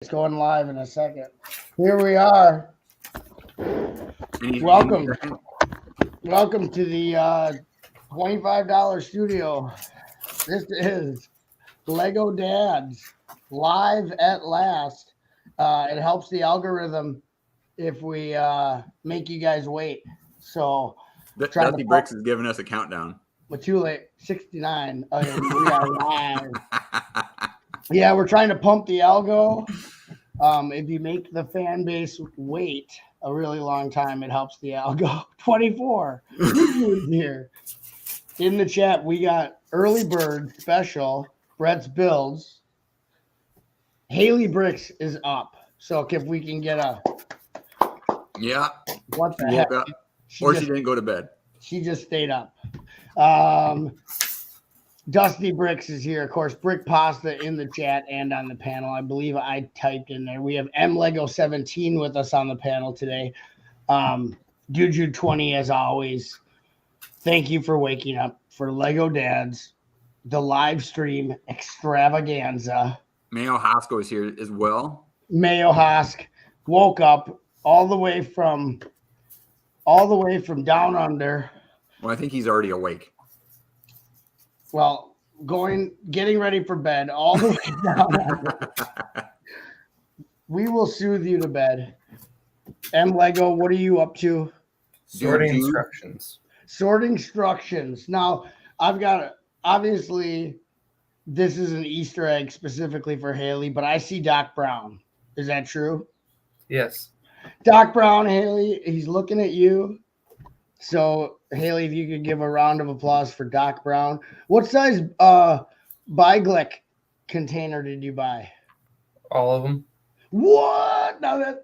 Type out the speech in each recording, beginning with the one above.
It's going live in a second. Here we are. Welcome to the $25 studio. This is Lego Dads live at last. It helps the algorithm if we make you guys wait. So Dusty Bricks is giving us a countdown. But too late, 69. Okay, we are live. Yeah, we're trying to pump the algo. If you make the fan base wait a really long time, it helps the algo. 24 here. In the chat, we got early bird special, Brett's builds. Haley Bricks is up. So if we can get a what the heck? She didn't go to bed. She just stayed up. Dusty Bricks is here. Of course, Brick Pasta in the chat and on the panel. I believe I typed in there. We have MLego17 with us on the panel today. Juju20 as always. Thank you for waking up for Lego Dads, the live stream extravaganza. Mayo Hosko is here as well. Mayo Hosk woke up all the way from down under. Well, I think he's already awake. Well, getting ready for bed all the way down. We will soothe you to bed. Lego, what are you up to? Sorting instructions. Now, I've got obviously this is an Easter egg specifically for Haley, but I see Doc Brown. Is that true? Yes. Doc Brown, Haley, he's looking at you. So, Haley, if you could give a round of applause for Doc Brown. What size Biglick container did you buy? All of them. What? Now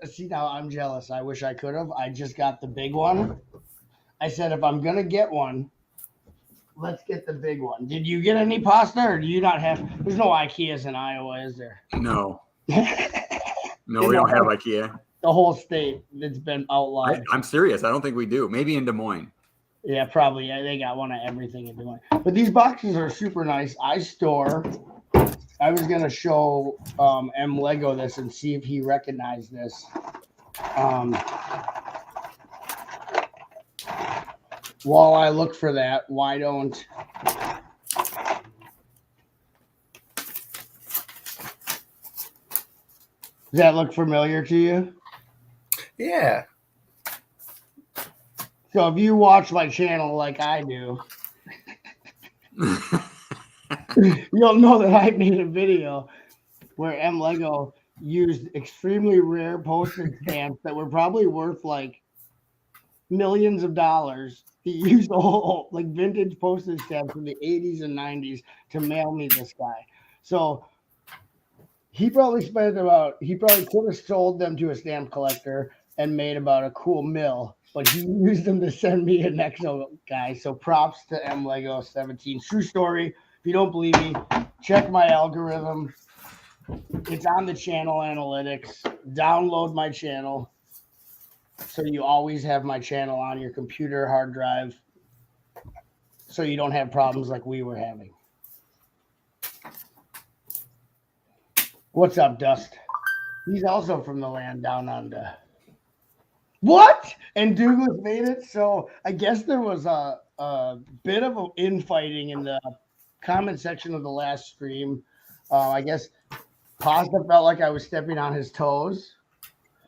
I'm jealous. I wish I could have. I just got the big one. I said, if I'm going to get one, let's get the big one. Did you get any pasta or do you not have? There's no IKEAs in Iowa, is there? No. No, we don't have IKEA. The whole state that's been outlawed. I'm serious. I don't think we do. Maybe in Des Moines. Yeah, probably. Yeah, they got one of everything in Des Moines. But these boxes are super nice. I was going to show Lego this and see if he recognized this. While I look for that, why don't... Does that look familiar to you? Yeah. So if you watch my channel like I do, you'll know that I made a video where Lego used extremely rare postage stamps that were probably worth like millions of dollars. He used all like vintage postage stamps from the 80s and 90s to mail me this guy. So he probably could have sold them to a stamp collector and made about a cool mill, but he used them to send me an Exo guy. So props to MLego17. True story. If you don't believe me, check my algorithm. It's on the channel analytics. Download my channel so you always have my channel on your computer hard drive so you don't have problems like we were having. What's up, Dust? He's also from the land down under. What? And Douglas made it. So I guess there was a bit of an infighting in the comment section of the last stream. I guess Pasta felt like I was stepping on his toes.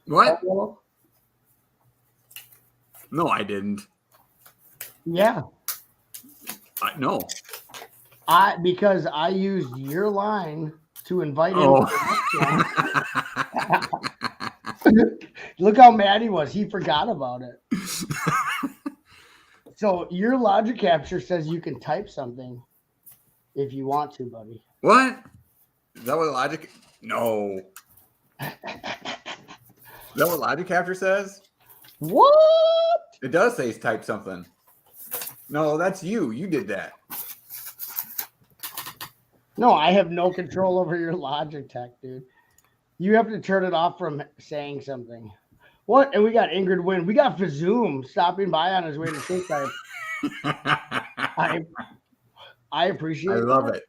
What? No, I didn't. Yeah. No. Because I used your line to invite him. Oh. Look how mad he was. He forgot about it. So your logic capture says you can type something if you want to, buddy. What? Is that what logic? No. Is that what logic capture says? What? It does say type something. No, that's you. You did that. No, I have no control over your logic tech, dude. You have to turn it off from saying something. What? And we got Ingrid Wynn. We got Fazoom stopping by on his way to State. I appreciate it. I love it.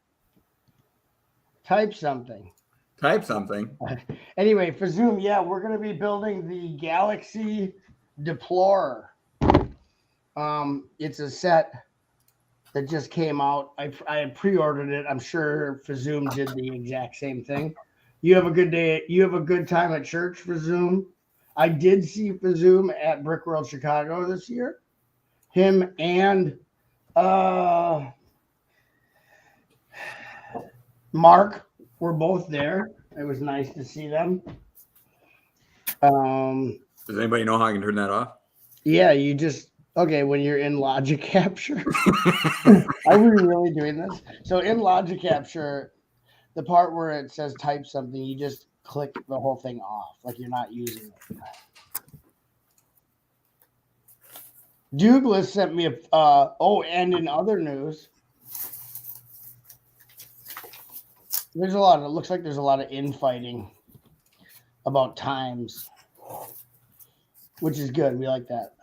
Type something. Type something. Anyway, for Zoom, yeah, we're going to be building the Galaxy Deplorer. It's a set that just came out. I had pre-ordered it. I'm sure Fazoom did the exact same thing. You have a good day. You have a good time at church, Fazoom. I did see Fazoom at Brick World Chicago this year. Him and Mark were both there. It was nice to see them. Does anybody know how I can turn that off? Yeah, you just okay when you're in Logic Capture. Are we really doing this? So in Logic Capture, the part where it says type something, you just click the whole thing off, like you're not using it. Douglas sent me and in other news, it looks like there's a lot of infighting about times, which is good. We like that.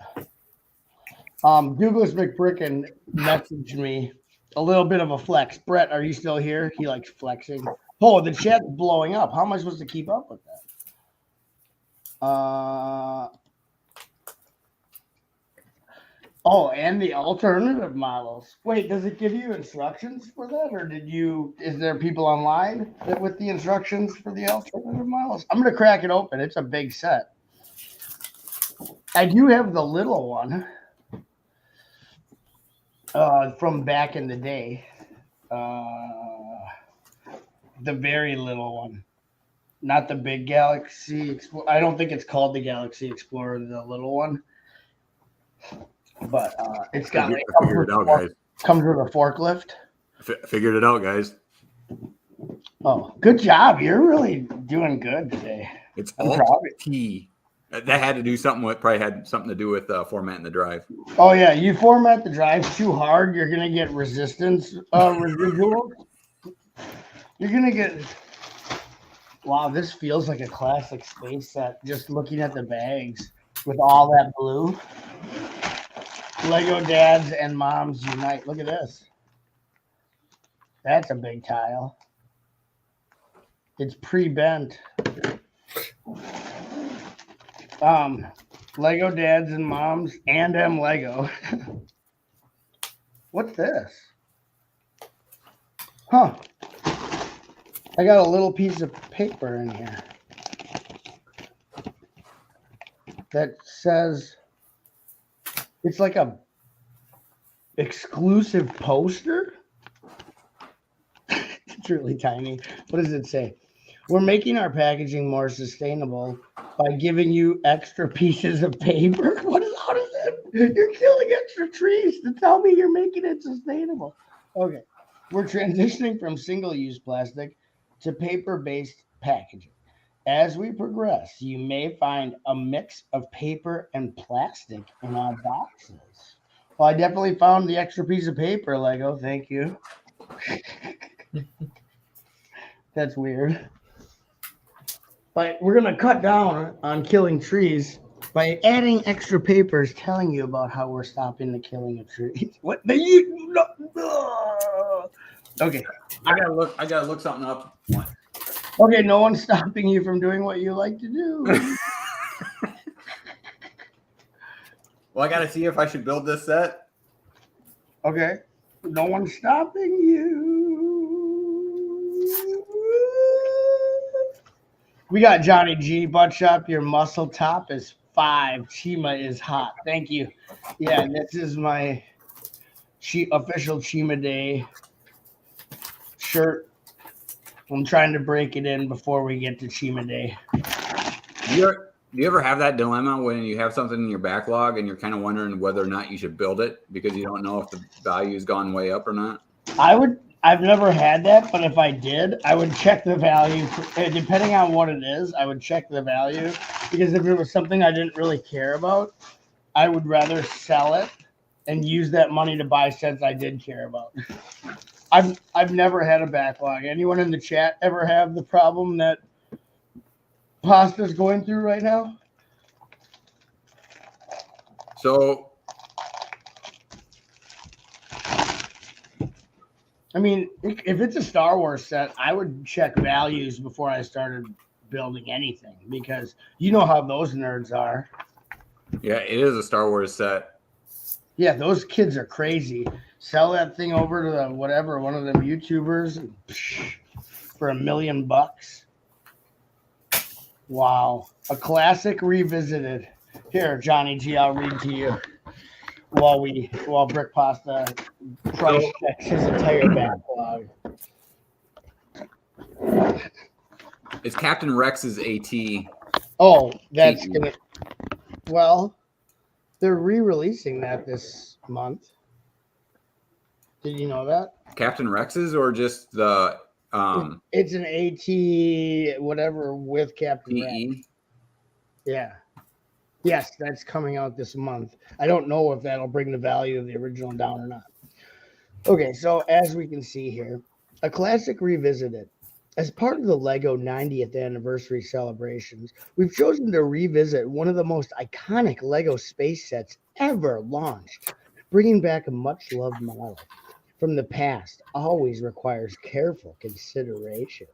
Douglas McBricken messaged me a little bit of a flex. Brett, are you still here? He likes flexing. Oh, the chat's blowing up. How am I supposed to keep up with that? And the alternative models. Wait, does it give you instructions for that, or is there people online with the instructions for the alternative models? I'm gonna crack it open. It's a big set. I do have the little one from back in the day. The very little one. Not the big Galaxy Explorer. I don't think it's called the Galaxy Explorer, the little one. But it's got figured it out, guys. Comes with a forklift. Figured it out, guys. Oh, good job. You're really doing good today. It's Alt-T. That had to do something with, probably had something to do with formatting the drive. Oh, yeah. You format the drive too hard, you're going to get resistance residuals. You're going to get... Wow, this feels like a classic space set, just looking at the bags with all that blue. Lego dads and moms unite. Look at this. That's a big tile. It's pre-bent. Lego dads and moms and Lego. What's this? Huh. I got a little piece of paper in here that says it's like a exclusive poster. It's really tiny. What does it say? We're making our packaging more sustainable by giving you extra pieces of paper. How does that? You're killing extra trees to tell me you're making it sustainable. Okay. We're transitioning from single-use plastic to paper-based packaging. As we progress, you may find a mix of paper and plastic in our boxes. Well, I definitely found the extra piece of paper, Lego. Thank you. That's weird. But we're going to cut down on killing trees by adding extra papers telling you about how we're stopping the killing of trees. What? Okay. I gotta look something up. Okay, no one's stopping you from doing what you like to do. Well, I gotta see if I should build this set. Okay. No one's stopping you. We got Johnny G. Butt Shop. Your muscle top is 5. Chima is hot. Thank you. Yeah, this is my official Chima Day shirt. I'm trying to break it in before we get to Chima Day. Do you ever have that dilemma when you have something in your backlog and you're kind of wondering whether or not you should build it because you don't know if the value has gone way up or not? I've never had that, but if I did, I would check the value. Depending on what it is, I would check the value because if it was something I didn't really care about, I would rather sell it and use that money to buy sets I did care about. I've never had a backlog. Anyone in the chat ever have the problem that Pasta's going through right now? So I mean, if it's a Star Wars set, I would check values before I started building anything because you know how those nerds are. Yeah, it is a Star Wars set. Yeah, those kids are crazy. Sell that thing over to the whatever, one of them YouTubers for $1 million. Wow. A classic revisited. Here, Johnny G, I'll read to you while Brick Pasta price checks his entire backlog. It's Captain Rex's AT. Oh, that's TE. gonna. Well, they're re-releasing that this month. Did you know that? Captain Rex's or just the It's an AT whatever with Captain Rex. TE? Yeah. Yes, that's coming out this month. I don't know if that'll bring the value of the original down or not. Okay, so as we can see here, a classic revisited. As part of the LEGO 90th anniversary celebrations, we've chosen to revisit one of the most iconic LEGO space sets ever launched. Bringing back a much-loved model from the past always requires careful consideration.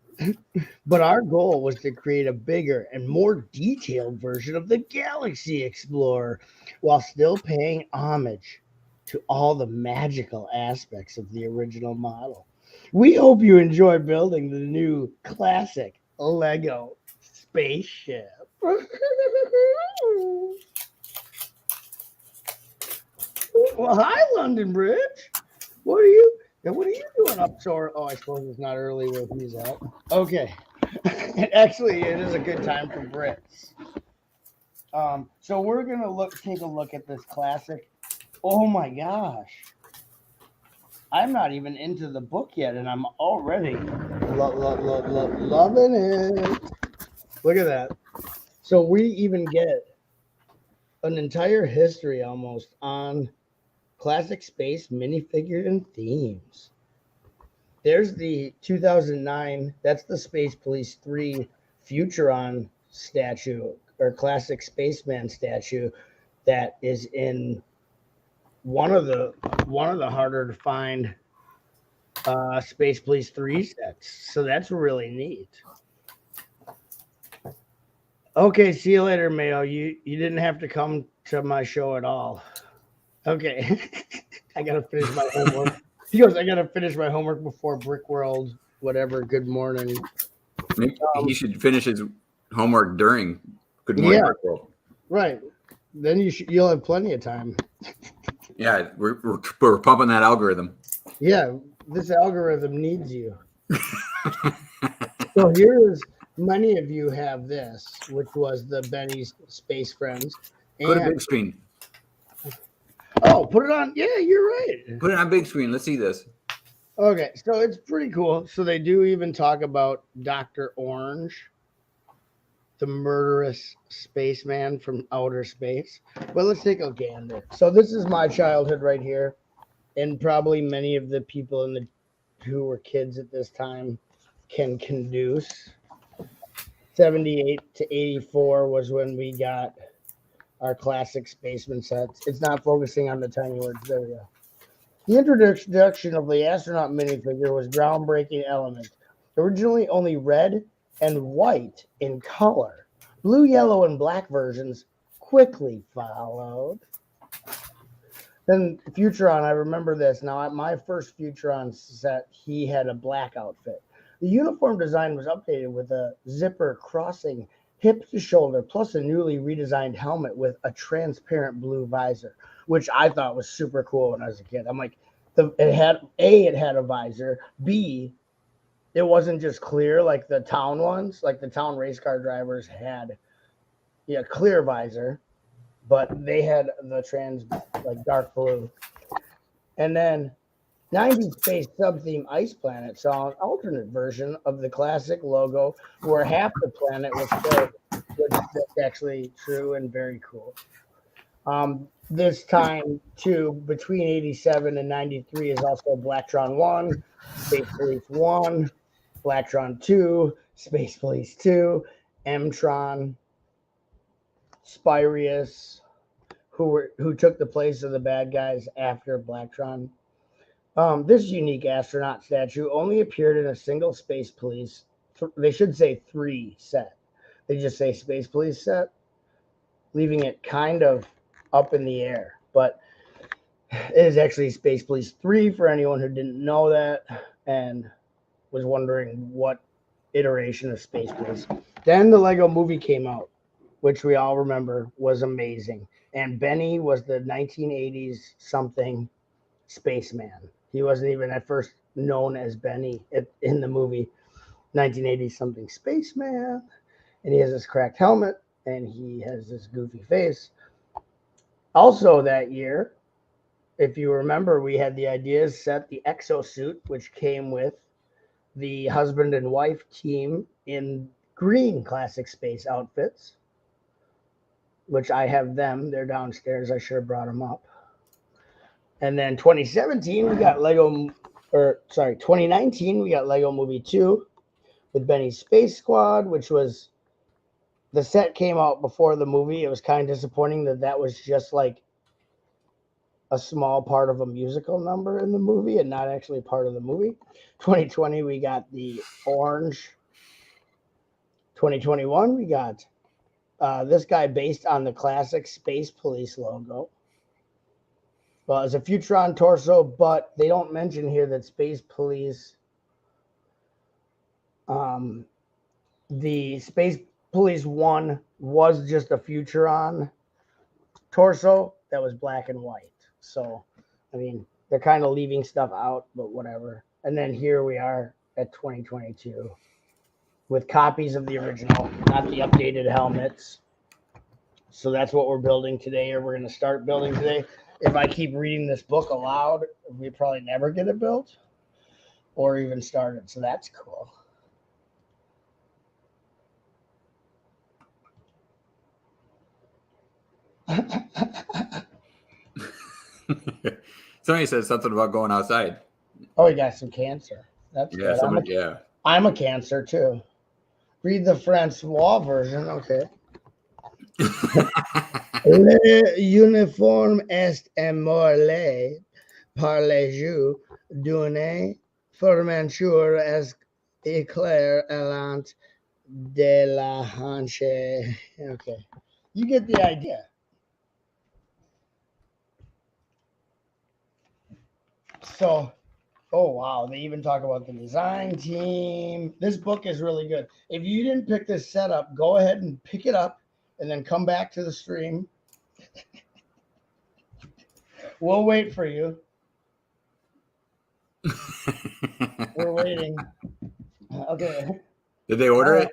But our goal was to create a bigger and more detailed version of the Galaxy Explorer while still paying homage to all the magical aspects of the original model. We hope you enjoy building the new classic Lego spaceship. Well, hi, London Bridge. What are you doing up so? Oh, I suppose it's not early where he's at. Okay. Actually, it is a good time for Brits. So we're gonna take a look at this classic. Oh my gosh. I'm not even into the book yet, and I'm already loving it. Look at that. So we even get an entire history almost on classic space minifigure and themes. There's the 2009, that's the Space Police 3 Futuron statue or classic spaceman statue that is in one of the harder to find Space Police 3 sets. So that's really neat. Okay, see you later, Mayo. You didn't have to come to my show at all. Okay. I gotta finish my homework. He goes, I gotta finish my homework before Brick World, whatever. Good morning. Maybe he should finish his homework during Good Morning Brick World. Right. Then you'll have plenty of time. Yeah, we're pumping that algorithm. Yeah, this algorithm needs you. So here's many of you have this, which was the Benny's Space Friends. Go to big screen. Oh, put it on. Yeah, you're right. Put it on big screen. Let's see this. Okay, so it's pretty cool. So they do even talk about Dr. Orange, the murderous spaceman from outer space. But let's take a gander. So this is my childhood right here, and probably many of the people who were kids at this time can conduce. 78 to 84 was when we got our classic spaceman sets. It's not focusing on the tiny words. There we go. The introduction of the astronaut minifigure was groundbreaking element. Originally only red and white in color. Blue, yellow, and black versions quickly followed. Then Futuron, I remember this. Now, at my first Futuron set, he had a black outfit. The uniform design was updated with a zipper crossing hip to shoulder, plus a newly redesigned helmet with a transparent blue visor, which I thought was super cool when I was a kid. I'm like, it had a visor. B, it wasn't just clear like the town ones, like the town race car drivers had, clear visor, but they had the dark blue. And then 90s Space Sub-Theme Ice Planet saw an alternate version of the classic logo where half the planet was filled, which is actually true and very cool. This time, too, between 87 and 93 is also Blacktron 1, Space Police 1, Blacktron 2, Space Police 2, M-Tron, Spyrius, who took the place of the bad guys after Blacktron. This unique astronaut statue only appeared in a single Space Police. They should say 3 set. They just say Space Police set, leaving it kind of up in the air. But it is actually Space Police 3 for anyone who didn't know that and was wondering what iteration of Space Police. Then the Lego movie came out, which we all remember was amazing. And Benny was the 1980s something spaceman. He wasn't even at first known as Benny in the movie 1980 something spaceman. And he has this cracked helmet and he has this goofy face. Also that year, if you remember, we had the ideas set the exosuit, which came with the husband and wife team in green classic space outfits, which I have them. They're downstairs. I sure brought them up. And then 2017, we got 2019, we got Lego Movie 2 with Benny's Space Squad, which was, the set came out before the movie. It was kind of disappointing that was just like a small part of a musical number in the movie and not actually part of the movie. 2020, we got the orange. 2021, we got this guy based on the classic Space Police logo. Well, it's a Futuron torso, but they don't mention here that Space Police, the Space Police 1 was just a Futuron torso that was black and white. So, I mean, they're kind of leaving stuff out, but whatever. And then here we are at 2022 with copies of the original, not the updated helmets. So that's what we're building today, or we're going to start building today. If I keep reading this book aloud, we probably never get it built or even started. So that's cool. Somebody said something about going outside. Oh, we got some cancer. That's Yeah, good. I'm a cancer too. Read the Francois version. Okay. Le uniforme est immorale par les jours d'une fermeture as éclair allant de la hanche. Okay. You get the idea. So, oh wow, they even talk about the design team. This book is really good. If you didn't pick this setup, go ahead and pick it up and then come back to the stream. We'll wait for you. We're waiting. Okay. Did they order it?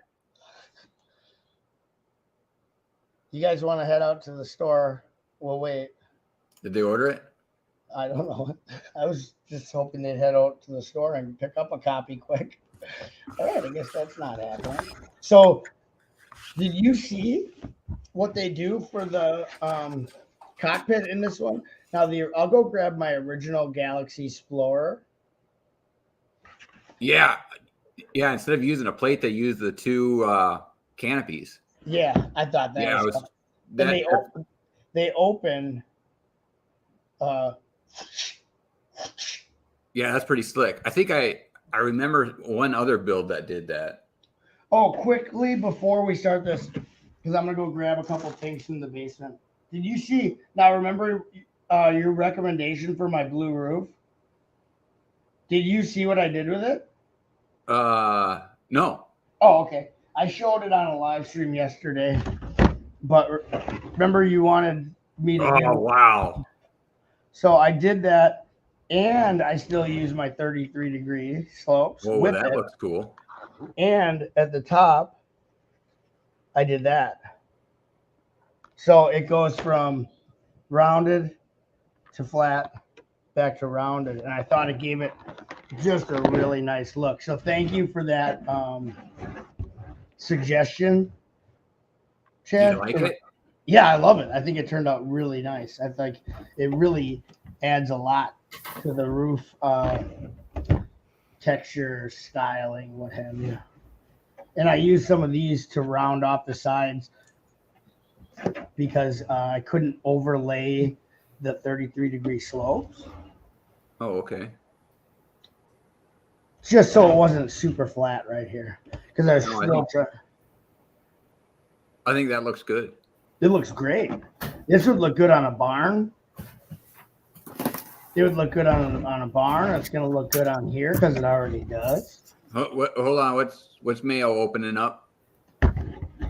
You guys want to head out to the store? We'll wait. Did they order it? I don't know. I was just hoping they'd head out to the store and pick up a copy quick. All right, I guess that's not happening. So, did you see what they do for the cockpit in this one? Now, I'll go grab my original Galaxy Explorer. Yeah. Instead of using a plate, they use the two canopies. Yeah, I thought that was that. They open. Yeah, that's pretty slick. I think I remember one other build that did that. Oh, quickly before we start this, because I'm gonna go grab a couple things from the basement. Did you see? Now remember your recommendation for my blue roof? Did you see what I did with it? No. Oh, okay. I showed it on a live stream yesterday, but remember you wanted me to. Oh, wow. So I did that, and I still use my 33-degree slopes. Well, that looks cool. And at the top, I did that. So it goes from rounded to flat, back to rounded, and I thought it gave it just a really nice look. So thank you for that suggestion, Chad. You like it? Yeah, I love it. I think it turned out really nice. I think it really adds a lot to the roof texture, styling, what have you. And I used some of these to round off the sides because I couldn't overlay the 33-degree slopes. Oh, okay. just so it wasn't super flat right here. Because I was No, still trying. I think that looks good. It looks great. This would look good on a barn. It would look good on a barn. It's going to look good on here because it already does. Hold on. What's Mayo opening up?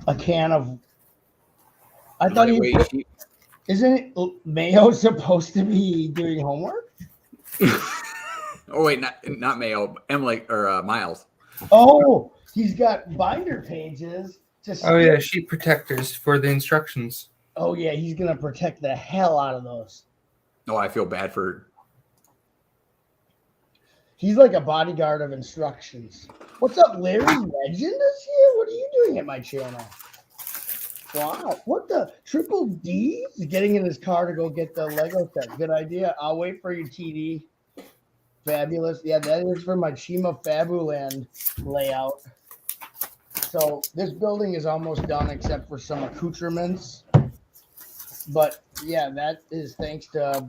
A can of. I thought he. Lightweight sheep. Isn't it Mayo supposed to be doing homework? Oh wait, not Mayo. Emily or Miles. Oh, he's got binder pages. Oh yeah, sheep protectors for the instructions. Oh yeah, he's gonna protect the hell out of those. Oh, I feel bad for. He's like a bodyguard of instructions. What's up, Larry Legend is here? What are you doing at my channel? Wow, what the Triple D is getting in his car to go get the Lego set. Good idea. I'll wait for you, TD. Fabulous. Yeah, that is for my Chima Fabuland layout. So this building is almost done except for some accoutrements. But yeah, that is thanks to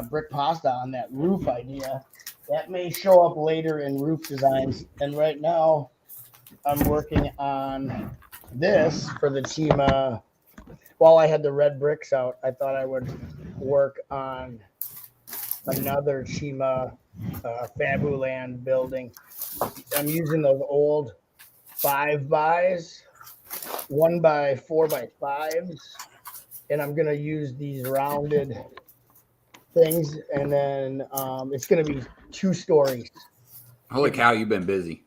Brick Pasta on that roof idea. That may show up later in roof designs. And right now, I'm working on this for the Chima. While I had the red bricks out, I thought I would work on another Chima Fabuland building. I'm using those old 5x, 1x4x5s, and I'm gonna use these rounded things, and then it's gonna be 2 stories. Holy cow, you've been busy.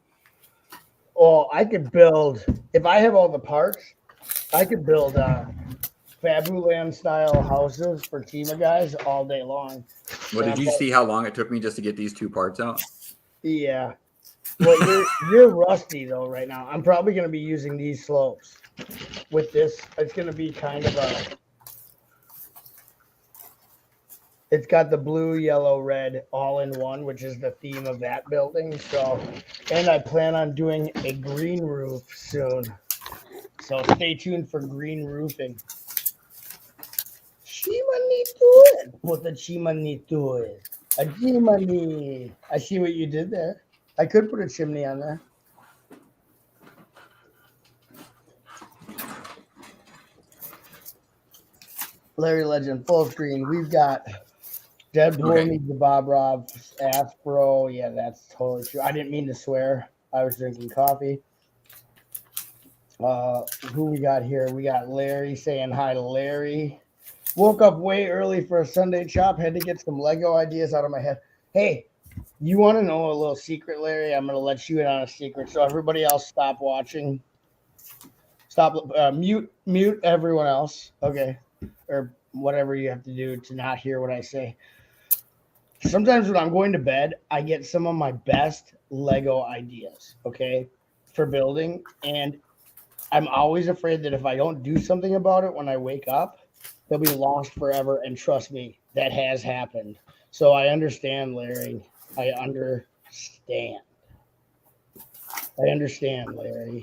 Well, I could build, if I have all the parts, I could build Fabuland style houses for Chima guys all day long. Well, did you see how long it took me just to get these 2 parts out? Yeah. Well, you're rusty though right now. I'm probably going to be using these slopes with this. It's going to be kind of a. It's got the blue, yellow, red all in one, which is the theme of that building. So, and I plan on doing a green roof soon. So stay tuned for green roofing. Chima ni tuwe. What the Chima ni tuwe. A Chima ni. I see what you did there. I could put a chimney on there. Larry Legend, full screen. We've got Deadpool needs the Bob Rob Afro. Yeah, that's totally true. I didn't mean to swear. I was drinking coffee. Who we got here? We got Larry saying hi to Larry. Woke up way early for a Sunday chop. Had to get some Lego ideas out of my head. Hey, you want to know a little secret, Larry? I'm going to let you in on a secret. So everybody else stop watching. Stop. Mute everyone else. Okay. Or whatever you have to do to not hear what I say. Sometimes when I'm going to bed, I get some of my best Lego ideas, okay, for building. And I'm always afraid that if I don't do something about it when I wake up, they'll be lost forever. And trust me, that has happened. So I understand, Larry. I understand. Larry.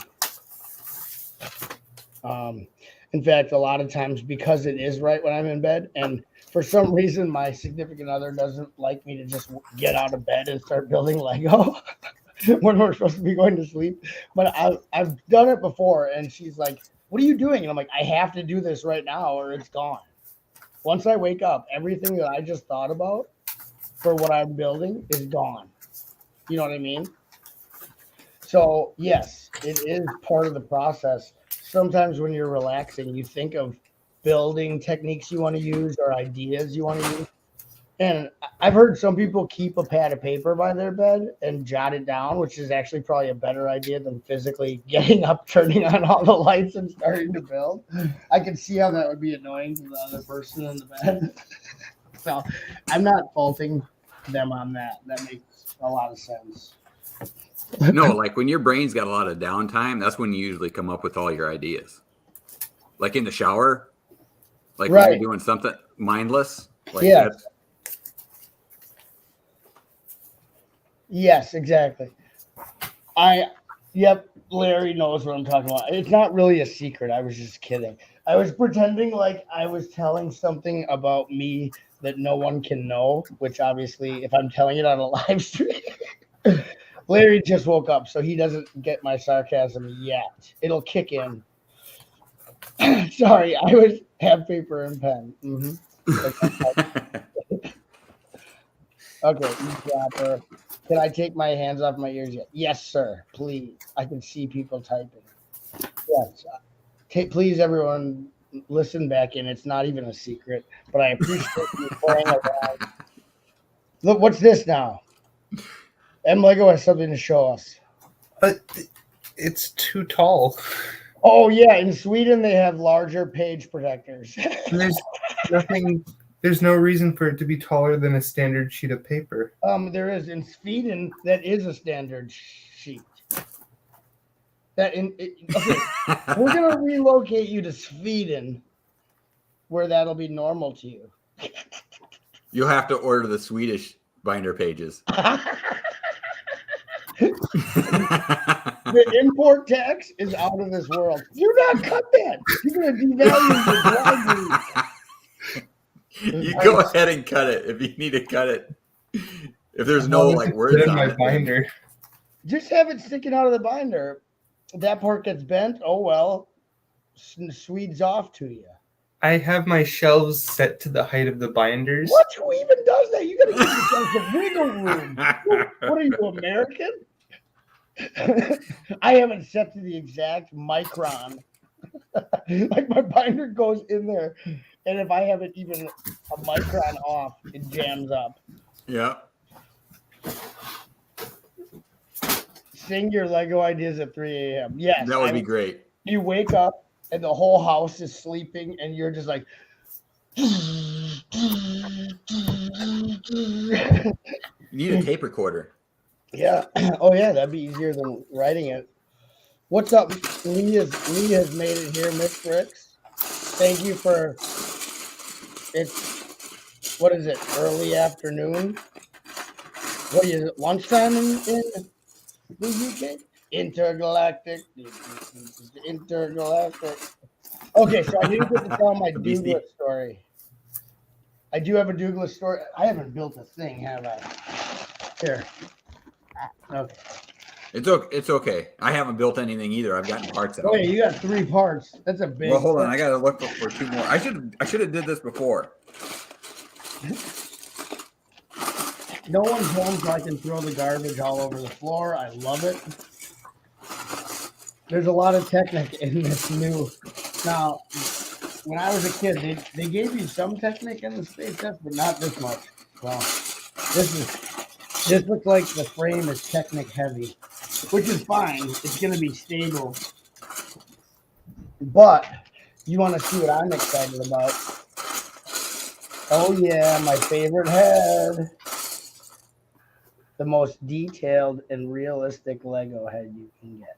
In fact, a lot of times because it is right when I'm in bed, and for some reason my significant other doesn't like me to just get out of bed and start building Lego when we're supposed to be going to sleep. But I've done it before, and she's like, "What are you doing?" And I'm like, "I have to do this right now, or it's gone." Once I wake up, everything that I just thought about for what I'm building is gone. You know what I mean? So yes, it is part of the process. Sometimes when you're relaxing, you think of building techniques you want to use or ideas you want to use. And I've heard some people keep a pad of paper by their bed and jot it down, which is actually probably a better idea than physically getting up, turning on all the lights and starting to build. I can see how that would be annoying to the other person in the bed. So I'm not faulting them on that. That makes a lot of sense. No, like when your brain's got a lot of downtime, that's when you usually come up with all your ideas. Like in the shower, like when you're doing something mindless. Like yeah. Yes, exactly. Yep, Larry knows what I'm talking about. It's not really a secret. I was just kidding. I was pretending like I was telling something about me that no one can know, which obviously if I'm telling it on a live stream, Larry just woke up, so he doesn't get my sarcasm yet. It'll kick in. Sorry, I was have paper and pen. Okay, eavesdropper. Can I take my hands off my ears yet? Yes, sir. Please. I can see people typing. Yes. Please, everyone, listen back in. It's not even a secret, but I appreciate you playing around. Look, what's this now? M Lego has something to show us. But it's too tall. Oh yeah, in Sweden they have larger page protectors. There's no reason for it to be taller than a standard sheet of paper. There is in Sweden that is a standard sheet. Okay, we're gonna relocate you to Sweden, where that'll be normal to you. You'll have to order the Swedish binder pages. The import tax is out of this world. Do not cut that. You're gonna devalue the You go ahead and cut it if you need to cut it. If there's no like words on my binder. Just have it sticking out of the binder. That part gets bent. Oh well, Swedes off to you. I have my shelves set to the height of the binders. What? Who even does that? You gotta give yourself some wiggle room. What are you, American? I have it set to the exact micron. Like my binder goes in there, and if I have it even a micron off, it jams up. Yeah. Sing your Lego ideas at 3 a.m. Yes. That would be great. You wake up and the whole house is sleeping, and you're just like. You need a tape recorder. Yeah. Oh, yeah. That'd be easier than writing it. What's up? Lee has made it here, Miss Bricks. Thank you for it's. What is it? Early afternoon. What is it? Lunchtime in the UK? Intergalactic. Okay, so I didn't get to tell my Douglas story. I do have a Douglas story. I haven't built a thing, have I? Here. Okay. It's okay. I haven't built anything either. I've gotten parts out. Oh yeah, you got 3 parts. That's a big. Well, hold on. I gotta look for 2 more. I should have did this before. No one's home, so I can throw the garbage all over the floor. I love it. There's a lot of Technic in this new. Now, when I was a kid, they gave you some Technic in the space test, but not this much. Well, this looks like the frame is Technic heavy, which is fine. It's going to be stable. But you want to see what I'm excited about? Oh yeah, my favorite head. The most detailed and realistic Lego head you can get.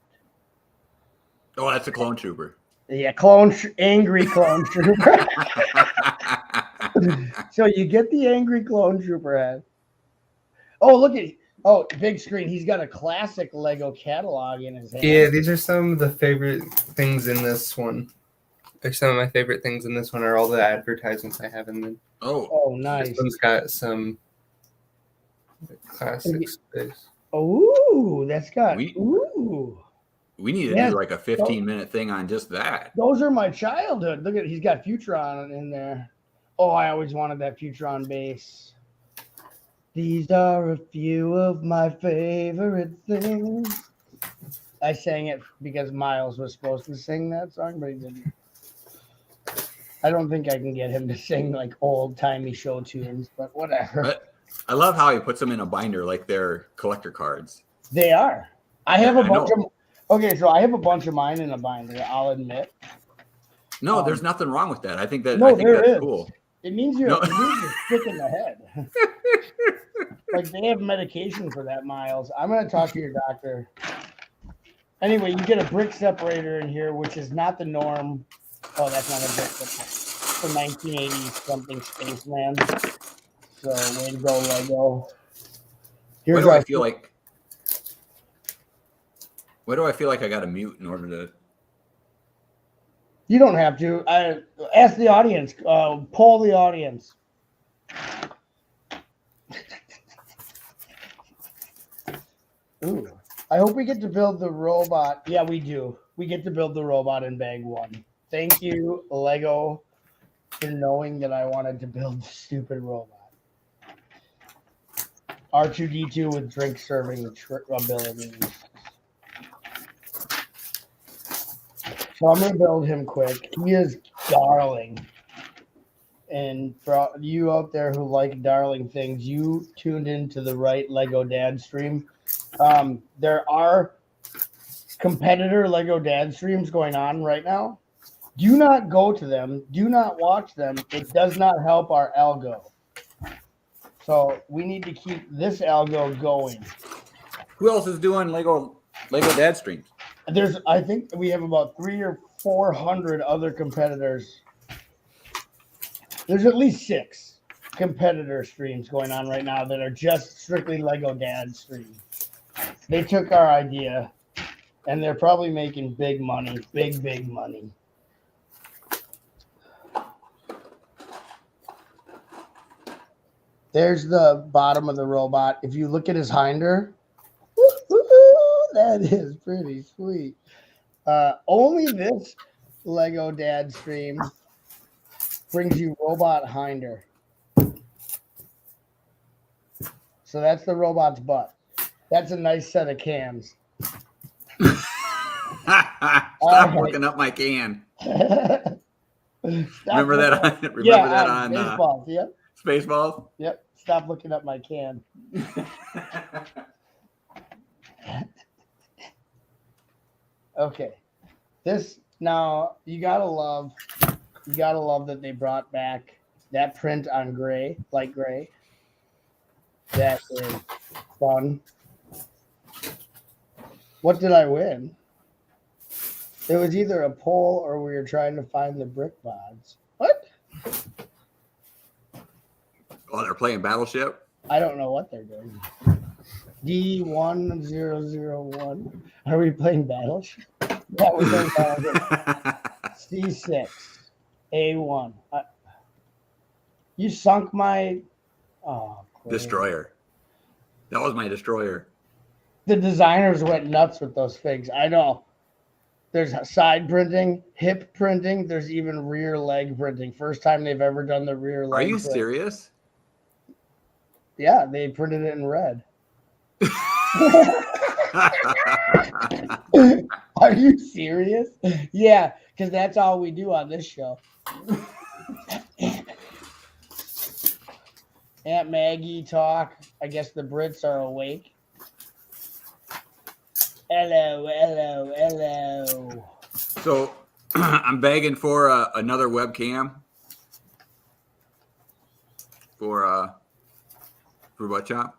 Oh, that's a clone trooper. Yeah, angry clone trooper. So you get the angry clone trooper head. Oh, look at big screen. He's got a classic Lego catalog in his hand. Yeah, these are some of the favorite things in this one. Some of my favorite things in this one are all the advertisements I have in them. Oh, nice. This one's got some classic space. Oh, that's got We need to do like a 15-minute thing on just that. Those are my childhood. Look at, he's got Futron in there. Oh, I always wanted that Futron bass. These are a few of my favorite things. I sang it because Miles was supposed to sing that song, but he didn't. I don't think I can get him to sing like old-timey show tunes, but whatever. I love how he puts them in a binder like they're collector cards. They are. I have a bunch of. Okay, so I have a bunch of mine in a binder, I'll admit. No, there's nothing wrong with that. I think that's cool. It means you're sick in the head. Like they have medication for that, Miles. I'm going to talk to your doctor. Anyway, you get a brick separator in here, which is not the norm. Oh, that's not a brick separator. For 1980 something spaceman. So way to go, Lego. Why do I feel like I got to mute in order to? You don't have to. Ask the audience. Poll the audience. Ooh. I hope we get to build the robot. Yeah, we do. We get to build the robot in bag 1. Thank you, Lego, for knowing that I wanted to build the stupid robot. R2D2 with drink serving abilities. So I'm going to build him quick. He is darling. And for you out there who like darling things, you tuned into the right Lego Dad stream. There are competitor Lego Dad streams going on right now. Do not go to them. Do not watch them. It does not help our algo. So we need to keep this algo going. Who else is doing Lego Dad streams? I think we have about 300 or 400 other competitors. There's at least 6 competitor streams going on right now that are just strictly Lego Dad streams. They took our idea, and they're probably making big money, big money. There's the bottom of the robot. If you look at his hinder, that is pretty sweet. Only this Lego Dad stream brings you robot hinder. So that's the robot's butt. That's a nice set of cams. Stop looking up my can. Remember that on Spaceballs. Yep. Spaceballs? Yep. Stop looking up my can. Okay. This now you gotta love that they brought back that print on gray, light gray. That is fun. What did I win? It was either a poll or we were trying to find the brick mods. What? Oh, they're playing Battleship? I don't know what they're doing. D1001. Are we playing Battleship? Yeah, we're playing Battleship. C6. A1. You sunk my... Oh, great. Destroyer. That was my destroyer. The designers went nuts with those figs. I know. There's side printing, hip printing. There's even rear leg printing. First time they've ever done the rear leg. Are you print. serious? Yeah, they printed it in red. Are you serious? Yeah, because that's all we do on this show. Aunt Maggie talk. I guess the Brits are awake. Hello. So I'm begging for another webcam for what shop?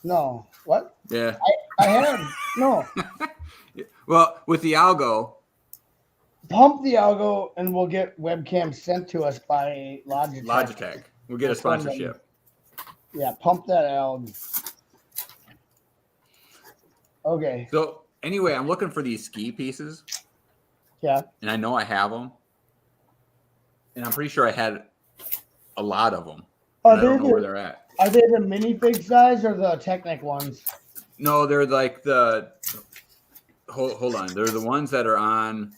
No. What? Yeah. I have no. Well, with the algo. Pump the algo and we'll get webcams sent to us by Logitech. We'll get a sponsorship. Yeah, pump that algo. Okay. So anyway, I'm looking for these ski pieces. Yeah. And I know I have them. And I'm pretty sure I had a lot of them. I don't know where they're at. Are they the minifig size or the Technic ones? No, they're like the... Hold on. They're the ones that are on...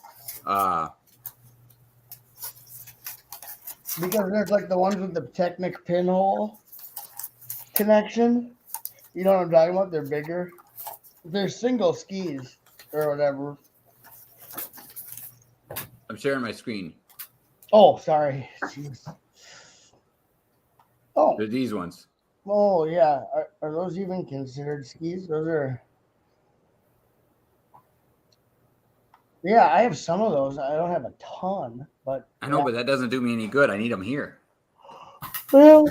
Because there's like the ones with the Technic pinhole connection. You know what I'm talking about? They're bigger. They're single skis or whatever. I'm sharing my screen. Oh, sorry. Jeez. Oh. They're these ones. Oh, yeah. Are those even considered skis? Those are... Yeah, I have some of those. I don't have a ton, but... I know, but that doesn't do me any good. I need them here. Well,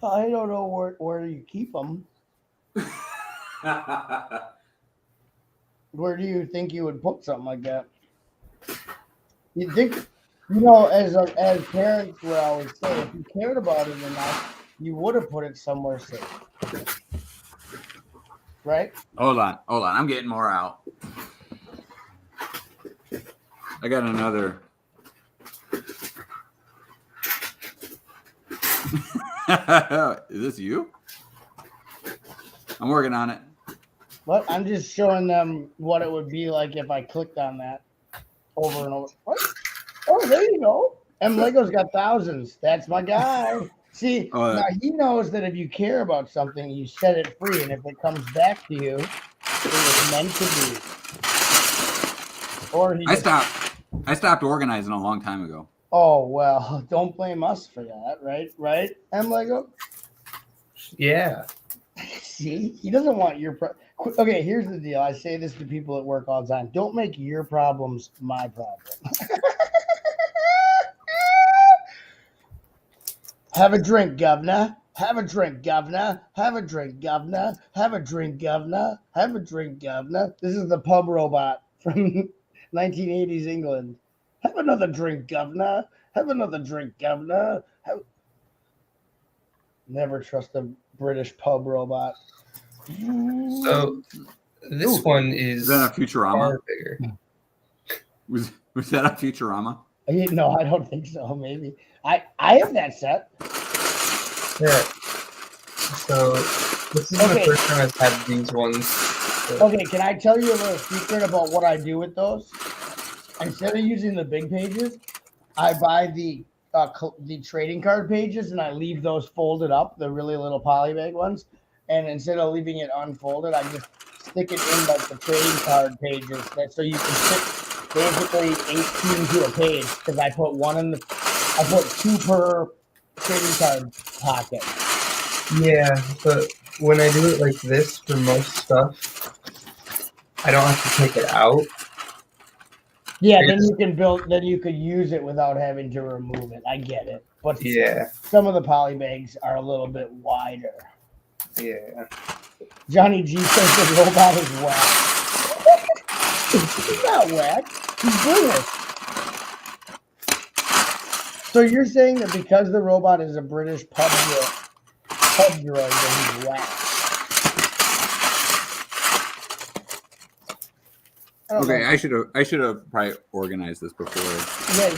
I don't know where you keep them. Where do you think you would put something like that? You think, as parents would always say, if you cared about it enough, you would have put it somewhere safe. Right? Hold on. I'm getting more out. I got another. Is this you? I'm working on it. What? I'm just showing them what it would be like if I clicked on that over and over. What? Oh, there you go. M Lego's got thousands. That's my guy. See, now he knows that if you care about something, you set it free, and if it comes back to you, it was meant to be. Or he I stopped organizing a long time ago. Oh well, don't blame us for that, right? Right, M Lego. Yeah. See, he doesn't want your okay. Here's the deal. I say this to people at work all the time. Don't make your problems my problem. Have a drink, governor. Have a drink, governor. Have a drink, governor. Have a drink, governor. Have a drink, governor. This is the pub robot from 1980s England. Have another drink, governor. Have another drink, governor. Never trust a British pub robot. So this one is that a Futurama? Far bigger. Was that a Futurama? No, I don't think so. Maybe I have that set. Yeah. So this is the first time I've had these ones. Okay, can I tell you a little secret about what I do with those? Instead of using the big pages, I buy the trading card pages and I leave those folded up, the really little polybag ones. And instead of leaving it unfolded, I just stick it in like the trading card pages, so you can fit basically 18 to a page. Because I put two per trading card pocket. Yeah, but when I do it like this for most stuff, I don't have to take it out. Yeah, then you could use it without having to remove it. I get it. But yeah, some of the polybags are a little bit wider. Yeah. Johnny G says the robot is whack. He's not whack. He's British. So you're saying that because the robot is a British pub droid, that he's whack? Okay, I should have probably organized this before. Yeah,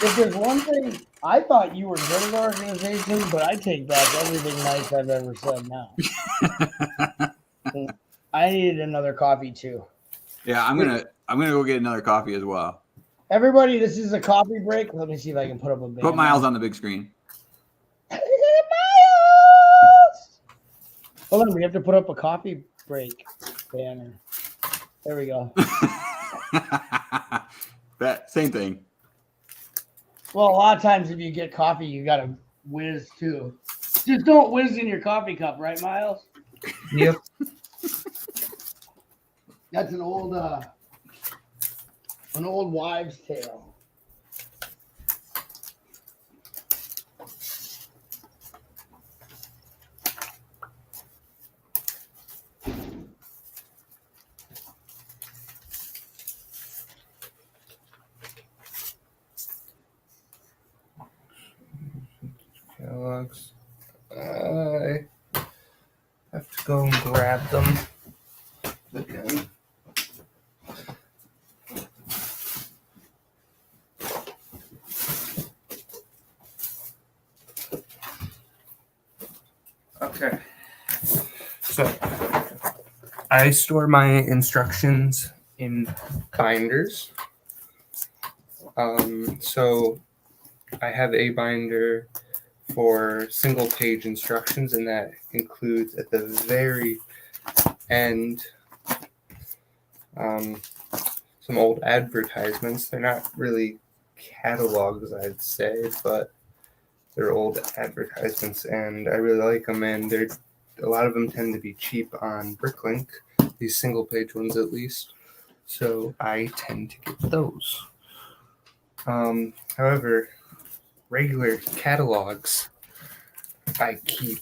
if there's one thing, I thought you were good at organization, but I take back everything nice I've ever said now. I needed another coffee too. Yeah, I'm gonna go get another coffee as well. Everybody, this is a coffee break. Let me see if I can put up a banner. Put Miles on the big screen. Miles! Hold on, we have to put up a coffee break banner. There we go. That same thing. Well, a lot of times if you get coffee, you gotta whiz too. Just don't whiz in your coffee cup, right, Miles? Yep. That's an old wives' tale. Kellogg's. I have to go and grab them again. Okay. So I store my instructions in binders. So I have a binder for single page instructions, and that includes at the very end some old advertisements. They're not really catalogs, I'd say, but they're old advertisements, and I really like them. And a lot of them tend to be cheap on Bricklink, these single page ones at least. So I tend to get those. However, regular catalogs I keep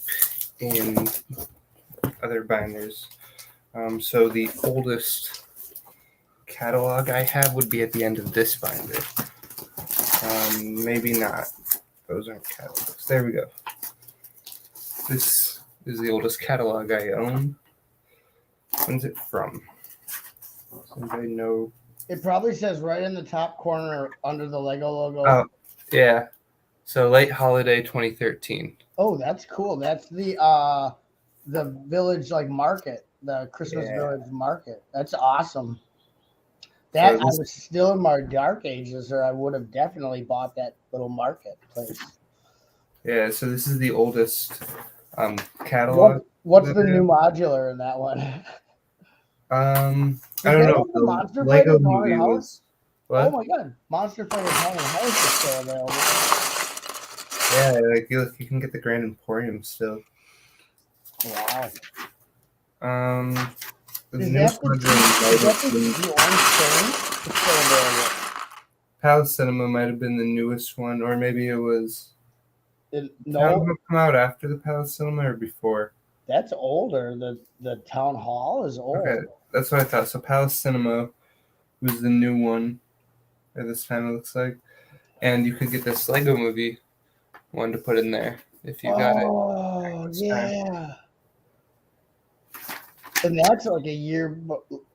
in other binders. So the oldest catalog I have would be at the end of this binder. Maybe not. Those aren't catalogs. There we go. This is the oldest catalog I own. When's it from? Does anybody know? It probably says right in the top corner under the Lego logo. Oh, yeah. So late holiday 2013. Oh, that's cool. That's the the village like market, the Christmas village market. That's awesome. That I was still in my dark ages, or I would have definitely bought that little marketplace. Yeah, so this is the oldest catalog. What's the new modular in that one? I don't know. The Monster Lego Fighter movie Haunted House? was what? Oh my god, Monster Fighter Haunted House is still available. Yeah, like you can get the Grand Emporium still. Wow. The newest ones are the orange train? It's still available. Palace Cinema might have been the newest one, or maybe it was. No, come out after the Palace Cinema or before? That's older. The Town Hall is old. Okay, that's what I thought. So Palace Cinema was the new one at this time, it looks like. And you could get this Lego movie one to put in there if you got it. Oh, yeah. And that's like a year.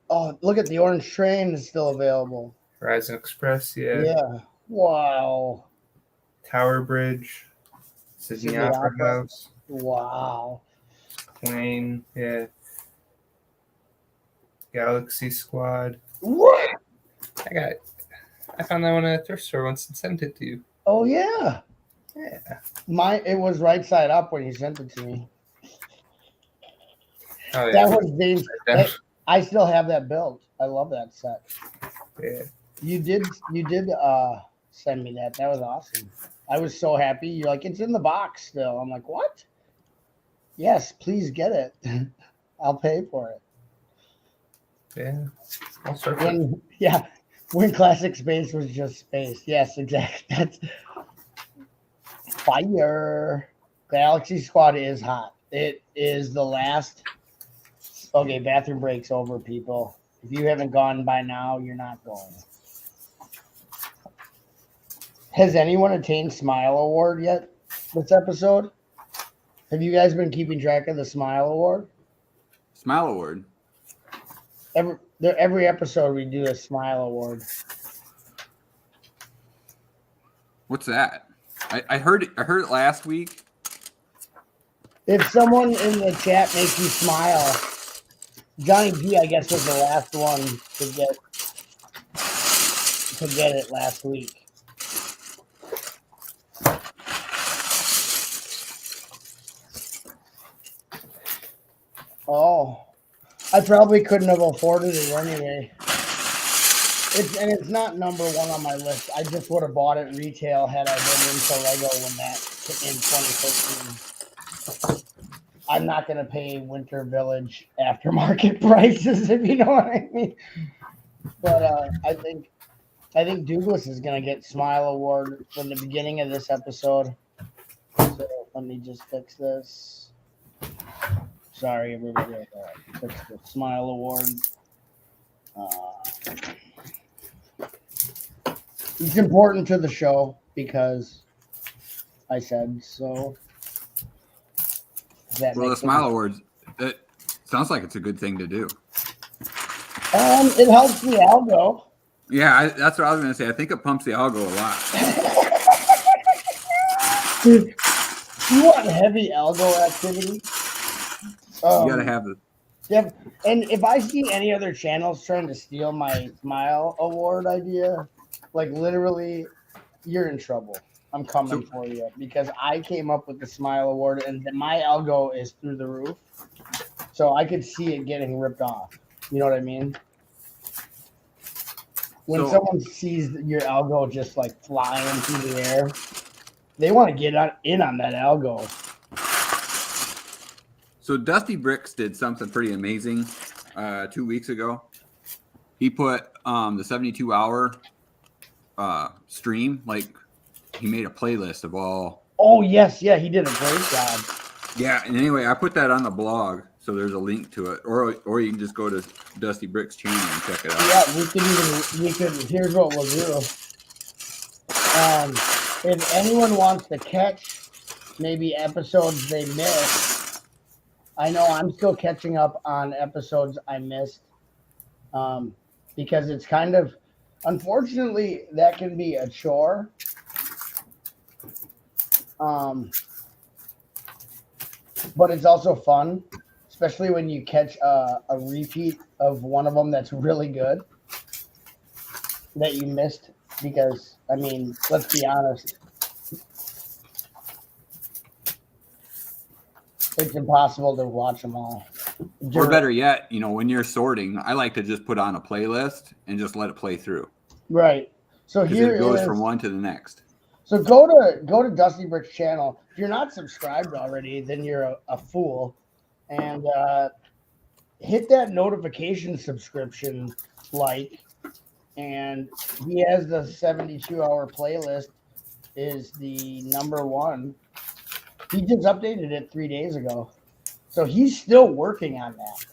Oh, look at the orange train is still available. Horizon Express, yeah. Yeah. Wow. Tower Bridge. Sydney Opera House. Wow. Plane, yeah. Galaxy Squad. What? I found that one at a thrift store once and sent it to you. Oh yeah. Yeah. It was right side up when you sent it to me. Oh yeah. That was Dave's. I still have that built. I love that set. Yeah. You did send me that. That was awesome. I was so happy. You're like, it's in the box still. I'm like, what? Yes, please get it. I'll pay for it. Yeah. I'll start when Classic Space was just space. Yes, exactly. That's fire. Galaxy Squad is hot. It is the last. Okay, bathroom break's over, people. If you haven't gone by now, you're not going. Has anyone attained Smile Award yet this episode? Have you guys been keeping track of the Smile Award? Smile Award? Every episode we do a Smile Award. What's that? I heard it last week. If someone in the chat makes you smile, Johnny G, I guess, was the last one to get it last week. Oh, I probably couldn't have afforded it anyway. It's not number one on my list. I just would have bought it retail had I been into Lego in 2013. I'm not going to pay Winter Village aftermarket prices, if you know what I mean. But I think Douglas is going to get Smile Award from the beginning of this episode. So let me just fix this. Sorry, everybody. Fix the Smile Award. It's important to the show because I said so. Well, the Smile Awards, it sounds like it's a good thing to do. It helps the algo. Yeah, that's what I was going to say. I think it pumps the algo a lot. Dude, you want heavy algo activity? You got to have it. Yeah, and if I see any other channels trying to steal my Smile Award idea, like literally, you're in trouble. I'm coming for you because I came up with the Smile Award and my algo is through the roof. So I could see it getting ripped off. You know what I mean? When someone sees your algo just like flying through the air, they want to get in on that algo. So Dusty Bricks did something pretty amazing 2 weeks ago. He put the 72-hour stream, like he made a playlist of all. Oh, yes. Yeah, he did a great job. Yeah, and anyway, I put that on the blog, so there's a link to it. Or you can just go to Dusty Bricks channel and check it out. Yeah, here's what we'll do. If anyone wants to catch maybe episodes they missed, I know I'm still catching up on episodes I missed because it's kind of, unfortunately, that can be a chore. But it's also fun especially when you catch a repeat of one of them that's really good that you missed. Because I mean, let's be honest, it's impossible to watch them all. Or better yet, when you're sorting, I like to just put on a playlist and just let it play through. Right. So here it goes from one to the next. So go to Dusty Brick's channel. If you're not subscribed already, then you're a fool. And hit that notification subscription and he has the 72-hour playlist is the number one. He just updated it 3 days ago. So he's still working on that.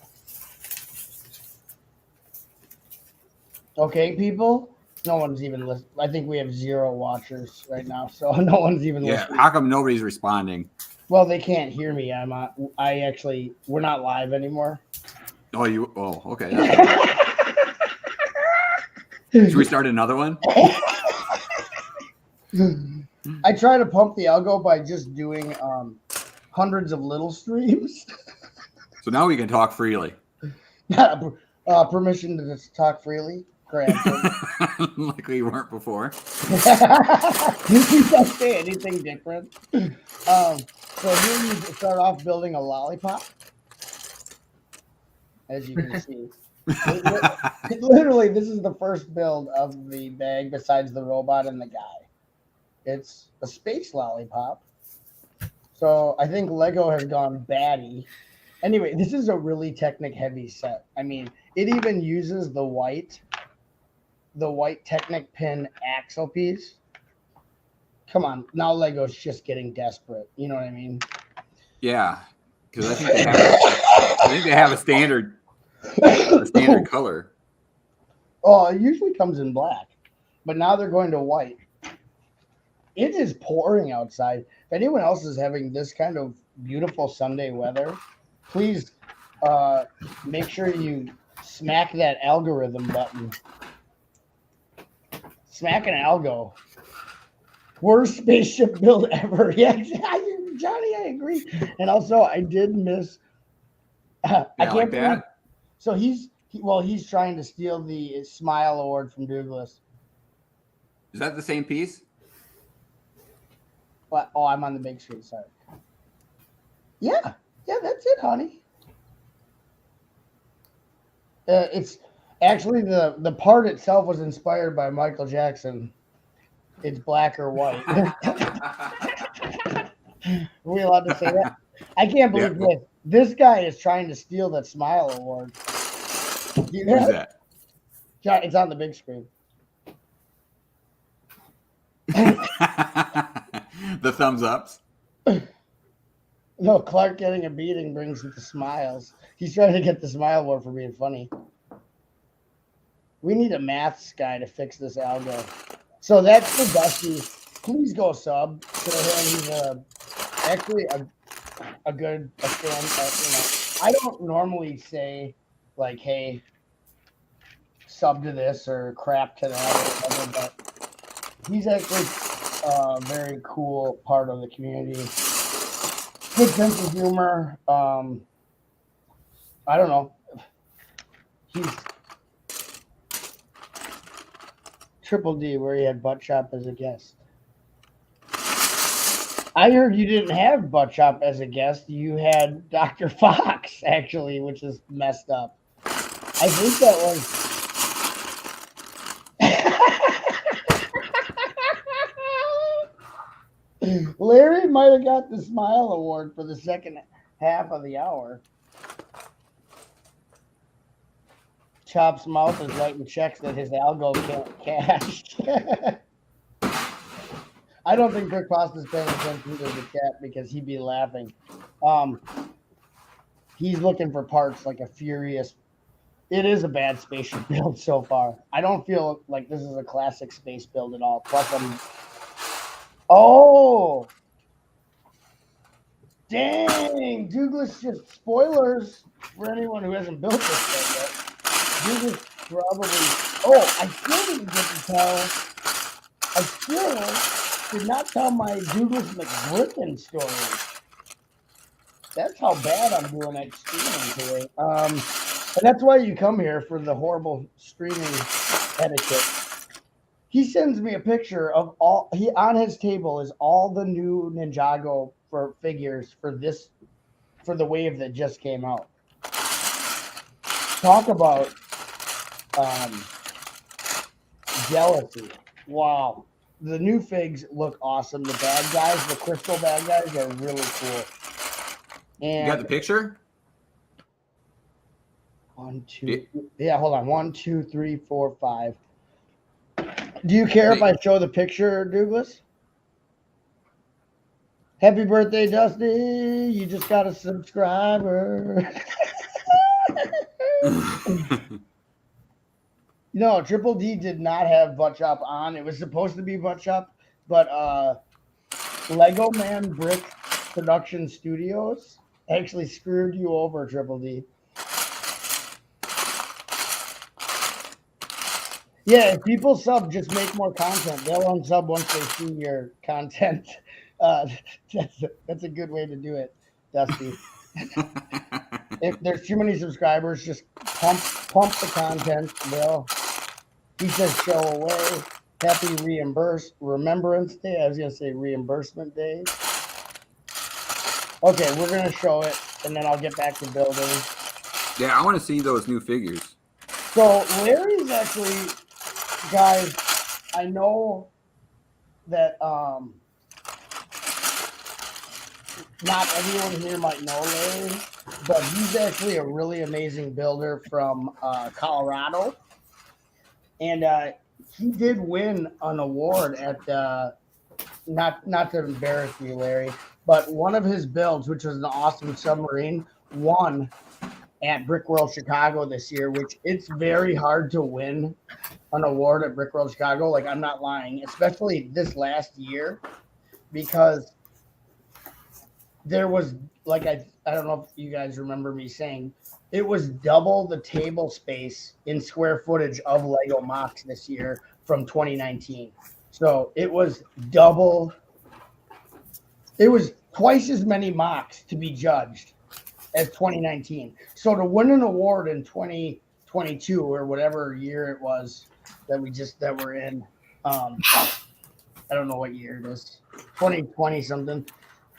Okay, people? No one's even listening. I think we have 0 watchers right now, so no one's even listening. How come nobody's responding? Well, they can't hear me. We're not live anymore. Oh, okay. Should we start another one? I try to pump the algo by just doing hundreds of little streams. So now we can talk freely. Permission to just talk freely. Granted. Like we weren't before. You don't say anything different. So here you start off building a lollipop. As you can see. Literally, this is the first build of the bag besides the robot and the guy. It's a space lollipop. So I think Lego has gone batty. Anyway, this is a really Technic-heavy set. I mean, it even uses the white Technic pin axle piece. Come on, now Lego's just getting desperate. You know what I mean? Yeah, because I think they have a standard color. Oh, it usually comes in black, but now they're going to white. It is pouring outside. If anyone else is having this kind of beautiful Sunday weather, please make sure you smack that algorithm button. Smack an algo. Worst spaceship build ever. Yeah, Johnny, I agree. And also, I did miss. I can't like believe. that. So he's trying to steal the Smile Award from Douglas. Is that the same piece? What? Oh, I'm on the big screen. Sorry. Yeah, that's it, honey. It's actually the part itself was inspired by Michael Jackson. It's black or white. Are we allowed to say that? I can't believe this. This guy is trying to steal that Smile Award. You know? Who's that? It's on the big screen. The thumbs ups. No, Clark getting a beating brings the smiles. He's trying to get the Smile Award for being funny. We need a maths guy to fix this algo. So that's for Dusty. Please go sub to him. He's actually a good fan. I don't normally say like, "Hey, sub to this" or "crap to that," or whatever, but he's actually a very cool part of the community. Good sense of humor. I don't know. He's Triple D, where he had Butt Chop as a guest. I heard you didn't have Butt Chop as a guest. You had Dr. Fox, actually, which is messed up. I think that was... Larry might have got the Smile Award for the second half of the hour. Chop's mouth is writing checks that his algo can't cash. I don't think Rick Pasta's paying attention to the chat because he'd be laughing. He's looking for parts like a furious. It is a bad spaceship build so far. I don't feel like this is a classic space build at all. Plus, oh, dang! Douglas just spoilers for anyone who hasn't built this thing yet. Douglas probably. Oh, I still didn't get to tell. I still did not tell my Douglas McGriffin story. That's how bad I'm doing at streaming today. And that's why you come here for the horrible streaming etiquette. He sends me a picture of all he on his table is all the new Ninjago for figures for the wave that just came out. Talk about jealousy. Wow. The new figs look awesome. The bad guys, the crystal bad guys are really cool. And you got the picture? 1, 2, yeah, hold on. 1, 2, 3, 4, 5. Do you care if I show the picture, Douglas? Happy birthday, Dusty. You just got a subscriber. No, Triple D did not have Butt Shop on. It was supposed to be Butt Shop, but Lego Man Brick Production Studios actually screwed you over, Triple D. Yeah, if people sub, just make more content. They'll unsub once they see your content. That's a good way to do it, Dusty. If there's too many subscribers, just pump the content. He says show away. Happy Remembrance Day. I was gonna say reimbursement day. Okay, we're gonna show it, and then I'll get back to building. Yeah, I want to see those new figures. So Larry's actually, guys, I know that not everyone here might know Larry, but he's actually a really amazing builder from Colorado. And he did win an award at not to embarrass you, Larry, but one of his builds, which was an awesome submarine, won at Brick World Chicago this year, which it's very hard to win an award at Brick World Chicago. Like, I'm not lying, especially this last year, because there was, like, I don't know if you guys remember me saying, it was double the table space in square footage of Lego Mox this year from 2019. So it was twice as many Mox to be judged as 2019. So to win an award in 2022 or whatever year it was that we're in, I don't know what year it is, 2020 something.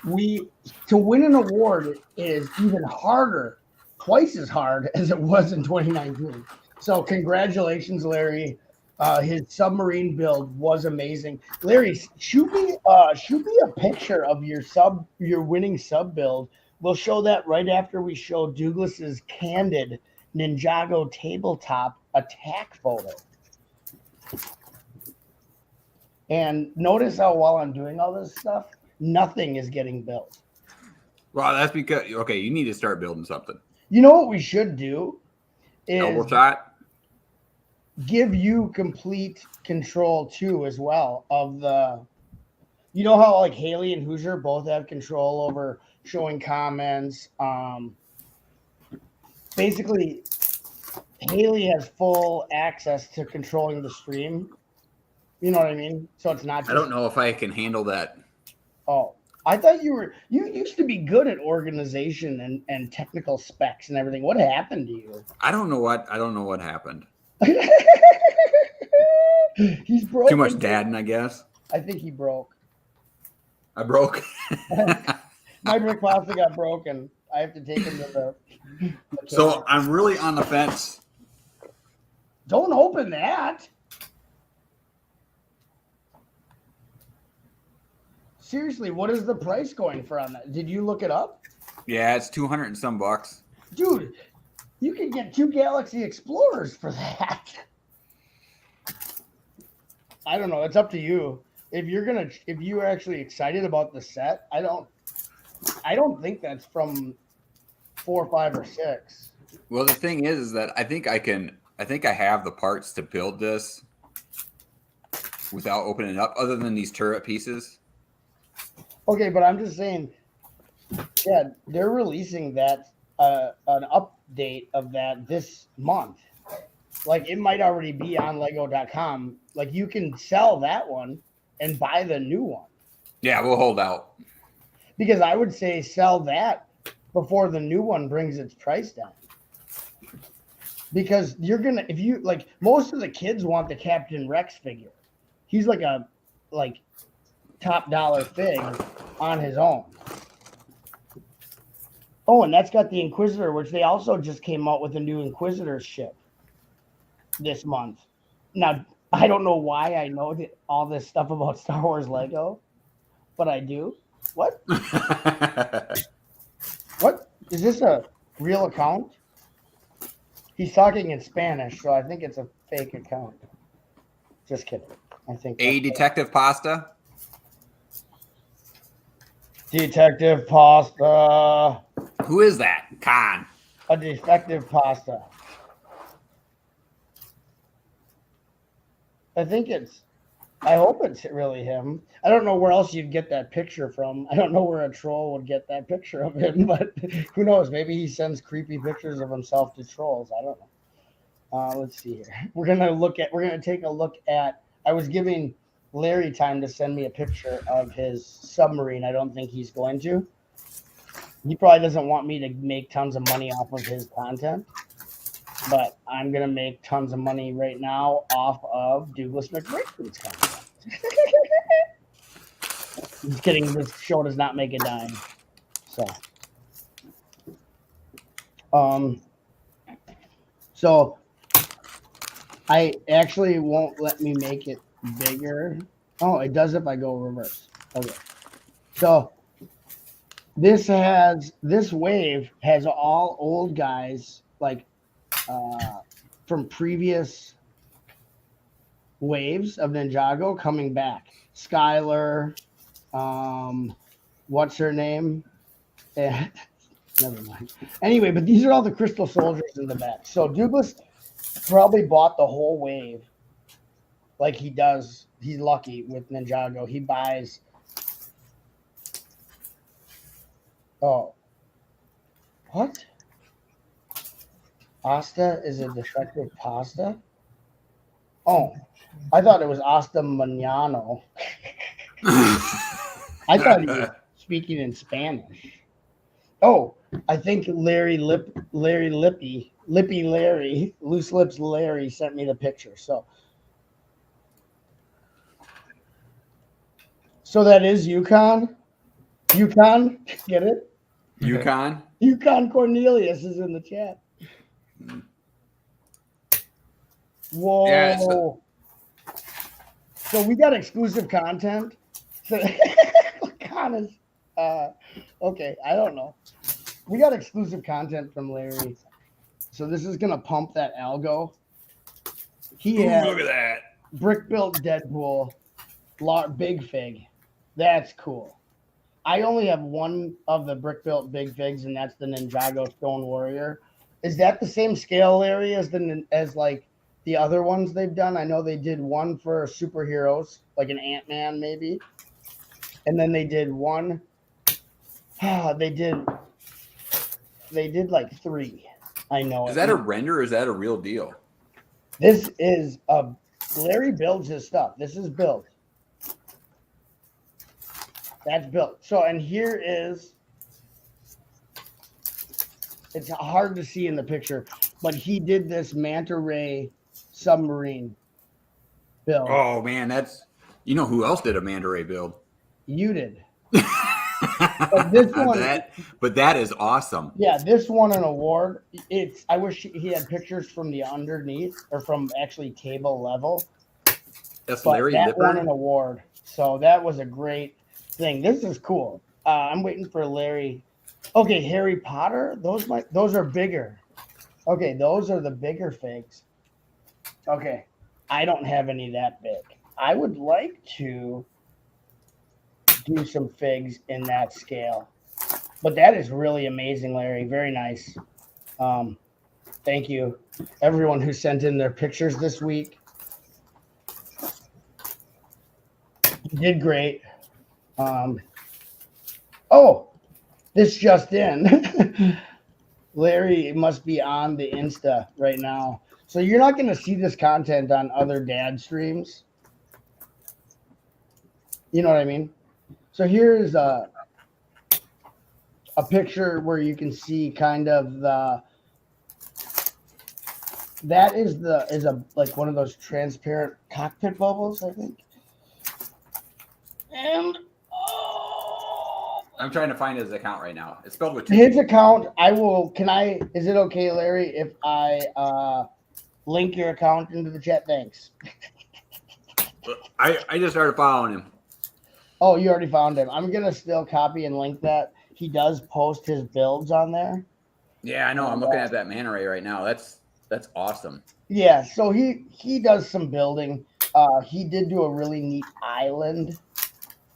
To win an award is even harder, twice as hard as it was in 2019. So congratulations, Larry. His submarine build was amazing. Larry, shoot me a picture of your winning sub build. We'll show that right after we show Douglas's candid Ninjago tabletop attack photo. And notice how while I'm doing all this stuff, nothing is getting built. Well, that's because, okay, you need to start building something. You know what we should do is Double shot. Give you complete control too, as well, of the. You know how like Haley and Hoosier both have control over showing comments. Basically, Haley has full access to controlling the stream. You know what I mean? So it's not. I don't know if I can handle that. Oh, I thought you used to be good at organization and technical specs and everything. What happened to you? I don't know what happened. He's broke. Too much dadding, I guess. I think he broke. I broke. My brick pasta got broken. I have to take him to the So I'm really on the fence. Don't open that. Seriously, what is the price going for on that? Did you look it up? Yeah, it's 200 and some bucks. Dude, you can get 2 Galaxy Explorers for that. I don't know. It's up to you. If you're actually excited about the set, I don't think that's from 4, 5, or 6. Well, the thing is that I think I have the parts to build this without opening it up, other than these turret pieces. Okay, but I'm just saying, yeah, they're releasing that an update of that this month. Like, it might already be on Lego.com. Like, you can sell that one and buy the new one. Yeah, we'll hold out. Because I would say sell that before the new one brings its price down. Because you're gonna, if you like, most of the kids want the Captain Rex figure. He's like a top dollar fig on his own. Oh, and that's got the Inquisitor, which they also just came out with a new Inquisitor ship this month. Now, I don't know why I know all this stuff about Star Wars Lego, but I do. What? What? Is this a real account? He's talking in Spanish, so I think it's a fake account. Just kidding. I think A Detective Pasta. Detective Pasta. Who is that? Khan. A defective pasta. I hope it's really him. I don't know where else you'd get that picture from. I don't know where a troll would get that picture of him, but who knows? Maybe he sends creepy pictures of himself to trolls. I don't know. Let's see here. We're gonna take a look at. I was giving Larry time to send me a picture of his submarine. I don't think he's going to. He probably doesn't want me to make tons of money off of his content, but I'm gonna make tons of money right now off of Douglas McBrady's content. Just kidding. This show does not make a dime. So I actually won't let me make it bigger. Oh, it does if I go reverse. Okay. So this wave has all old guys like from previous waves of Ninjago coming back. Skylar, what's her name? Never mind. Anyway, but these are all the Crystal Soldiers in the back. So Douglas probably bought the whole wave like he does. He's lucky with Ninjago. He buys. Oh. What? Asta is a defective pasta? Oh, I thought it was Asta Mañano. I thought he was speaking in Spanish. Oh, I think Larry Lippy, Loose Lips Larry sent me the picture. So that is Yukon? Yukon? Get it? Yukon? Yukon Cornelius is in the chat. Whoa. Yeah, so we got exclusive content. Okay, I don't know. We got exclusive content from Larry. So this is going to pump that algo. He had look at that. Brick built Deadpool, big fig. That's cool. I only have one of the brick built big figs, and that's the Ninjago Stone Warrior. Is that the same scale, Larry, as like the other ones they've done? I know they did one for superheroes, like an Ant-Man maybe. And then they did one. They did like 3. I know. Is that a render or is that a real deal? This is Larry builds his stuff. This is built. That's built. So, and here is, it's hard to see in the picture, but he did this Manta Ray submarine build. Oh man, you know who else did a Manta Ray build? You did. But that is awesome. Yeah, this won an award. I wish he had pictures from the underneath or from actually table level. That's Larry That Lipper. won an award. So that was a great thing. This is cool. I'm waiting for Larry. Okay, Harry Potter. Those are bigger. Okay, those are the bigger figs. Okay, I don't have any that big. I would like to do some figs in that scale, but that is really amazing, Larry. Very nice. Thank you, everyone who sent in their pictures this week. You did great. Oh, this just in. Larry must be on the Insta right now. So you're not going to see this content on other dad streams. You know what I mean? So here's a picture where you can see kind of that is a like one of those transparent cockpit bubbles, I think. And I'm trying to find his account right now. It's spelled with his account. Is it okay, Larry, if I link your account into the chat? Thanks. I just started following him. Oh, you already found him. I'm gonna still copy and link that. He does post his builds on there. Yeah, I know. I'm looking at that man array right now. That's awesome. Yeah, so he does some building. He did do a really neat island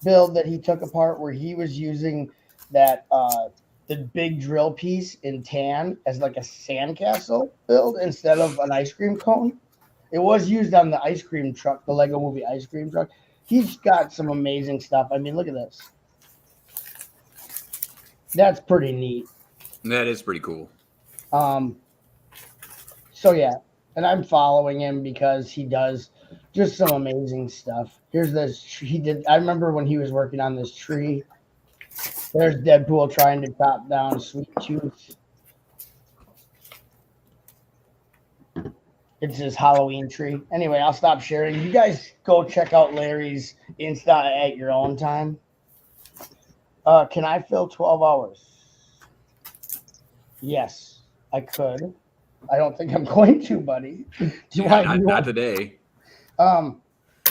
build that he took apart where he was using that the big drill piece in tan as like a sandcastle build instead of an ice cream cone. It was used on the ice cream truck, the Lego Movie ice cream truck. He's got some amazing stuff. I mean, look at this. That's pretty neat. That is pretty cool. So yeah, and I'm following him because he does just some amazing stuff. Here's this. I remember when he was working on this tree. There's Deadpool trying to chop down Sweet Tooth. It's his Halloween tree. Anyway, I'll stop sharing. You guys go check out Larry's Insta at your own time. Can I fill 12 hours? Yes, I could. I don't think I'm going to, buddy. Not today. How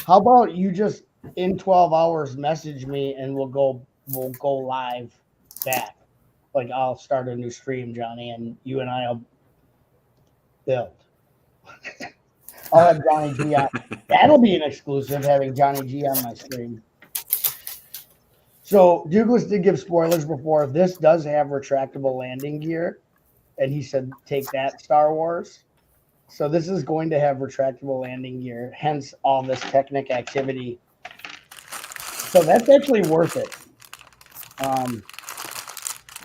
about you just in 12 hours message me and we'll go live back. Like I'll start a new stream, Johnny, and you and I'll build. I'll have Johnny G on. That'll be an exclusive, having Johnny G on my stream. So Douglas did give spoilers before. This does have retractable landing gear, and he said take that, Star Wars. So this is going to have retractable landing gear, hence all this Technic activity. So that's actually worth it. I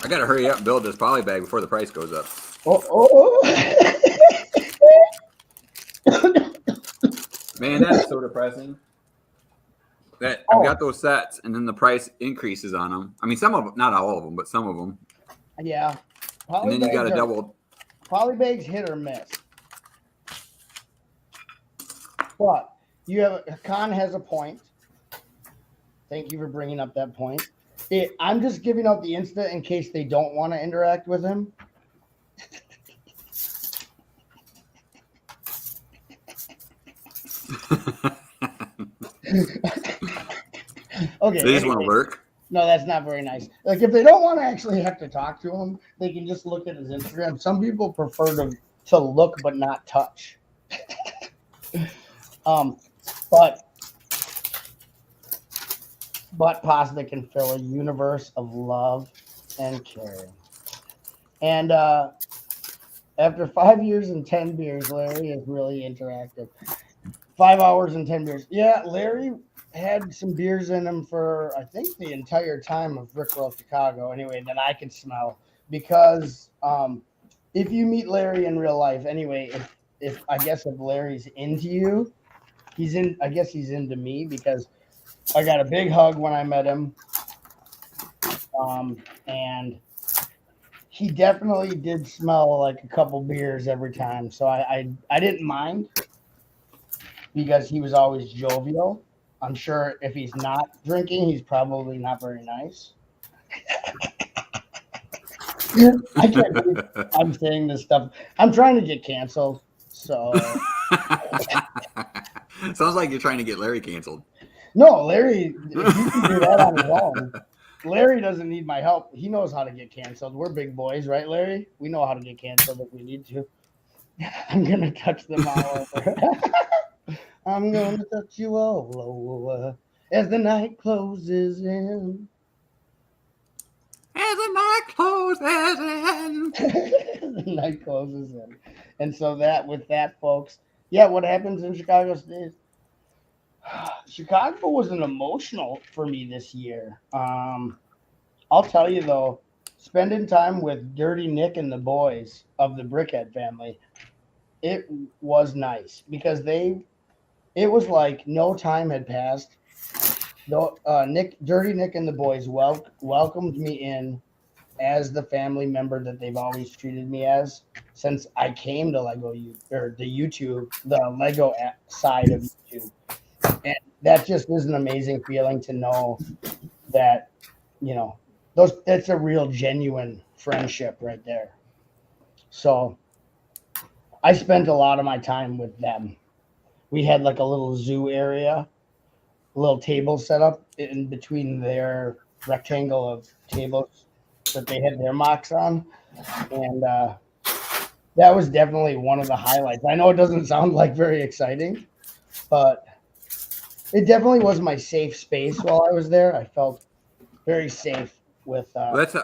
gotta hurry up and build this poly bag before the price goes up. Man, that's so depressing. That I've got those sets, and then the price increases on them. I mean, some of them, not all of them, but some of them. Yeah. And then you got to double. Polybags hit or miss. But Khan has a point. Thank you for bringing up that point. I'm just giving out the Insta in case they don't want to interact with him. Okay. They just want to lurk? No, that's not very nice. Like if they don't want to actually have to talk to him, they can just look at his Instagram. Some people prefer to look but not touch. But pasta can fill a universe of love and caring. And after 5 years and 10 beers, Larry is really interactive. 5 hours and 10 beers. Yeah, Larry had some beers in him for, I think, the entire time of Rickroll Chicago, anyway, that I could smell. Because if you meet Larry in real life, anyway, if Larry's into you, I guess he's into me because I got a big hug when I met him. And he definitely did smell like a couple beers every time. So I didn't mind because he was always jovial. I'm sure if he's not drinking, he's probably not very nice. I can't believe I'm saying this stuff. I'm trying to get canceled. So sounds like you're trying to get Larry canceled. No, Larry, if you can do that on his own. Larry doesn't need my help. He knows how to get canceled. We're big boys, right, Larry? We know how to get canceled if we need to. I'm going to touch them all over. I'm going to touch you all over as the night closes in. As the night closes in. The night closes in. And so with that, folks, yeah, what happens in Chicago stays. Chicago wasn't emotional for me this year. I'll tell you, though, spending time with Dirty Nick and the boys of the Brickhead family, it was nice because it was like no time had passed. Dirty Nick and the boys welcomed me in as the family member that they've always treated me as since I came to the Lego side of YouTube. And that just is an amazing feeling to know that, that's a real genuine friendship right there. So I spent a lot of my time with them. We had like a little zoo area, a little table set up in between their rectangle of tables that they had their mocks on. And that was definitely one of the highlights. I know it doesn't sound like very exciting, but it definitely was my safe space while I was there. I felt very safe with. That's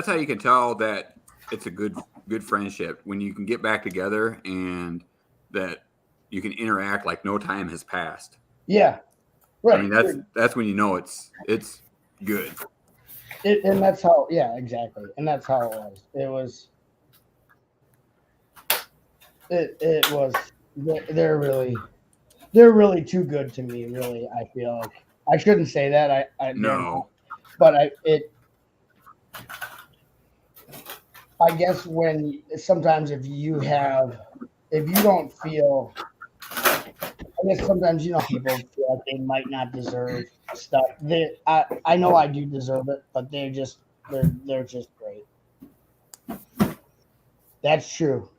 how you can tell that it's a good friendship when you can get back together and that you can interact like no time has passed. Yeah, right. I mean that's when you know it's good. And that's how, yeah, exactly. And that's how it was. It was. It was. They're really too good to me. Really, I feel like I shouldn't say that. No, but I guess sometimes if you don't feel, I guess sometimes people feel like they might not deserve stuff. I know I do deserve it, but they're just great. That's true.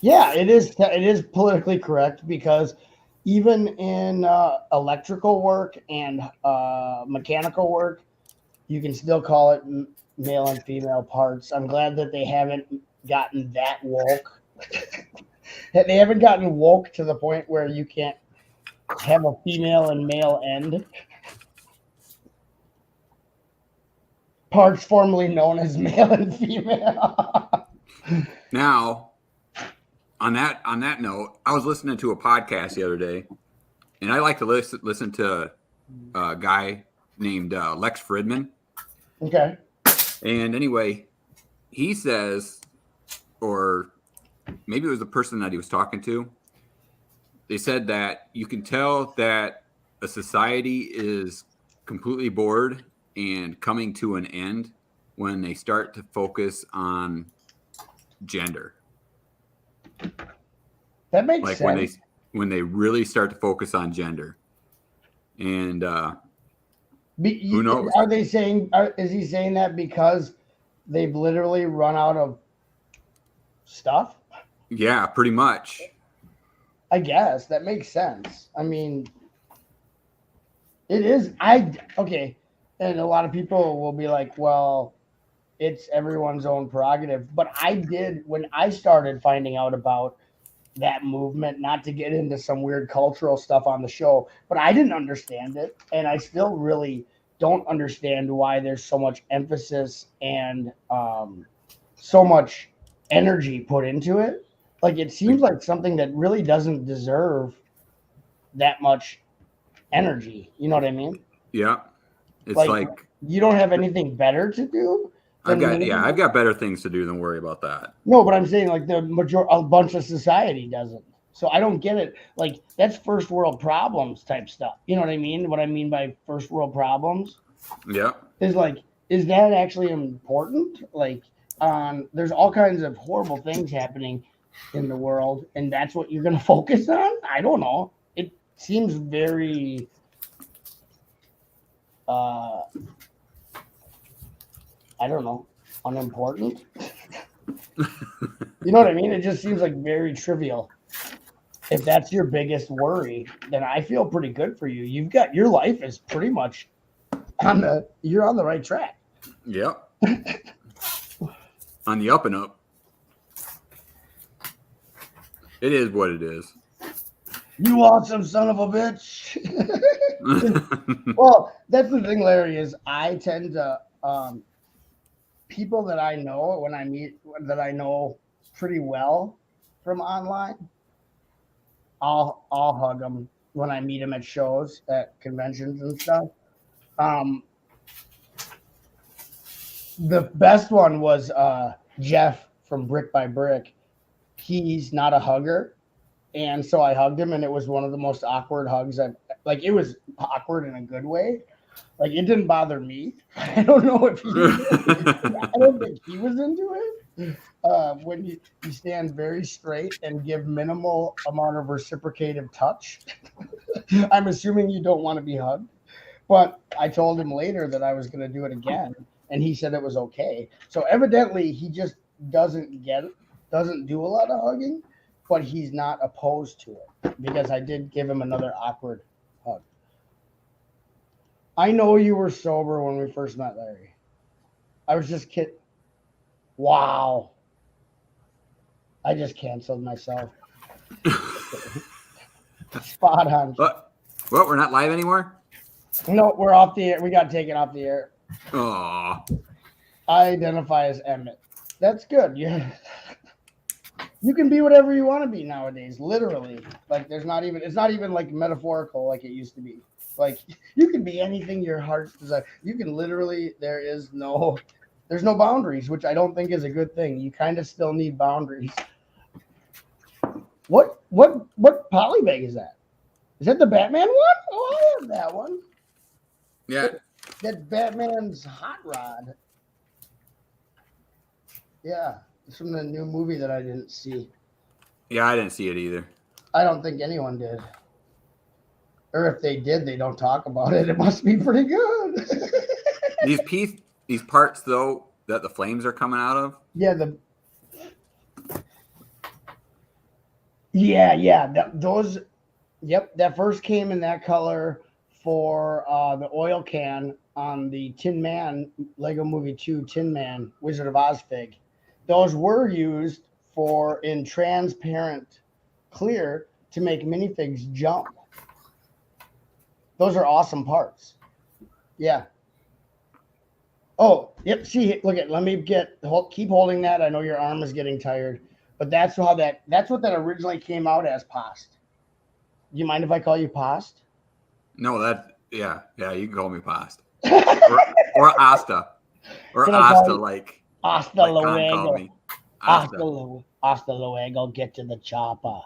Yeah, it is politically correct because even in electrical work and mechanical work, you can still call it male and female parts. I'm glad that they haven't gotten that woke. They haven't gotten woke to the point where you can't have a female and male end. Parts formerly known as male and female. Now, on that note, I was listening to a podcast the other day, and I like to listen to a guy named Lex Fridman. Okay. And anyway, he says, or maybe it was the person that he was talking to, they said that you can tell that a society is completely bored and coming to an end when they start to focus on gender. That makes sense. When they really start to focus on gender. And who knows? Are they saying? Is he saying that because they've literally run out of stuff? Yeah, pretty much. I guess that makes sense. I mean, it is. Okay, and a lot of people will be like, "Well, it's everyone's own prerogative." But when I started finding out about that movement, not to get into some weird cultural stuff on the show, but I didn't understand it, and I still really don't understand why there's so much emphasis and so much energy put into it. Like, it seems like something that really doesn't deserve that much energy. You know what I mean? Yeah. It's like you don't have anything better to do. I've got better things to do than worry about that. No, but I'm saying like a bunch of society doesn't. So I don't get it. Like, that's first world problems type stuff. You know what I mean? What I mean by first world problems? Yeah. Is that actually important? Like, there's all kinds of horrible things happening in the world, and that's what you're going to focus on? I don't know. It seems very I don't know, unimportant. You know what I mean? It just seems like very trivial. If that's your biggest worry, then I feel pretty good for you. Your life is pretty much you're on the right track. Yep. On the up and up. It is what it is. You awesome son of a bitch. Well, that's the thing, Larry, is I tend to people that I know when I meet that I know pretty well from online, I'll hug them when I meet them at shows, at conventions and stuff. The best one was Jeff from Brick by Brick. He's not a hugger, and so I hugged him, and it was one of the most awkward hugs it was awkward in a good way. Like it didn't bother me. I don't know if he. I don't think he was into it. When you stand very straight and give minimal amount of reciprocative touch. I'm assuming you don't want to be hugged. But I told him later that I was going to do it again, and he said it was okay. So evidently, he just doesn't do a lot of hugging, but he's not opposed to it because I did give him another awkward hug. I know you were sober when we first met, Larry. I was just kidding. Wow. I just canceled myself. Spot on. What? We're not live anymore? No, we're off the air. We got taken off the air. Oh. I identify as Emmett. That's good. Yeah. You can be whatever you want to be nowadays, literally. Like it's not even like metaphorical like it used to be. Like you can be anything your heart desires. You can literally, there's no boundaries, which I don't think is a good thing. You kind of still need boundaries. What polybag is that? Is that the Batman one? Oh, I have that one. Yeah. That's Batman's hot rod. Yeah. It's from the new movie that I didn't see. Yeah, I didn't see it either. I don't think anyone did. Or if they did, they don't talk about it. It must be pretty good. These parts though that the flames are coming out of. Yeah, those. Yep, that first came in that color for the oil can on the Tin Man Lego Movie 2 Tin Man Wizard of Oz fig. Those were used in transparent clear to make minifigs jump. Those are awesome parts. Yeah. Oh, yep. See, look at. Let me keep holding that. I know your arm is getting tired, but that's what that originally came out as past. Do you mind if I call you past? No, yeah, you can call me past. or Asta. Or Asta, like Hasta like luego. called me. Asta. Hasta luego. Get to the chopper.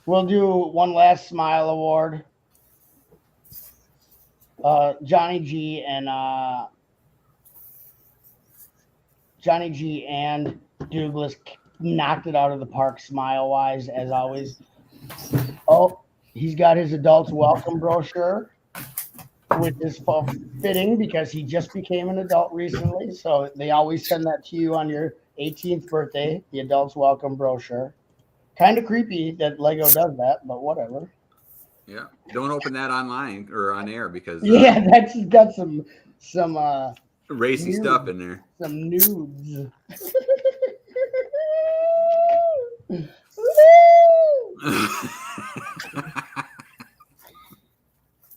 We'll do one last smile award. Johnny G and Douglas knocked it out of the park smile wise as always. Oh, he's got his adults welcome brochure, which is fitting because he just became an adult recently. So they always send that to you on your 18th birthday, the adults welcome brochure. Kind of creepy that Lego does that, but whatever. Yeah, don't open that online or on air because that's got some racy nudes, stuff in there. Some nudes.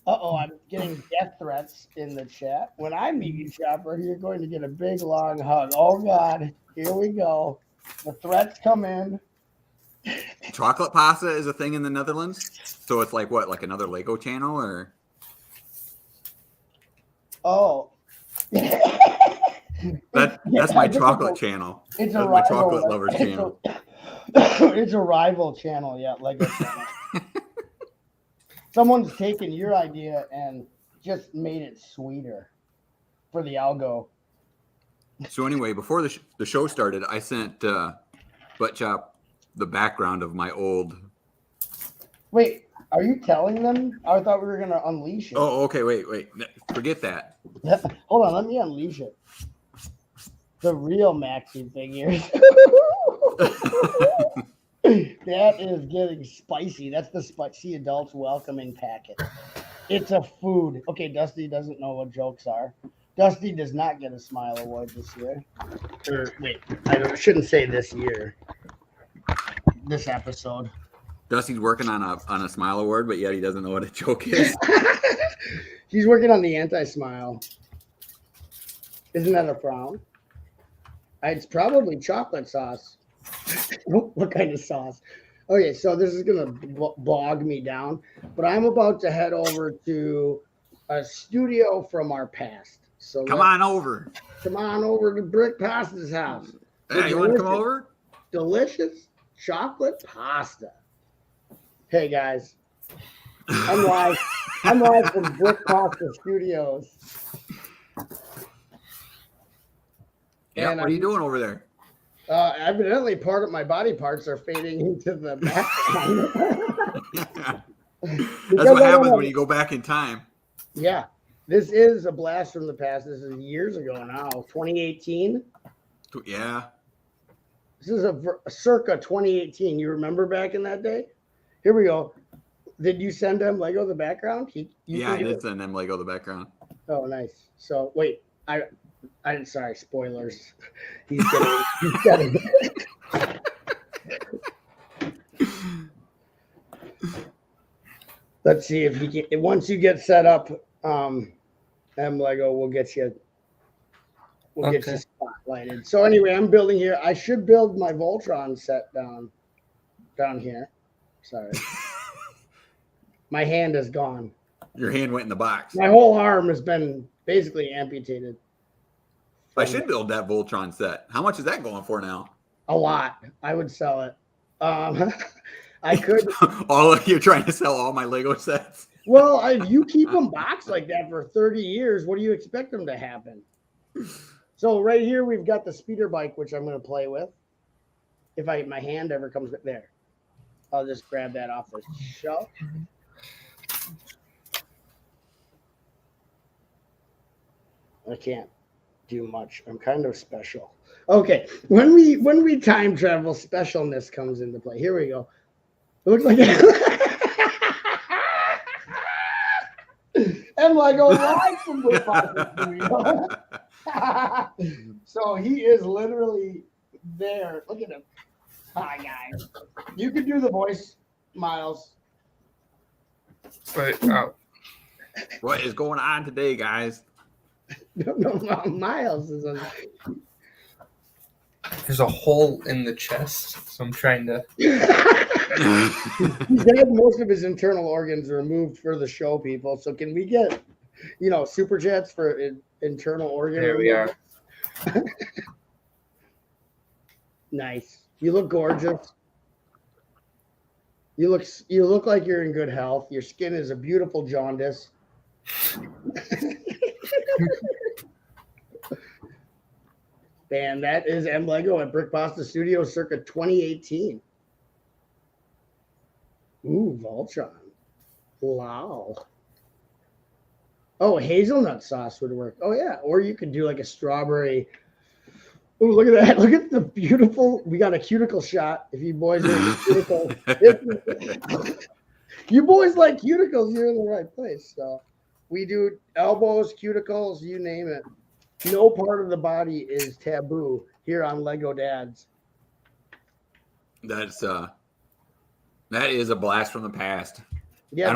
I'm getting death threats in the chat. When I meet you, Chopper, you're going to get a big long hug. Oh God, here we go. The threats come in. Chocolate pasta is a thing in the Netherlands, so it's like what, like another Lego channel, or? Oh, that's my chocolate channel. It's that's my chocolate lovers channel. It's a rival channel, yeah, Lego channel. Someone's taken your idea and just made it sweeter for the algo. So anyway, before the show started, I sent Butt Chop the background of my old. Wait, are you telling them? I thought we were gonna unleash it. Oh, okay. Wait. Forget that. Hold on, let me unleash it. The real maxi figures. That is getting spicy. That's the spicy adults welcoming packet. It's a food. Okay, Dusty doesn't know what jokes are. Dusty does not get a smile award this year. Or wait, I shouldn't say this year. This episode. Dusty's working on a smile award, but yet he doesn't know what a joke is. He's working on the anti-smile. Isn't that a frown? It's probably chocolate sauce. What kind of sauce? Okay, so this is going to bog me down, but I'm about to head over to a studio from our past. So come on over to Brick Pasta's house. Hey, you want to come over? Delicious chocolate pasta. Hey guys, I'm live. I'm live from Brick Pasta Studios. Yeah, And what are you doing over there? Evidently, part of my body parts are fading into the background. That's what happens when you go back in time. Yeah, this is a blast from the past. This is years ago now, 2018. Yeah. This is a circa 2018. You remember back in that day? Here we go. Did you send him Lego the background? Yeah, I did send them Lego the background. Oh, nice. So wait, I'm sorry, spoilers. He's getting Let's see if he can. Once you get set up, Lego, we'll get you spotlighted. So anyway, I'm building here. I should build my Voltron set down here. Sorry, my hand is gone. Your hand went in the box. My whole arm has been basically amputated. I should build that Voltron set. How much is that going for now? A lot. I would sell it. I could. You're trying to sell all my Lego sets? Well, if you keep them boxed like that for 30 years, what do you expect them to happen? So right here, we've got the speeder bike, which I'm going to play with. If my hand ever comes there, I'll just grab that off the shelf. I can't do much. I'm kind of special. Okay, when we time travel, specialness comes into play. Here we go. It looks like and Lego live from the So he is literally there. Look at him. Hi guys. You can do the voice, Miles. But what is going on today, guys? No, Miles is on. There's a hole in the chest, so I'm trying to. He's had most of his internal organs removed for the show, people. So can we get, super chats for internal organ? There we are. Nice. You look gorgeous. You look like you're in good health. Your skin is a beautiful jaundice. And that is Lego at Brick Pasta Studio circa 2018. Ooh, Voltron. Wow. Oh, hazelnut sauce would work. Oh, yeah. Or you could do like a strawberry. Ooh, look at that. Look at the beautiful. We got a cuticle shot. If you boys like cuticle. You boys like cuticles, you're in the right place. So we do elbows, cuticles, you name it. No part of the body is taboo here on Lego Dads. That is a blast from the past. Yeah,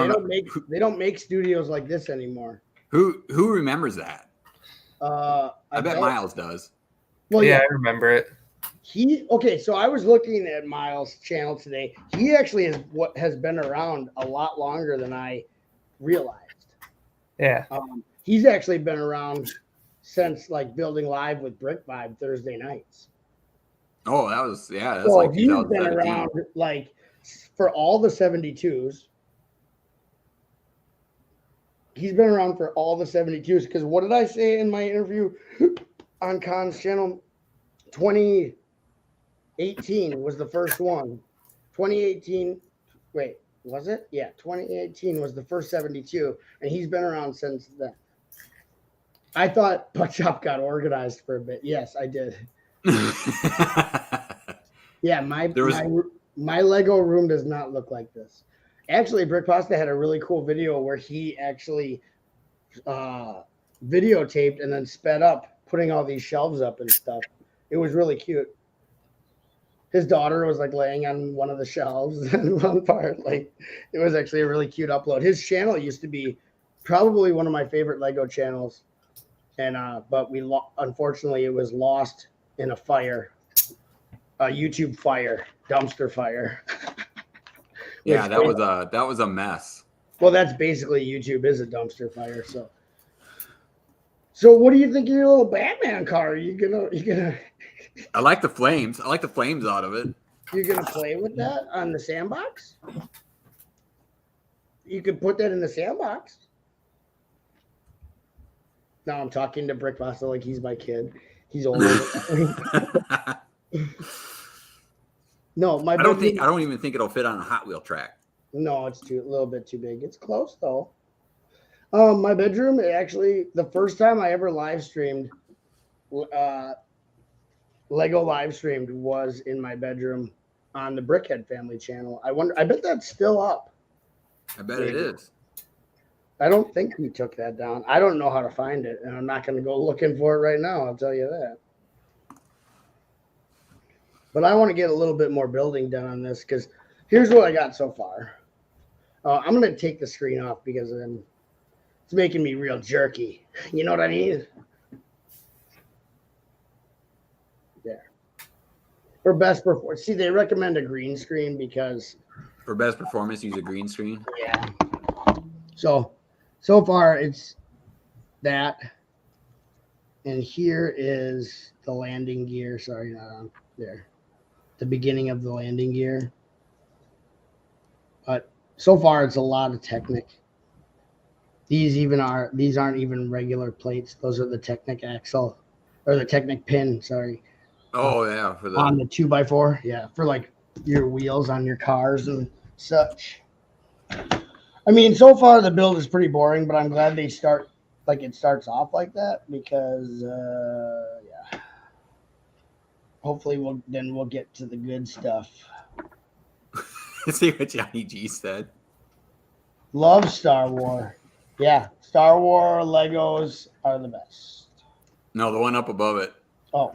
they don't make studios like this anymore. Who remembers that? I bet Miles does. Well, yeah, I remember it. So I was looking at Miles' channel today. He actually has been around a lot longer than I realized. Yeah. He's actually been around since like building live with Brick Vibe Thursday nights. Oh, that's so like he's been around like for all the 72s. He's been around for all the 72s because what did I say in my interview on Khan's channel? 2018 was the first one. 2018, wait, was it? Yeah, 2018 was the first 72, and he's been around since then. I thought Puck Shop got organized for a bit. Yes, I did. Yeah, my Lego room does not look like this. Actually, Brick Pasta had a really cool video where he actually videotaped and then sped up putting all these shelves up and stuff. It was really cute. His daughter was like laying on one of the shelves in one part. Like, it was actually a really cute upload. His channel used to be probably one of my favorite Lego channels. And but unfortunately it was lost in a fire, a YouTube fire, dumpster fire. Yeah, that was a mess. Well, that's basically YouTube is a dumpster fire. So what do you think of your little Batman car? Are you gonna? I like the flames. I like the flames out of it. You're gonna play with that on the sandbox? You could put that in the sandbox. Now I'm talking to Brick Pasta like he's my kid. He's older. No, my I don't bedroom. even think it'll fit on a Hot Wheel track. No, it's a little bit too big. It's close though. My bedroom, actually, the first time I ever live streamed, Lego live streamed was in my bedroom on the Brickhead family channel. I bet that's still up. I bet it is. I don't think we took that down. I don't know how to find it, and I'm not going to go looking for it right now. I'll tell you that. But I want to get a little bit more building done on this because here's what I got so far. I'm going to take the screen off because then it's making me real jerky. You know what I mean? There. For best performance. See, they recommend a green screen because for best performance, use a green screen. Yeah. So far it's that. And here is the landing gear. Sorry, not on there. The beginning of the landing gear. But so far it's a lot of Technic. These aren't even regular plates. Those are the Technic axle or the Technic pin, sorry. Oh yeah, for the on the 2x4. Yeah, for like your wheels on your cars and such. I mean, so far the build is pretty boring, but I'm glad it starts off like that because yeah. Hopefully we'll get to the good stuff. See what Johnny G said. Love Star Wars. Yeah, Star Wars Legos are the best. No, the one up above it. Oh.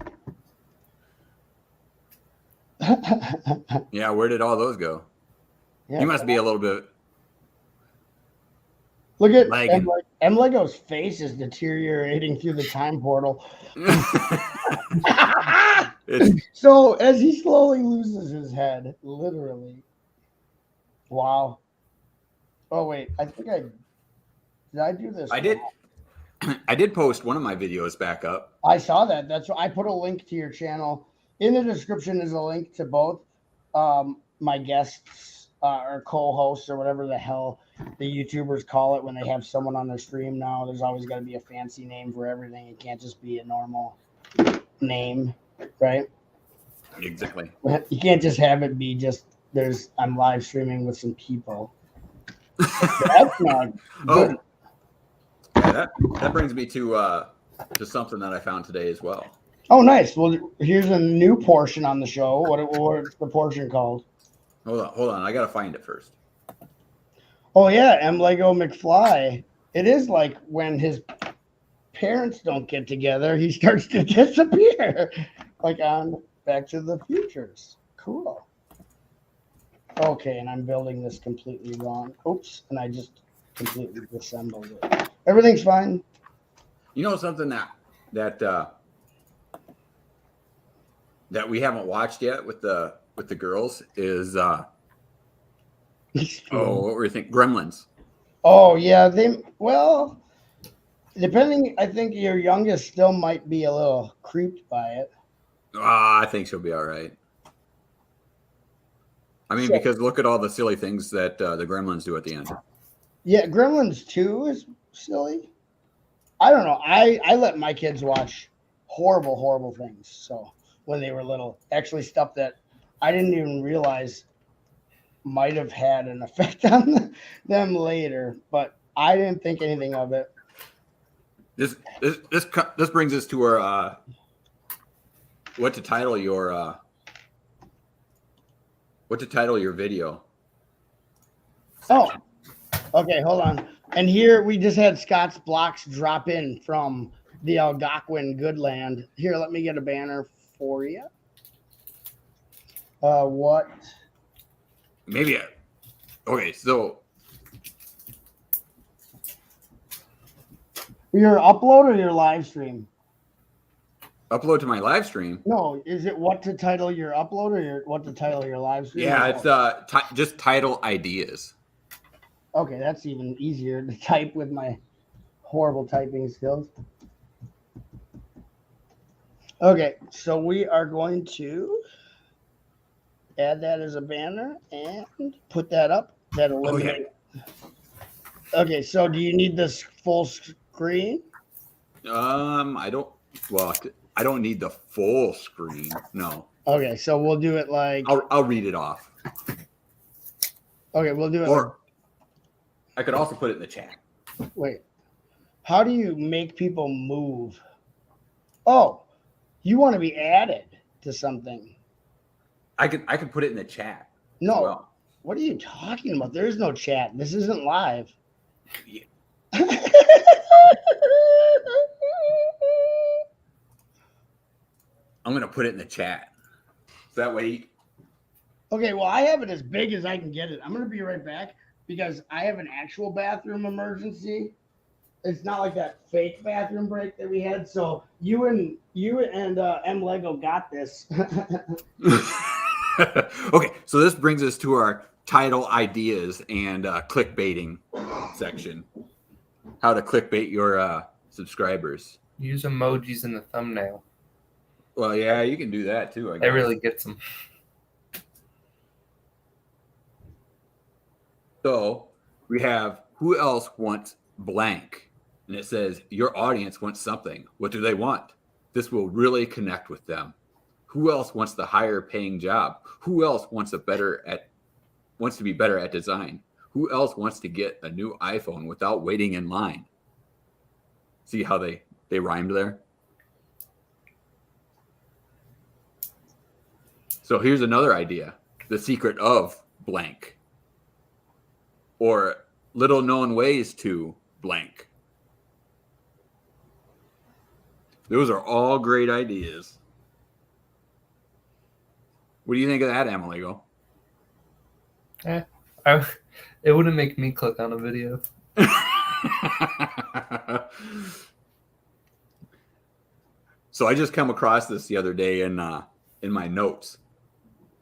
Yeah, where did all those go? Yeah, you must be a little bit. Look at M Lego's face is deteriorating through the time portal. So as he slowly loses his head, literally. Wow. Oh wait, did I do this? I did. I did post one of my videos back up. I saw that. That's what I put a link to your channel. In the description is a link to both my guests or co-hosts or whatever the hell the YouTubers call it when they have someone on their stream now. There's always got to be a fancy name for everything. It can't just be a normal name, right? Exactly. You can't just have it be just I'm live streaming with some people. That's not good. Oh, yeah, that brings me to something that I found today as well. Oh, nice. Well, here's a new portion on the show. What's the portion called? Hold on. I gotta find it first. Oh yeah, M Lego McFly. It is like when his parents don't get together, he starts to disappear, like on Back to the Futures. Cool. Okay, and I'm building this completely wrong. Oops, and I just completely disassembled it. Everything's fine. You know something that we haven't watched yet with the girls is what were you think? Gremlins. Oh yeah, depending, I think your youngest still might be a little creeped by it. I think she'll be all right. I mean, because look at all the silly things that the Gremlins do at the end. Yeah, Gremlins 2 is silly. I don't know. I let my kids watch horrible things. So when they were little, actually stuff that I didn't even realize might have had an effect on them later, but I didn't think anything of it. This brings us to our what to title your video. Oh, okay, hold on. And here we just had Scott's blocks drop in from the Algonquin Goodland. Here, let me get a banner for you. What? Maybe. Okay, so your upload or your live stream? Upload to my live stream. No, is it what to title your upload or what to title your live stream? Yeah, it's just title ideas. Okay, that's even easier to type with my horrible typing skills. Okay, so we are going to add that as a banner and put that up. That eliminates. Okay, so do you need this full screen? I don't. Well, I don't need the full screen. No, Okay, so we'll do it like. I'll read it off, Okay, we'll do it like. or I could also put it in the chat. Wait, how do you make people move? Oh, you want to be added to something? I could put it in the chat as No. well. What are you talking about? There is no chat. This isn't live. Yeah. I'm gonna put it in the chat. So that way. Okay, well, I have it as big as I can get it. I'm gonna be right back because I have an actual bathroom emergency. It's not like that fake bathroom break that we had. So you and M Lego got this. Okay, so this brings us to our title ideas and clickbaiting section. How to clickbait your subscribers. Use emojis in the thumbnail. Well, yeah, you can do that too. I guess. That really gets them. So we have who else wants blank, and it says your audience wants something. What do they want? This will really connect with them. Who else wants the higher paying job? Who else wants to be better at design? Who else wants to get a new iPhone without waiting in line? See how they rhymed there? So here's another idea. The secret of blank. Or little known ways to blank. Those are all great ideas. What do you think of that, Amaligo? It wouldn't make me click on a video. So I just come across this the other day in my notes.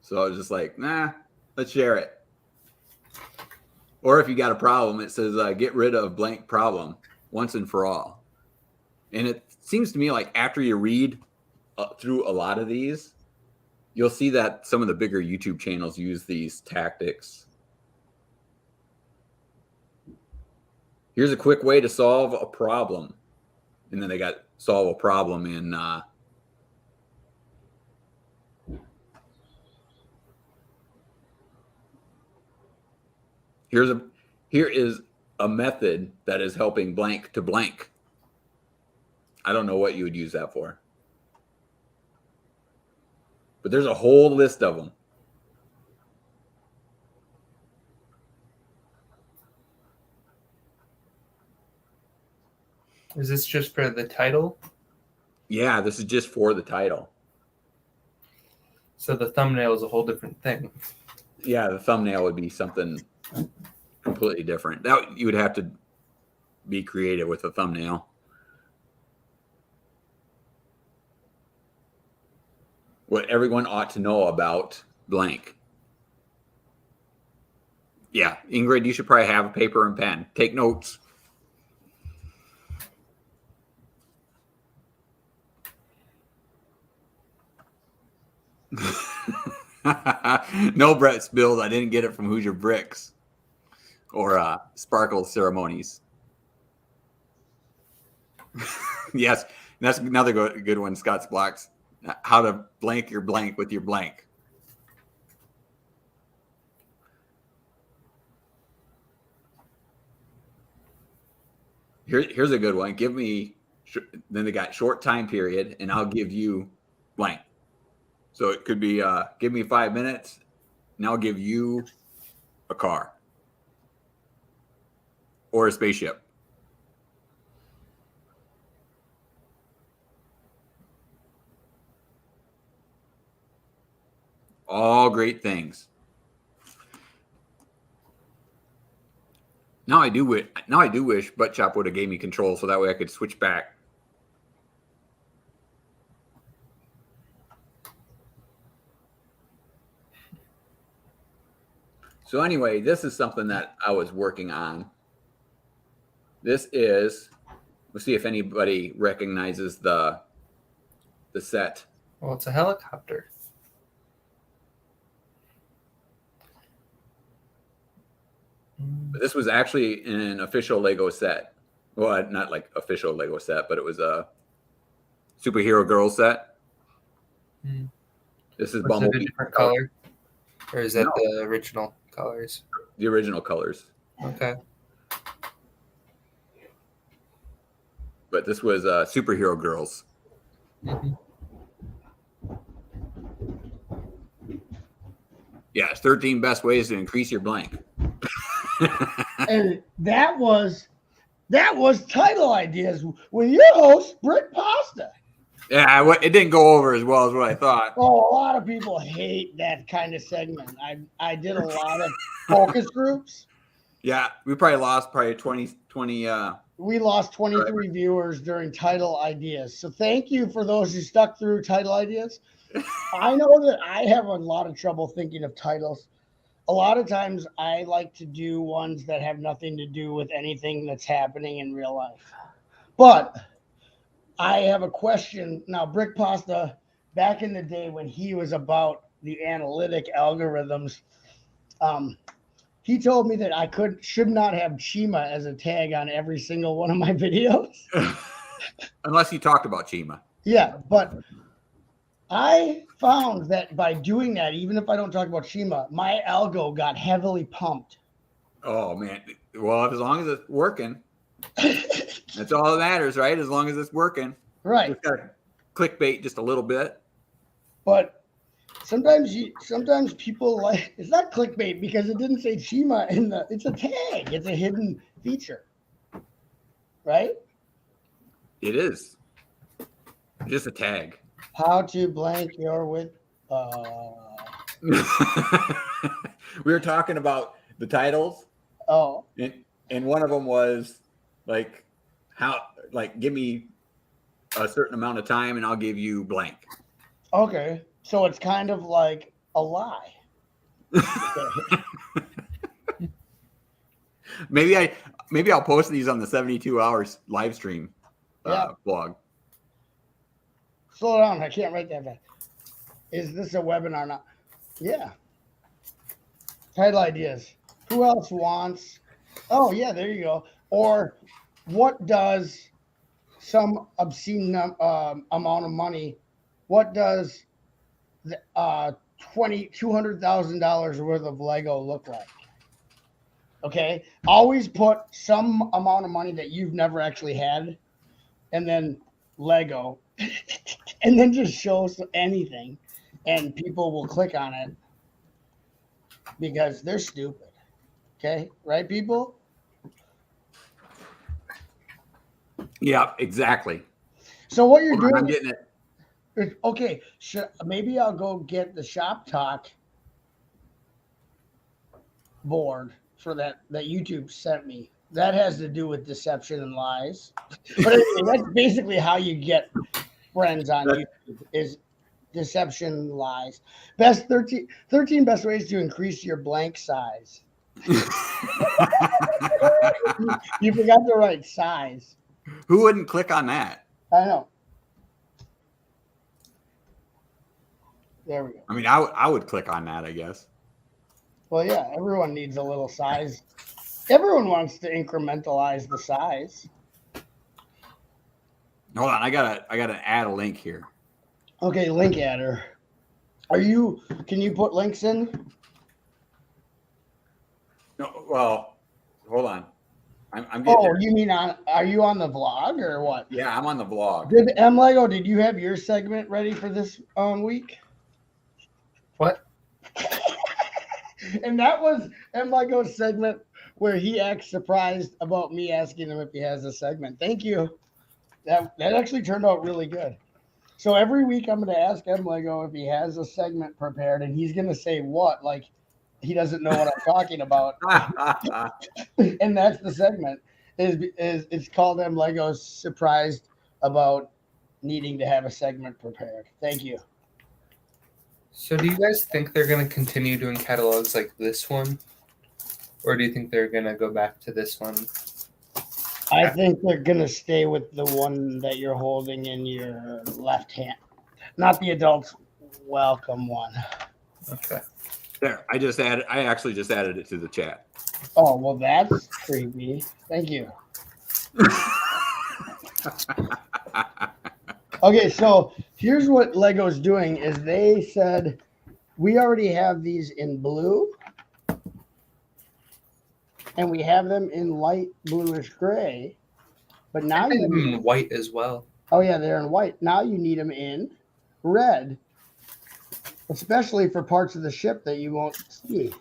So I was just like, nah, let's share it. Or if you got a problem, it says get rid of blank problem once and for all. And it seems to me like after you read through a lot of these, you'll see that some of the bigger YouTube channels use these tactics. Here's a quick way to solve a problem. And then they got solve a problem in here is a method that is helping blank to blank. I don't know what you would use that for. But there's a whole list of them. Is this just for the title? Yeah, this is just for the title. So the thumbnail is a whole different thing. Yeah, the thumbnail would be something completely different. That you would have to be creative with a thumbnail. What everyone ought to know about blank. Yeah, Ingrid, you should probably have a paper and pen. Take notes. No Brett spilled. I didn't get it from Hoosier Bricks or Sparkle Ceremonies. Yes, that's another good one. Scott's Blocks. How to blank your blank with your blank. Here's a good one. Give me, then they got short time period, and I'll give you blank. So it could be, give me 5 minutes, and I'll give you a car or a spaceship. All great things. Now I do wish Butt Chop would have gave me control so that way I could switch back. So anyway, this is something that I was working on. This is, let's see if anybody recognizes the set. Well, it's a helicopter. This was actually an official Lego set. Well, not like official Lego set, but it was a superhero girl set. Hmm. This is Was it a Bumblebee. different color? Or is that No. the original colors? The original colors. Okay. But this was superhero girls. Mm-hmm. Yeah, it's 13 best ways to increase your blank. And that was title ideas with your host, Brick Pasta. Yeah, it didn't go over as well as what I thought. Oh, a lot of people hate that kind of segment. I did a lot of focus groups. Yeah, we probably lost 20 We lost 23 viewers during title ideas. So thank you for those who stuck through title ideas. I know that I have a lot of trouble thinking of titles. A lot of times I like to do ones that have nothing to do with anything that's happening in real life. But I have a question. Now, Brick Pasta, back in the day when he was about the analytic algorithms, he told me that I should not have Chima as a tag on every single one of my videos. Unless you talked about Chima. Yeah, but I found that by doing that, even if I don't talk about Chima, my algo got heavily pumped. Oh man. Well, as long as it's working, that's all that matters, right? As long as it's working. Right. Just gotta clickbait just a little bit. But sometimes people like, it's not clickbait because it didn't say Chima it's a tag. It's a hidden feature. Right? It is. Just a tag. How to blank your with We were talking about the titles. oh. And one of them was like give me a certain amount of time and I'll give you blank. Okay. So it's kind of like a lie. Maybe I'll post these on the 72 hours live stream blog. Slow down. I can't write that fast. Is this a webinar now? Yeah. Title ideas. Who else wants? Oh, yeah, there you go. Or what does some obscene amount of money, what does $200,000 worth of Lego look like? Okay. Always put some amount of money that you've never actually had and then Lego. And then just show anything and people will click on it because they're stupid. Okay, right, people? Yeah, exactly. So what you're I'm doing getting it. Okay, maybe I'll go get the Shop Talk board for that YouTube sent me. That has to do with deception and lies. But anyway, that's basically how you get friends on YouTube is deception and lies. 13 best ways to increase your blank size. You forgot to write size. Who wouldn't click on that? I know. There we go. I mean, I would click on that, I guess. Well, yeah, everyone needs a little size. Everyone wants to incrementalize the size. Hold on, I gotta add a link here. Okay, link adder. Can you put links in? No, well, hold on. I'm getting there. You mean are you on the vlog or what? Yeah, I'm on the vlog. Did Lego, did you have your segment ready for this week? What? And that was Lego's segment where he acts surprised about me asking him if he has a segment. Thank you. That actually turned out really good. So every week I'm going to ask Lego if he has a segment prepared, and he's going to say what? Like he doesn't know what I'm talking about. And that's the segment. It's called Lego's surprised about needing to have a segment prepared. Thank you. So do you guys think they're going to continue doing catalogs like this one? Or do you think they're going to go back to this one? I think they're going to stay with the one that you're holding in your left hand. Not the adults welcome one. Okay. There, I actually just added it to the chat. Oh, well, that's creepy. Thank you. Okay, so here's what Lego's doing is they said, we already have these in blue, and we have them in light bluish gray, but now you need them white as well. Oh yeah, they're in white. Now you need them in red, especially for parts of the ship that you won't see.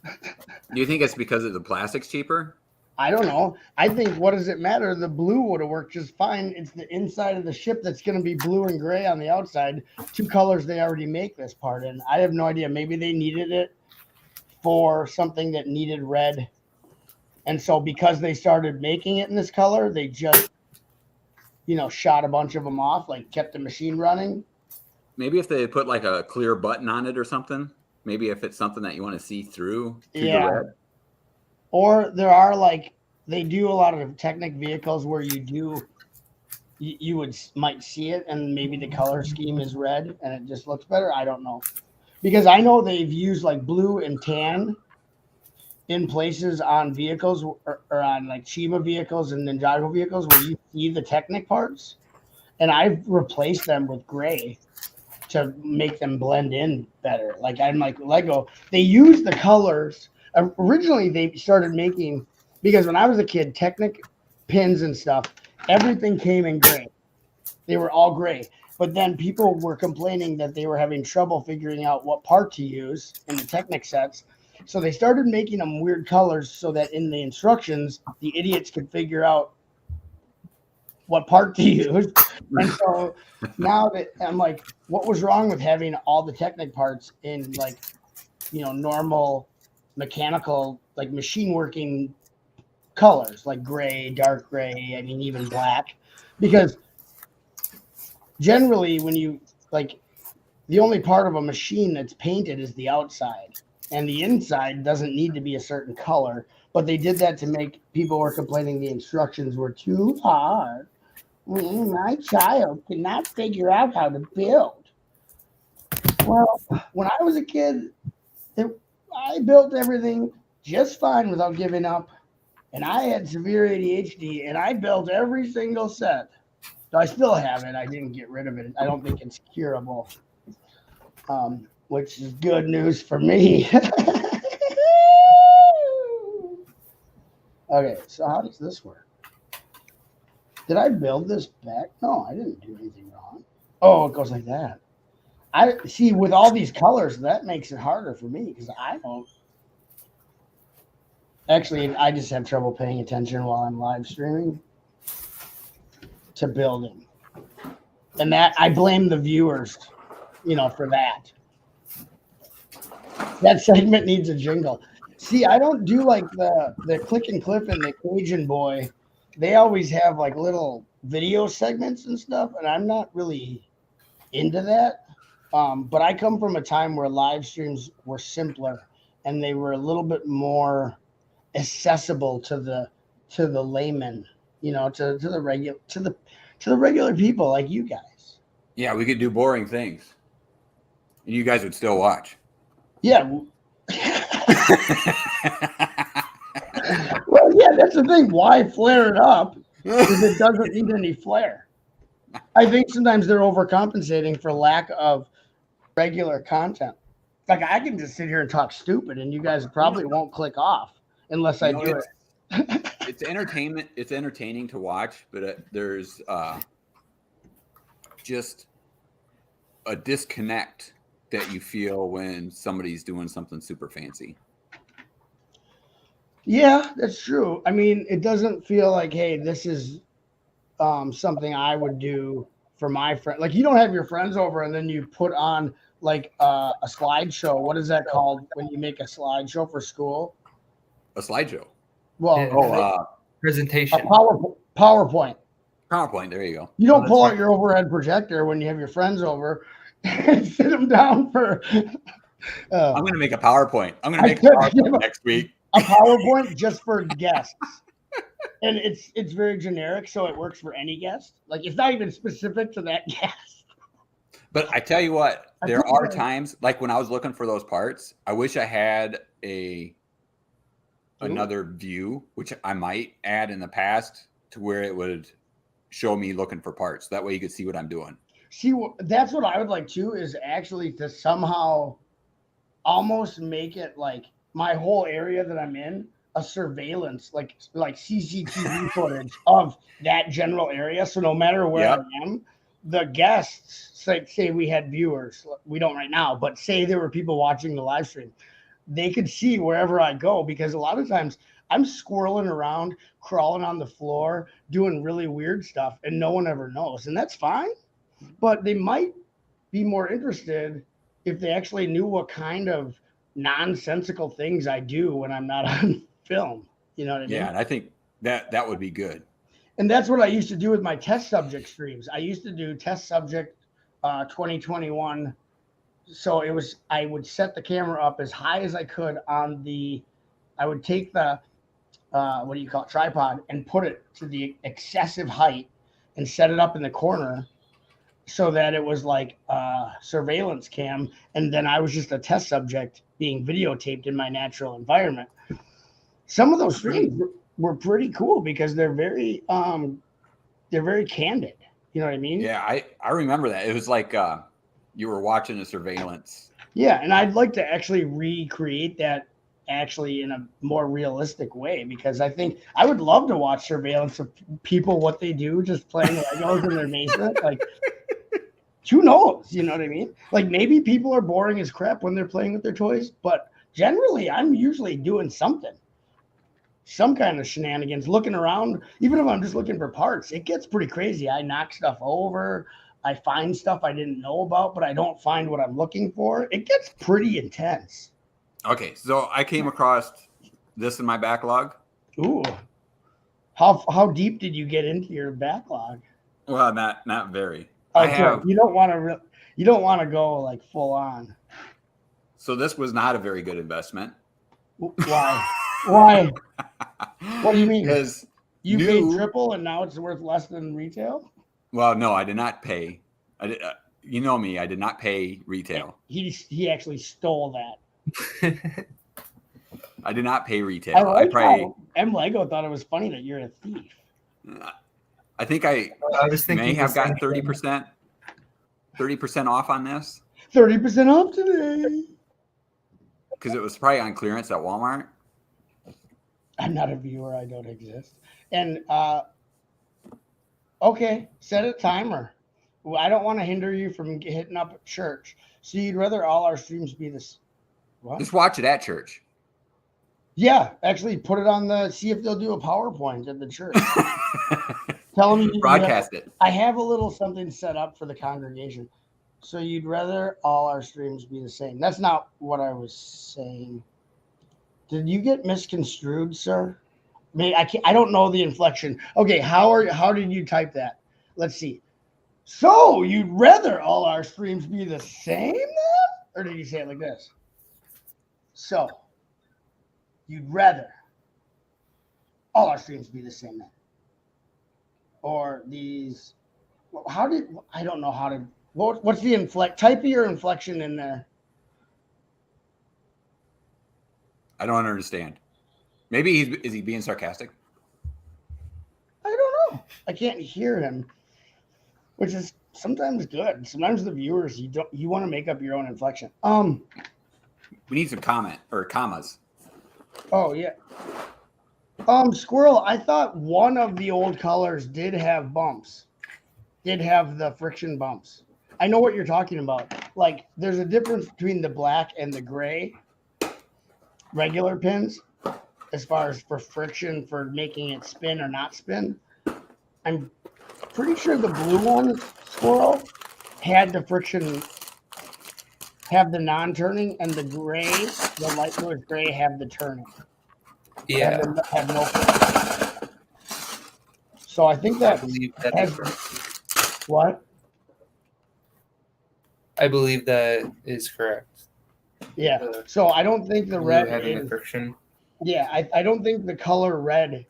Do you think it's because of the plastic's cheaper? I don't know. I think, what does it matter? The blue would have worked just fine. It's the inside of the ship that's going to be blue and gray on the outside. Two colors they already make this part in. I have no idea. Maybe they needed it for something that needed red. And so because they started making it in this color, they just, shot a bunch of them off, like kept the machine running. Maybe if they put like a clear button on it or something. Maybe if it's something that you want to see through the red. Or there are they do a lot of Technic vehicles where you might see it and maybe the color scheme is red and it just looks better. I don't know. Because I know they've used blue and tan in places on vehicles or on Chiba vehicles and Ninjago vehicles where you see the Technic parts. And I've replaced them with gray to make them blend in better. I'm like Lego, they use the colors. Originally, they started making, because when I was a kid, Technic pins and stuff, everything came in gray. They were all gray. But then people were complaining that they were having trouble figuring out what part to use in the Technic sets. So they started making them weird colors so that in the instructions, the idiots could figure out what part to use. And so now that I'm like, what was wrong with having all the Technic parts in normal mechanical, machine working colors, like gray, dark gray, even black? Because generally when you the only part of a machine that's painted is the outside, and the inside doesn't need to be a certain color. But they did that to make people were complaining the instructions were too hard. My child cannot figure out how to build. Well, when I was a kid, I built everything just fine without giving up. And I had severe ADHD, and I built every single set. So I still have it. I didn't get rid of it. I don't think it's curable, which is good news for me. Okay, so how does this work? Did I build this back? No, I didn't do anything wrong. Oh, it goes like that. I see, with all these colors, that makes it harder for me because I don't. Actually, I just have trouble paying attention while I'm live streaming to building. And that I blame the viewers, for that. That segment needs a jingle. See, I don't do the Click and Clip and the Cajun Boy. They always have little video segments and stuff, and I'm not really into that. But I come from a time where live streams were simpler and they were a little bit more accessible to the layman, to the regular people like you guys. Yeah, we could do boring things, and you guys would still watch. Yeah. Well, yeah, that's the thing. Why flare it up if it doesn't need any flare? I think sometimes they're overcompensating for lack of regular content. I can just sit here and talk stupid, and you guys probably won't click off unless I do it. It's entertainment. It's entertaining to watch, but there's just a disconnect that you feel when somebody's doing something super fancy. Yeah, that's true. It doesn't feel like, hey, this is something I would do for my friend. You don't have your friends over and then you put on a slideshow. What is that called when you make a slideshow for school? A slideshow. Well, presentation. PowerPoint. PowerPoint. There you go. You don't pull out your overhead projector when you have your friends over and sit them down for. I'm going to make a PowerPoint. I'm going to make a PowerPoint next week. A PowerPoint just for guests. And it's very generic, so it works for any guest. It's not even specific to that guest. But I tell you what, I there think are that- times, like when I was looking for those parts, I wish I had another view, which I might add in the past, to where it would show me looking for parts. That way you could see what I'm doing. See, that's what I would like too, is actually to somehow almost make it like my whole area that I'm in a surveillance, like CCTV footage of that general area. So no matter where Yep. I am, the guests, say we had viewers, we don't right now, but say there were people watching the live stream, they could see wherever I go, because a lot of times I'm squirreling around, crawling on the floor, doing really weird stuff, and no one ever knows. And that's fine. But they might be more interested if they actually knew what kind of nonsensical things I do when I'm not on film. You know what I mean? Yeah, and I think that would be good. And that's what I used to do with my test subject streams. I used to do test subject 2021. So I would set the camera up as high as I could on I would take the, what do you call it, tripod, and put it to the excessive height and set it up in the corner so that it was like a surveillance cam. And then I was just a test subject being videotaped in my natural environment. Some of those streams were pretty cool because they're very candid. You know what I mean? Yeah, I remember that. It was like you were watching a surveillance. Yeah, and I'd like to actually recreate that actually in a more realistic way, because I think I would love to watch surveillance of people, what they do, just playing Legos in their basement. Like, who knows? You know what I mean? Like, maybe people are boring as crap when they're playing with their toys, but generally I'm usually doing something. Some kind of shenanigans, looking around, even if I'm just looking for parts. It gets pretty crazy. I knock stuff over. I find stuff I didn't know about, but I don't find what I'm looking for. It gets pretty intense. Okay, so I came across this in my backlog. Ooh. How deep did you get into your backlog? Well, not very. Okay, you don't want to go like full on. So this was not a very good investment. Why? Why? What do you mean? Because you paid triple and now it's worth less than retail? Well, no, I did not pay. You know me, I did not pay retail. He actually stole that. I did not pay retail. I probably M Lego thought it was funny that you're a thief. I think I may have gotten 30% off on this. 30% off today. Because it was probably on clearance at Walmart. I'm not a viewer. I don't exist. And okay, set a timer. Well, I don't want to hinder you from hitting up at church. So you'd rather all our streams be this? What? Just watch it at church. Yeah, actually put it on see if they'll do a PowerPoint at the church. Tell them you broadcast it. I have a little something set up for the congregation. So you'd rather all our streams be the same. That's not what I was saying. Did you get misconstrued, sir? I don't know the inflection. Okay, how did you type that? Let's see. So you'd rather all our streams be the same then? Or did you say it like this? So you'd rather all our streams be the same then? Or these, I don't know how to, what's the type your inflection in there. I don't understand. Maybe is he being sarcastic? I don't know. I can't hear him, which is sometimes good. Sometimes the viewers, you want to make up your own inflection. We need some commas. Oh yeah. Squirrel, I thought one of the old colors did have bumps. Did have the friction bumps. I know what you're talking about. Like, there's a difference between the black and the gray regular pins as far as for friction, for making it spin or not spin. I'm pretty sure the blue one, Squirrel, had the friction, have the non-turning, and the gray, the light blue gray, have the turning. Yeah. Have no friction. So I think that I believe that has, is correct. What? I believe that is correct. Yeah. So I don't think the red having is, the friction. Yeah, I don't think the color red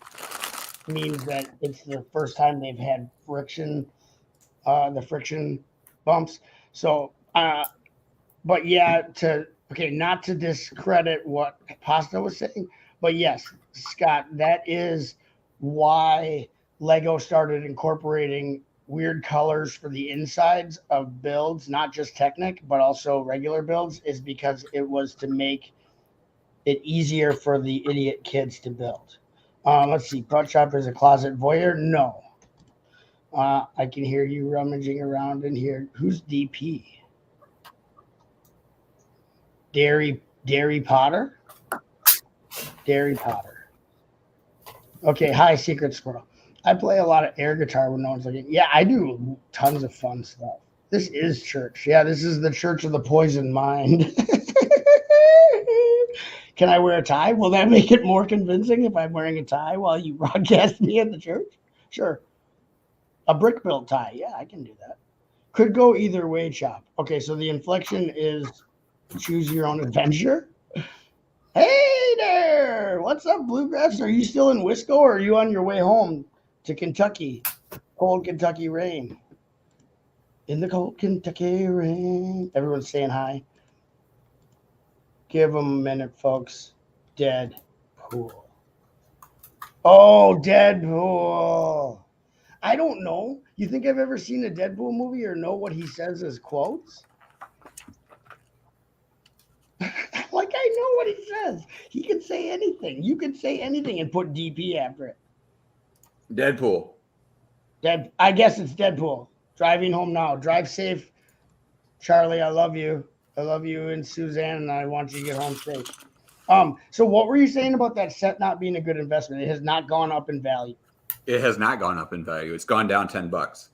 means that it's the first time they've had friction, the friction bumps. So, but yeah, not to discredit what Pasta was saying, but yes, Scott, that is why Lego started incorporating weird colors for the insides of builds, not just Technic, but also regular builds, is because it was to make it easier for the idiot kids to build. Let's see, Butt Shop is a closet voyeur. No. I can hear you rummaging around in here. Who's DP? Dairy Potter? Dairy Potter. Okay, hi, Secret Squirrel. I play a lot of air guitar when no one's looking. Yeah, I do tons of fun stuff. This is church. Yeah, this is the Church of the Poisoned Mind. Can I wear a tie? Will that make it more convincing if I'm wearing a tie while you broadcast me at the church? Sure. A brick built tie. Yeah, I can do that. Could go either way, Chop. Okay, so the inflection is choose your own adventure. Hey there! What's up, Bluegrass? Are you still in Wisco or are you on your way home to Kentucky? Cold Kentucky rain. In the cold Kentucky rain. Everyone's saying hi. Give them a minute, folks. Deadpool. Oh, Deadpool. I don't know. You think I've ever seen a Deadpool movie or know what he says as quotes? Like I know what he says. He could say anything. You could say anything and put DP after it. Deadpool. I guess it's Deadpool. Driving home now. Drive safe, Charlie. I love you. I love you and Suzanne, and I want you to get home safe. So what were you saying about that set not being a good investment? It has not gone up in value. It has not gone up in value. It's gone down $10.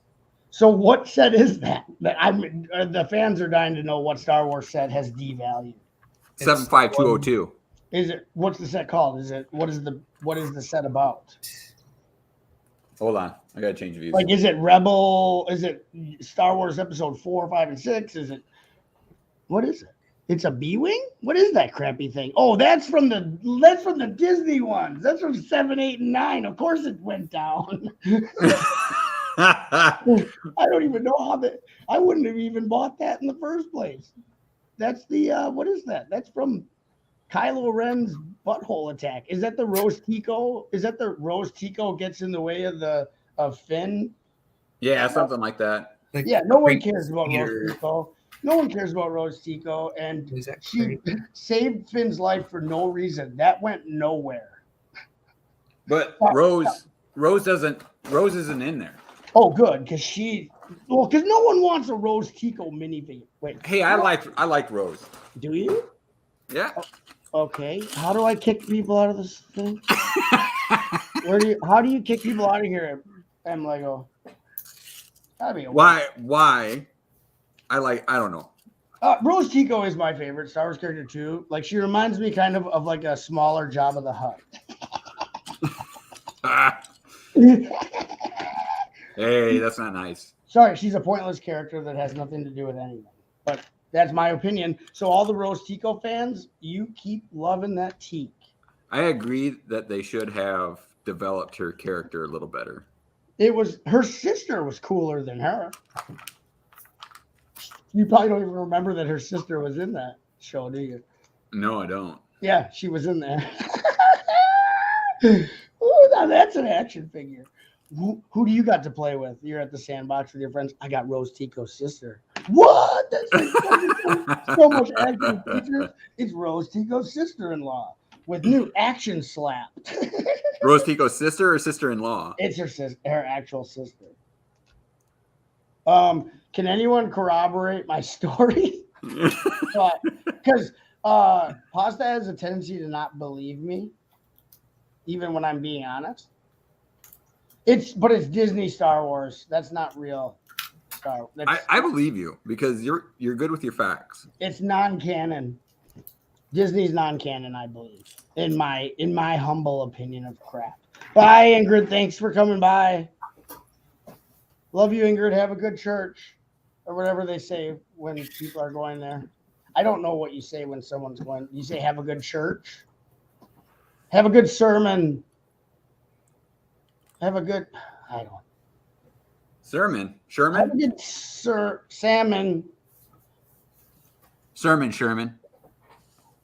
So what set is that? The fans are dying to know what Star Wars set has devalued. 75202. Is it? What's the set called? Is it? What is the set about? Hold on, I gotta change views. Like, is it Rebel? Is it Star Wars Episode 4, 5, and 6? Is it? What is it? It's a B-wing. What is that crappy thing? Oh, that's from the Disney ones. That's from 7, 8, and 9. Of course, it went down. I don't even know how that. I wouldn't have even bought that in the first place. That's the what is that? That's from Kylo Ren's butthole attack. Is that the Rose Tico? Is that the Rose Tico gets in the way of Finn? Yeah, something like that. Like, Yeah, no one cares about Rose Tico. No one cares about Rose Tico, and she saved Finn's life for no reason. That went nowhere. But Rose isn't in there. Oh, good, because no one wants a Rose Tico minifigure. Wait. Hey, I like Rose. Do you? Yeah. Okay. How do I kick people out of this thing? How do you kick people out of here, M Lego? That'd be Why? I don't know. Rose Tico is my favorite Star Wars character too. Like, she reminds me kind of like a smaller Jabba the Hutt. Hey, that's not nice. Sorry, she's a pointless character that has nothing to do with anything. But that's my opinion. So all the Rose Tico fans, you keep loving that teak. I agree that they should have developed her character a little better. Her sister was cooler than her. You probably don't even remember that her sister was in that show, do you? No, I don't. Yeah, she was in there. Oh, now that's an action figure. Who do you got to play with? You're at the sandbox with your friends. I got Rose Tico's sister. What? That's like so much action features. It's Rose Tico's sister-in-law with new action slap. Rose Tico's sister or sister-in-law? It's her actual sister. Can anyone corroborate my story? Because Pasta has a tendency to not believe me, even when I'm being honest. But it's Disney Star Wars. That's not real Star Wars. I believe you because you're good with your facts. It's non-canon. Disney's non-canon, I believe. In my humble opinion of crap. Bye, Ingrid. Thanks for coming by. Love you, Ingrid. Have a good church. Or whatever they say when people are going there. I don't know what you say when someone's going. You say have a good church. Have a good sermon. Have a good, I don't. Sermon. Sherman? Have a good salmon. Sherman.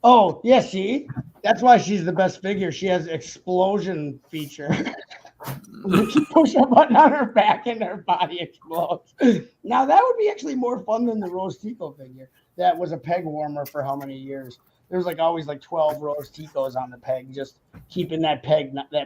Oh, yeah, see? That's why she's the best figure. She has explosion feature. When you push a button on her back and her body explodes. Now that would be actually more fun than the Rose Tico figure. That was a peg warmer for how many years? There's like always like 12 Rose Ticos on the peg, just keeping that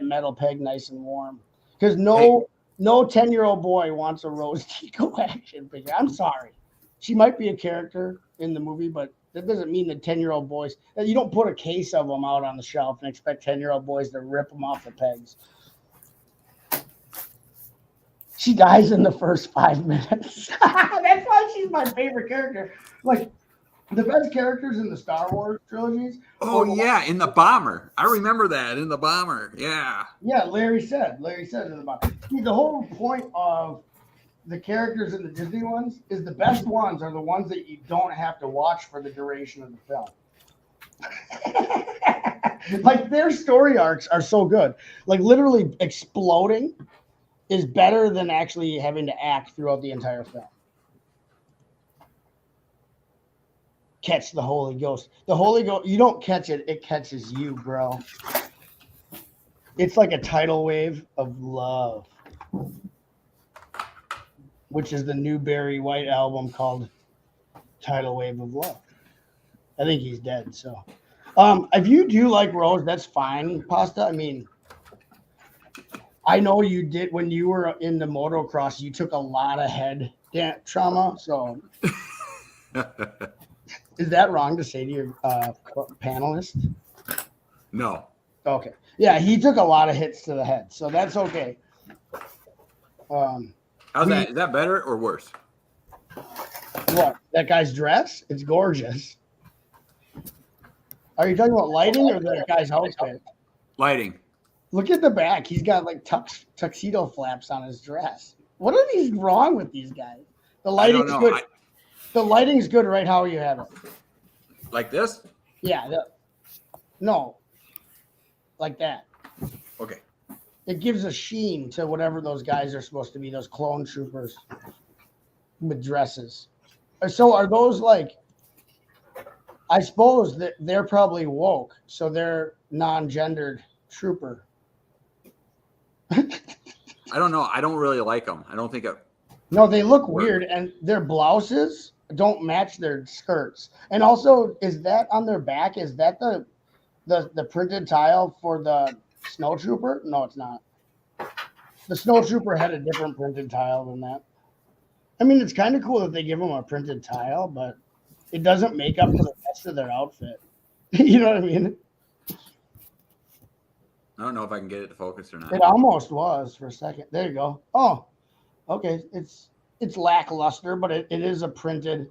metal peg nice and warm. Because no 10-year-old boy wants a Rose Tico action figure. I'm sorry. She might be a character in the movie, but that doesn't mean that 10-year-old boys, you don't put a case of them out on the shelf and expect 10-year-old boys to rip them off the pegs. She dies in the first 5 minutes. That's why she's my favorite character. Like, the best characters in the Star Wars trilogies. Oh, yeah, in the bomber. I remember that, in the bomber. Yeah. Yeah, Larry said in the bomber. See, the whole point of the characters in the Disney ones is the best ones are the ones that you don't have to watch for the duration of the film. Like, their story arcs are so good. Like, literally exploding is better than actually having to act throughout the entire film. Catch the Holy Ghost. The Holy Ghost, you don't catch it, it catches you, bro. It's like a tidal wave of love, which is the new Barry White album called Tidal Wave of Love. I think he's dead, so. If you do like Rose, that's fine, Pasta. I mean, I know you did when you were in the motocross, you took a lot of head trauma, so. Is that wrong to say to your panelist? No. Okay. Yeah, he took a lot of hits to the head, so that's okay. How's that? Is that better or worse? What? That guy's dress? It's gorgeous. Are you talking about lighting or that guy's outfit? Lighting. Look at the back. He's got like tuxedo flaps on his dress. What is wrong with these guys? The lighting's good. The lighting's good right how you have it. Like this? Yeah. No. Like that. Okay. It gives a sheen to whatever those guys are supposed to be, those clone troopers with dresses. So are those like, I suppose that they're probably woke, so they're non-gendered trooper. I don't know. I don't really like them. I don't think it. No, they look weird, and their blouses don't match their skirts. And also, is that on their back? Is that the printed tile for the snow trooper? No, it's not. The snow trooper had a different printed tile than that. I mean, it's kind of cool that they give them a printed tile, but it doesn't make up for the rest of their outfit. You know what I mean? I don't know if I can get it to focus or not. It almost was for a second. There you go. Oh, okay. It's lackluster, but it is a printed.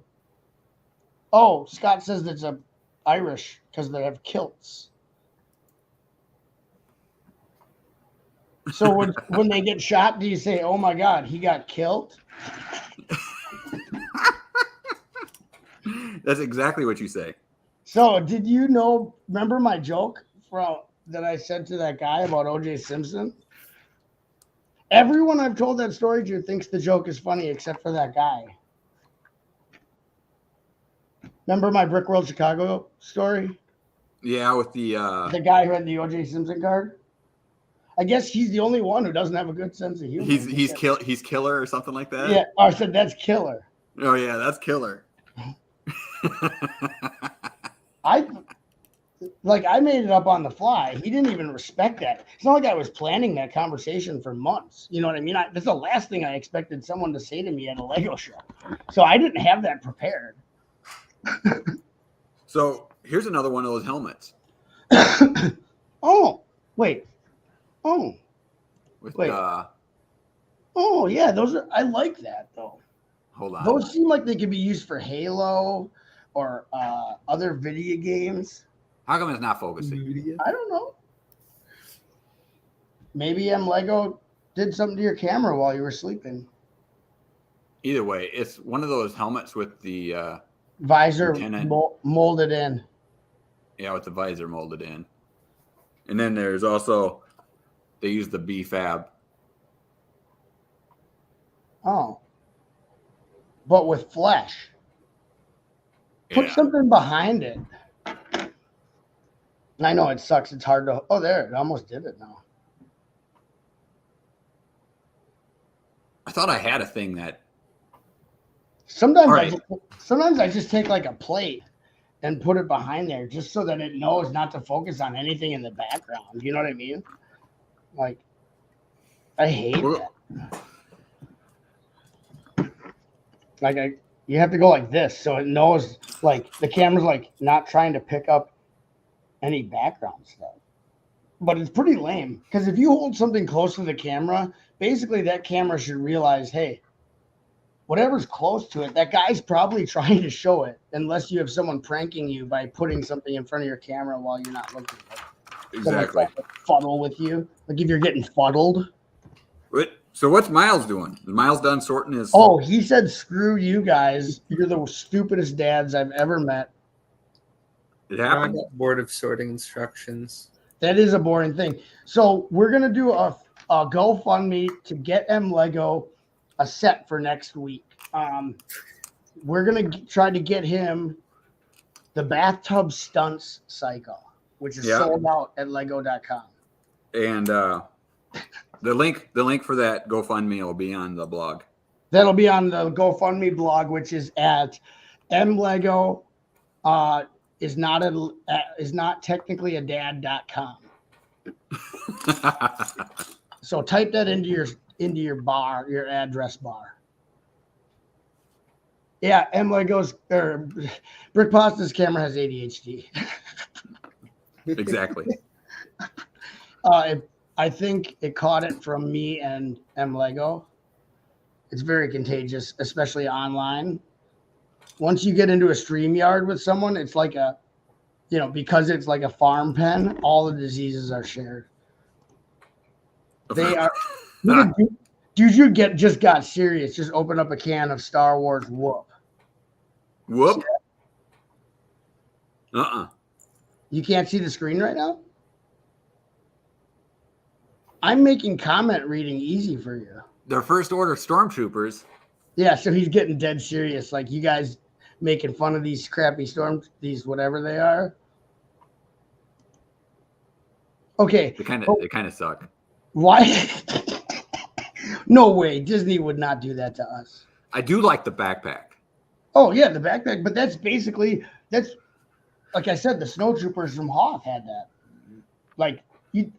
Oh, Scott says it's a Irish because they have kilts. So when they get shot, do you say, "Oh my God, he got killed"? That's exactly what you say. So did you remember my joke that I said to that guy about O.J. Simpson? Everyone I've told that story to thinks the joke is funny except for that guy. Remember my Brick World Chicago story? Yeah, with the guy who had the O.J. Simpson card. I guess he's the only one who doesn't have a good sense of humor. He's killer or something like that. Yeah, I said that's killer. Oh yeah, that's killer. I made it up on the fly. He didn't even respect that. It's not like I was planning that conversation for months. You know what I mean? That's the last thing I expected someone to say to me at a Lego show. So I didn't have that prepared. So here's another one of those helmets. Oh, wait. Oh. Wait. Oh, yeah. I like that, though. Hold on. Those seem like they could be used for Halo or other video games. How come it's not focusing? I don't know. Maybe Lego did something to your camera while you were sleeping. Either way, it's one of those helmets with the visor molded in. Yeah, with the visor molded in. And then there's also, they use the B-fab. Oh. But with flesh. Put Yeah. something behind it. I know it sucks. It's hard to. Oh, there. It almost did it now. I thought I had a thing that. Sometimes All right. sometimes I just take like a plate and put it behind there just so that it knows not to focus on anything in the background. You know what I mean? Like, I hate Well, that. Like, you have to go like this so it knows, like, the camera's like not trying to pick up any background stuff. But it's pretty lame because if you hold something close to the camera, basically that camera should realize, hey, whatever's close to it, that guy's probably trying to show it, unless you have someone pranking you by putting something in front of your camera while you're not looking at it. exactly. Fuddle with you, like if you're getting fuddled. So what's Miles doing? Is Miles done sorting his? Oh, he said, "Screw you guys! You're the stupidest dads I've ever met." It I happened. got bored of sorting instructions. That is a boring thing. So we're gonna do a GoFundMe to get M Lego a set for next week. We're gonna try to get him the bathtub stunts cycle, which is sold out at Lego.com. And the link for that GoFundMe will be on the blog. That'll be on the GoFundMe blog, which is at mlego is not technically a dad.com. So type that into your bar, your address bar. Yeah, mlego's or Brick Pasta's camera has ADHD. Exactly. I think it caught it from me and mlego. It's very contagious, especially online. Once you get into a StreamYard with someone, it's like because it's like a farm pen, all the diseases are shared. They are. Dude, you just got serious. Just open up a can of Star Wars Whoop. Whoop. You can't see the screen right now? I'm making comment reading easy for you. Their first order stormtroopers. Yeah, so he's getting dead serious. Like, you guys making fun of these crappy these whatever they are. Okay. They kind of suck. Why? No way. Disney would not do that to us. I do like the backpack. Oh yeah, the backpack. But that's like I said, the snowtroopers from Hoth had that. Like,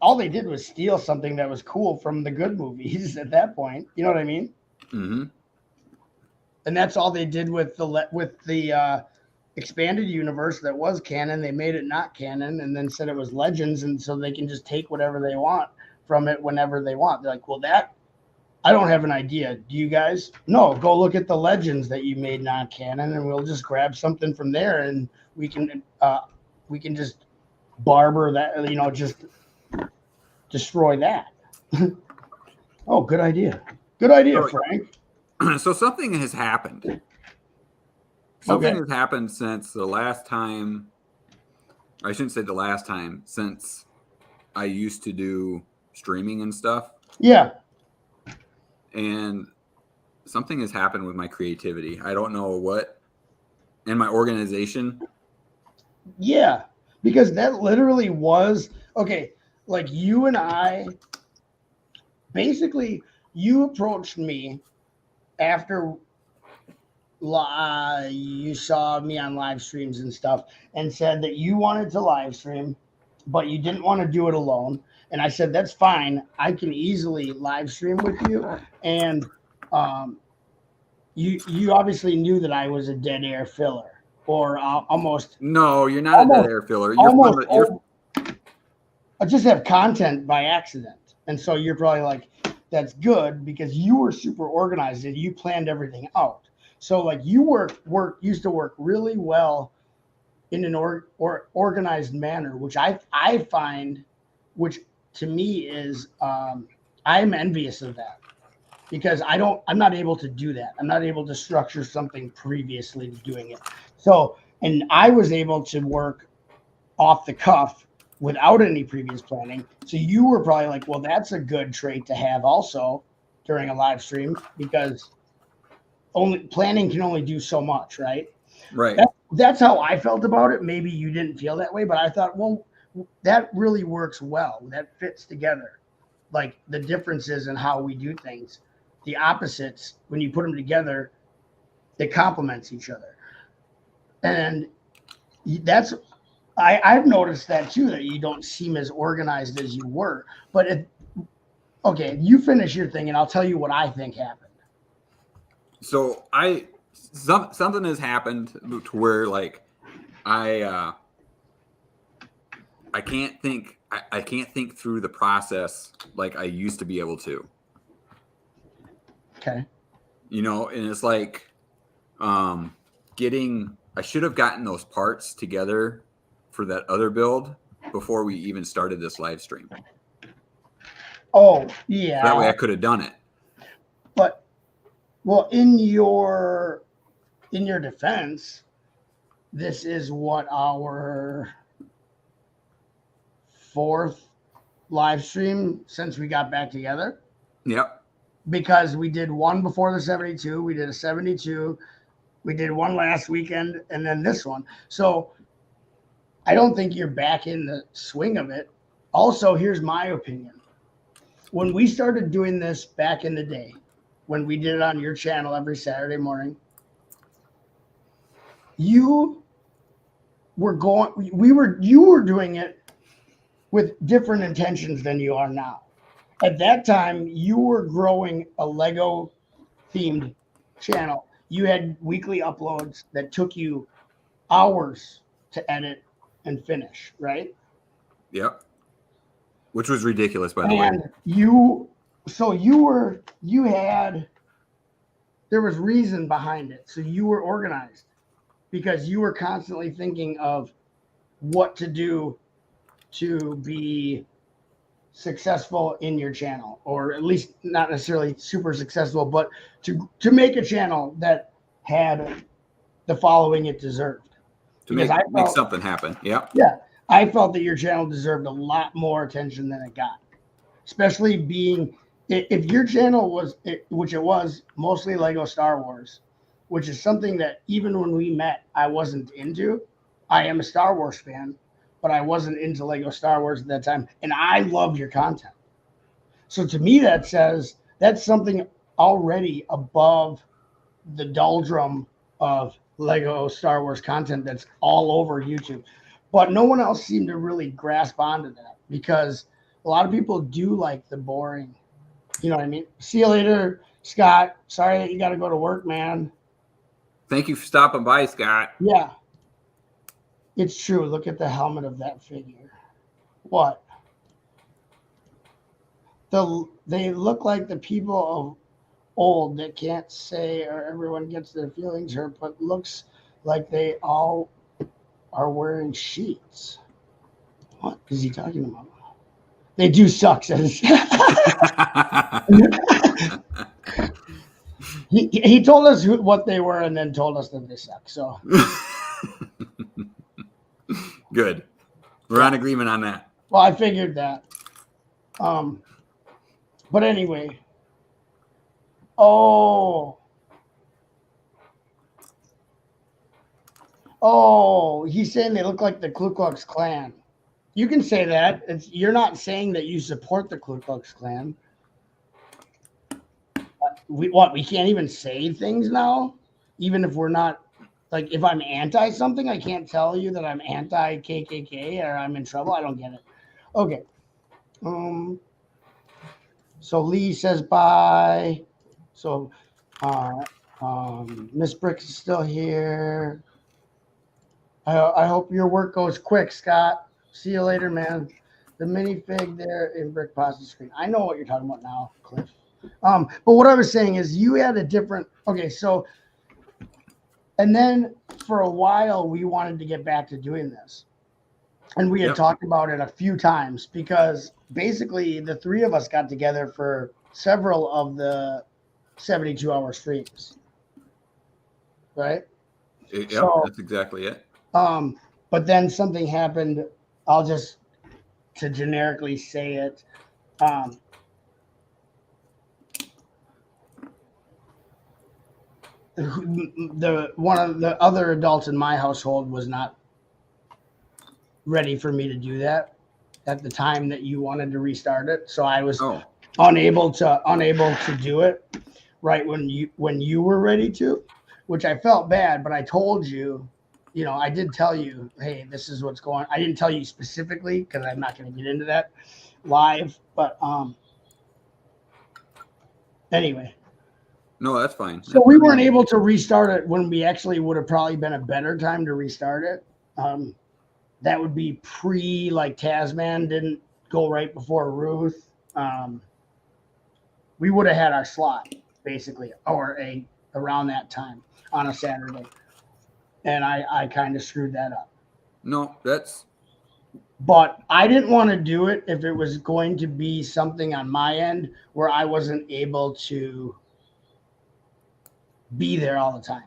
all they did was steal something that was cool from the good movies at that point. You know what I mean? Mm-hmm. And that's all they did with the expanded universe that was canon. They made it not canon and then said it was Legends, and so they can just take whatever they want from it whenever they want. They're like, well, I don't have an idea. Do you guys? No, go look at the Legends that you made not canon, and we'll just grab something from there, and we can just barber that, just destroy that. Oh, good idea. Good idea, Frank. So something has happened. Something has happened since the last time. I shouldn't say the last time, since I used to do streaming and stuff. Yeah. And something has happened with my creativity. I don't know what. And my organization. Yeah. Because that literally was, okay, like you and I, basically, you approached me after you saw me on live streams and stuff and said that you wanted to live stream, but you didn't want to do it alone. And I said, that's fine. I can easily live stream with you. And you obviously knew that I was a dead air filler or almost. No, you're not a dead air filler. I just have content by accident. And so you're probably like, that's good because you were super organized and you planned everything out. So like you used to work really well in an organized manner, which I find, which to me is, I'm envious of that because I'm not able to do that. I'm not able to structure something previously to doing it. So, and I was able to work off the cuff without any previous planning. So you were probably like, well, that's a good trait to have also during a live stream because planning can only do so much, right? Right. that's how I felt about it. Maybe you didn't feel that way, but I thought, well, that really works well. That fits together. Like the differences in how we do things, the opposites, when you put them together, it complements each other. And that's, I've noticed that too, that you don't seem as organized as you were. But okay, you finish your thing and I'll tell you what I think happened. So something has happened to where like I can't think I can't think through the process like I used to be able to. Okay. You know, and it's like I should have gotten those parts together for that other build before we even started this live stream. Oh, So yeah. that way I could have done it. But well, in your defense, this is what, our fourth live stream since we got back together. Yep. Because we did one before the 72, we did a 72, we did one last weekend, and then this one. So I don't think you're back in the swing of it. Also, here's my opinion. When we started doing this back in the day, when we did it on your channel every Saturday morning, you were doing it with different intentions than you are now. At that time, you were growing a Lego themed channel. You had weekly uploads that took you hours to edit and finish, right? Yep. Which was ridiculous, by the way. And there was reason behind it. So you were organized because you were constantly thinking of what to do to be successful in your channel, or at least not necessarily super successful, but to make a channel that had the following it deserved. To make something happen. Yep. Yeah. I felt that your channel deserved a lot more attention than it got, especially being, if your channel was, which it was, mostly Lego Star Wars, which is something that even when we met, I wasn't into. I am a Star Wars fan, but I wasn't into Lego Star Wars at that time. And I love your content. So to me, that says that's something already above the doldrum of Lego Star Wars content that's all over YouTube. But no one else seemed to really grasp onto that, because a lot of people do like the boring. You know what I mean? See you later, Scott. Sorry that you got to go to work, man. Thank you for stopping by, Scott. Yeah. It's true. Look at the helmet of that figure. What? They look like the people of old that can't say, or everyone gets their feelings hurt, but looks like they all are wearing sheets. What is he talking about? They do suck, says. he told us what they were and then told us that they suck. So good. We're on agreement on that. Well, I figured that. But anyway. Oh, he's saying they look like the Ku Klux Klan. You can say that. You're not saying that you support the Ku Klux Klan. We can't even say things now, even if we're not, like, if I'm anti something, I can't tell you that I'm anti KKK or I'm in trouble. I don't get it. Okay. So Lee says bye. So Miss Bricks is still here. I hope your work goes quick, Scott. See you later, man. The minifig there in Brick Pasta screen. I know what you're talking about now, Cliff. But what I was saying is you had a different, okay, so, and then for a while we wanted to get back to doing this. And we had talked about it a few times, because basically the three of us got together for several of the 72-hour streams. Right? Yep, so, that's exactly it. But then something happened. I'll just, to generically say it, one of the other adults in my household was not ready for me to do that at the time that you wanted to restart it. So I was unable to do it right when you were ready to, which I felt bad, but I told you, I did tell you, hey, this is what's going on. I didn't tell you specifically because I'm not going to get into that live, but anyway. No, that's fine. So we weren't able to restart it when we actually would have probably been a better time to restart it. That would be like Tasman didn't go right before Ruth. We would have had our slot basically, or around that time on a Saturday, and I kind of screwed that up. No, But I didn't want to do it if it was going to be something on my end where I wasn't able to be there all the time.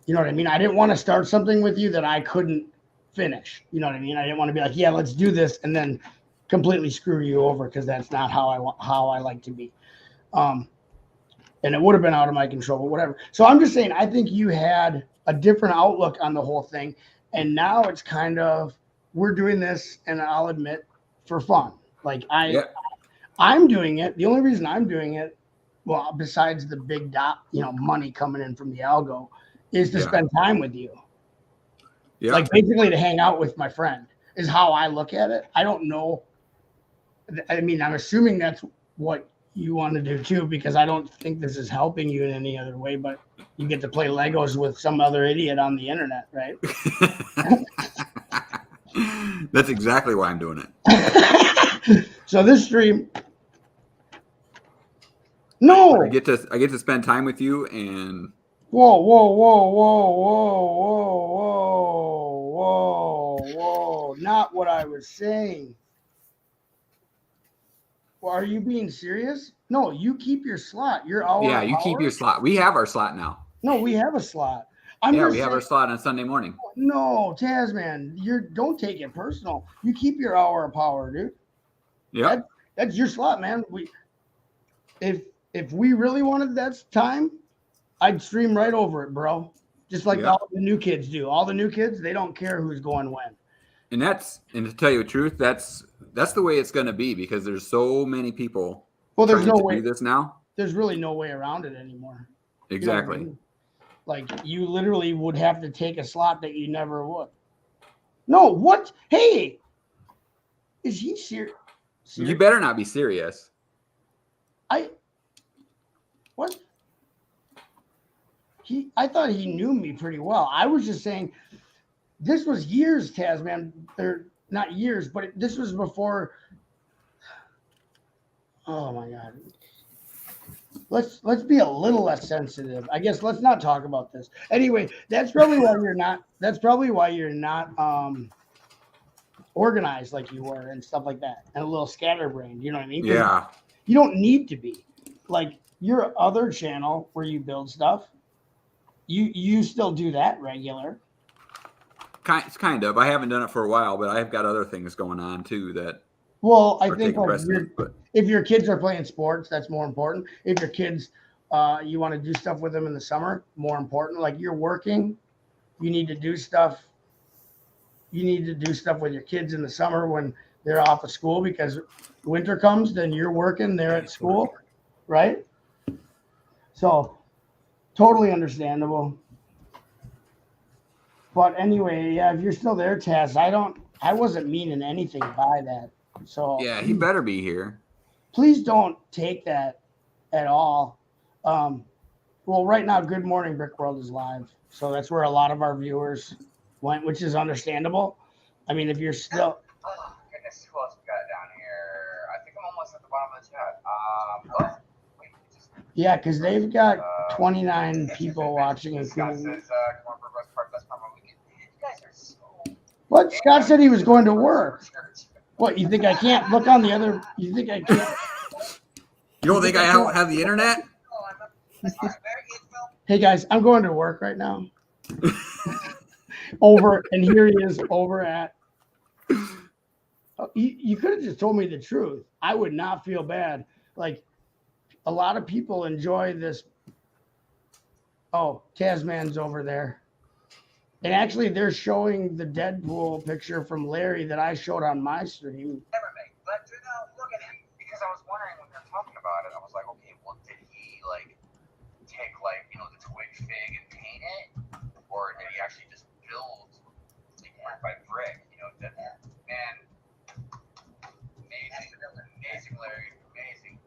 You know what I mean? I didn't want to start something with you that I couldn't finish. You know what I mean? I didn't want to be like, yeah, let's do this, and then completely screw you over, because that's not how I like to be. And it would have been out of my control, but whatever. So I'm just saying, I think you had a different outlook on the whole thing, and now it's kind of, we're doing this, and I'll admit, for fun. Like I'm doing it. The only reason I'm doing it, well, besides the big money coming in from the algo, is to spend time with you. Yeah. Like basically to hang out with my friend is how I look at it. I don't know. I mean, I'm assuming that's what you want to do too, because I don't think this is helping you in any other way, but you get to play Legos with some other idiot on the internet, right? That's exactly why I'm doing it. So this stream, no, I get to spend time with you, and whoa, not what I was saying. Well, are you being serious? No, you keep your slot. Your hour. Yeah, you keep your slot. We have our slot now. No, we have a slot. We have our slot on Sunday morning. No, Tasman, don't take it personal. You keep your hour of power, dude. Yeah, that's your slot, man. If we really wanted that time, I'd stream right over it, bro. Just like all the new kids do. All the new kids, they don't care who's going when. And to tell you the truth, that's the way it's going to be, because there's so many people. Well, there's no way to do this now. There's really no way around it anymore. Exactly. You know what I mean? Like, you literally would have to take a slot that you never would. No, what? Hey, is he serious? You better not be serious. What? I thought he knew me pretty well. I was just saying, this was years, Tasman. Or not years, but this was before. Oh my God. Let's be a little less sensitive. I guess let's not talk about this. Anyway, that's probably why you're not organized like you were and stuff like that, and a little scatterbrained. You know what I mean? Yeah. You don't need to be. Like your other channel where you build stuff, you still do that regular. Kind of. I haven't done it for a while, but I've got other things going on too that. Well, I think if your kids are playing sports, that's more important. If your kids, you want to do stuff with them in the summer, more important. Like you're working, you need to do stuff. You need to do stuff with your kids in the summer when they're off of school, because winter comes, then you're working, they're at school, right? So totally understandable. But anyway, yeah, if you're still there, Taz, I wasn't meaning anything by that. So yeah, he better be here. Please don't take that at all. Well, right now, Good Morning Brick World is live, so that's where a lot of our viewers went, which is understandable. I mean, if you're still. Oh goodness, who else we got down here? I think I'm almost at the bottom of the chat. Yeah, because they've got 29 people watching. Scott says, "Come on for best part. Best part of the weekend." You guys are so. What? Scott said he was going to work. What, you think I can't look on the other? You think I can't? You don't think I don't have the internet? Hey guys, I'm going to work right now. And here he is over at. You could have just told me the truth. I would not feel bad. Like, a lot of people enjoy this Oh, Tasman's over there. And actually, they're showing the Deadpool picture from Larry that I showed on my stream. Never make. But look at him. Because I was wondering when we were talking about it, I was like, okay, well, did he take the twig fig and paint it, or did he actually just build brick by brick? And amazing, Larry, amazing.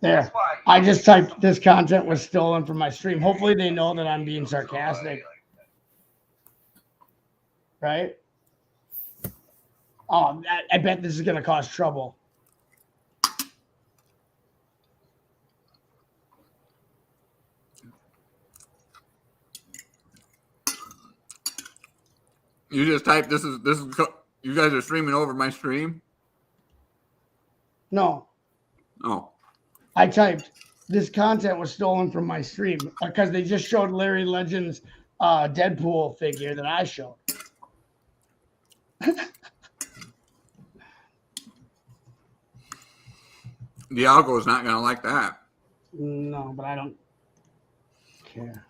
There. I just typed this content was stolen from my stream. Hopefully they know that I'm being sarcastic. Right? Oh, I bet this is going to cause trouble. You just type this is you guys are streaming over my stream? No. Oh. I typed this content was stolen from my stream because they just showed Larry Legend's Deadpool figure that I showed. The algo is not going to like that. No, but I don't care.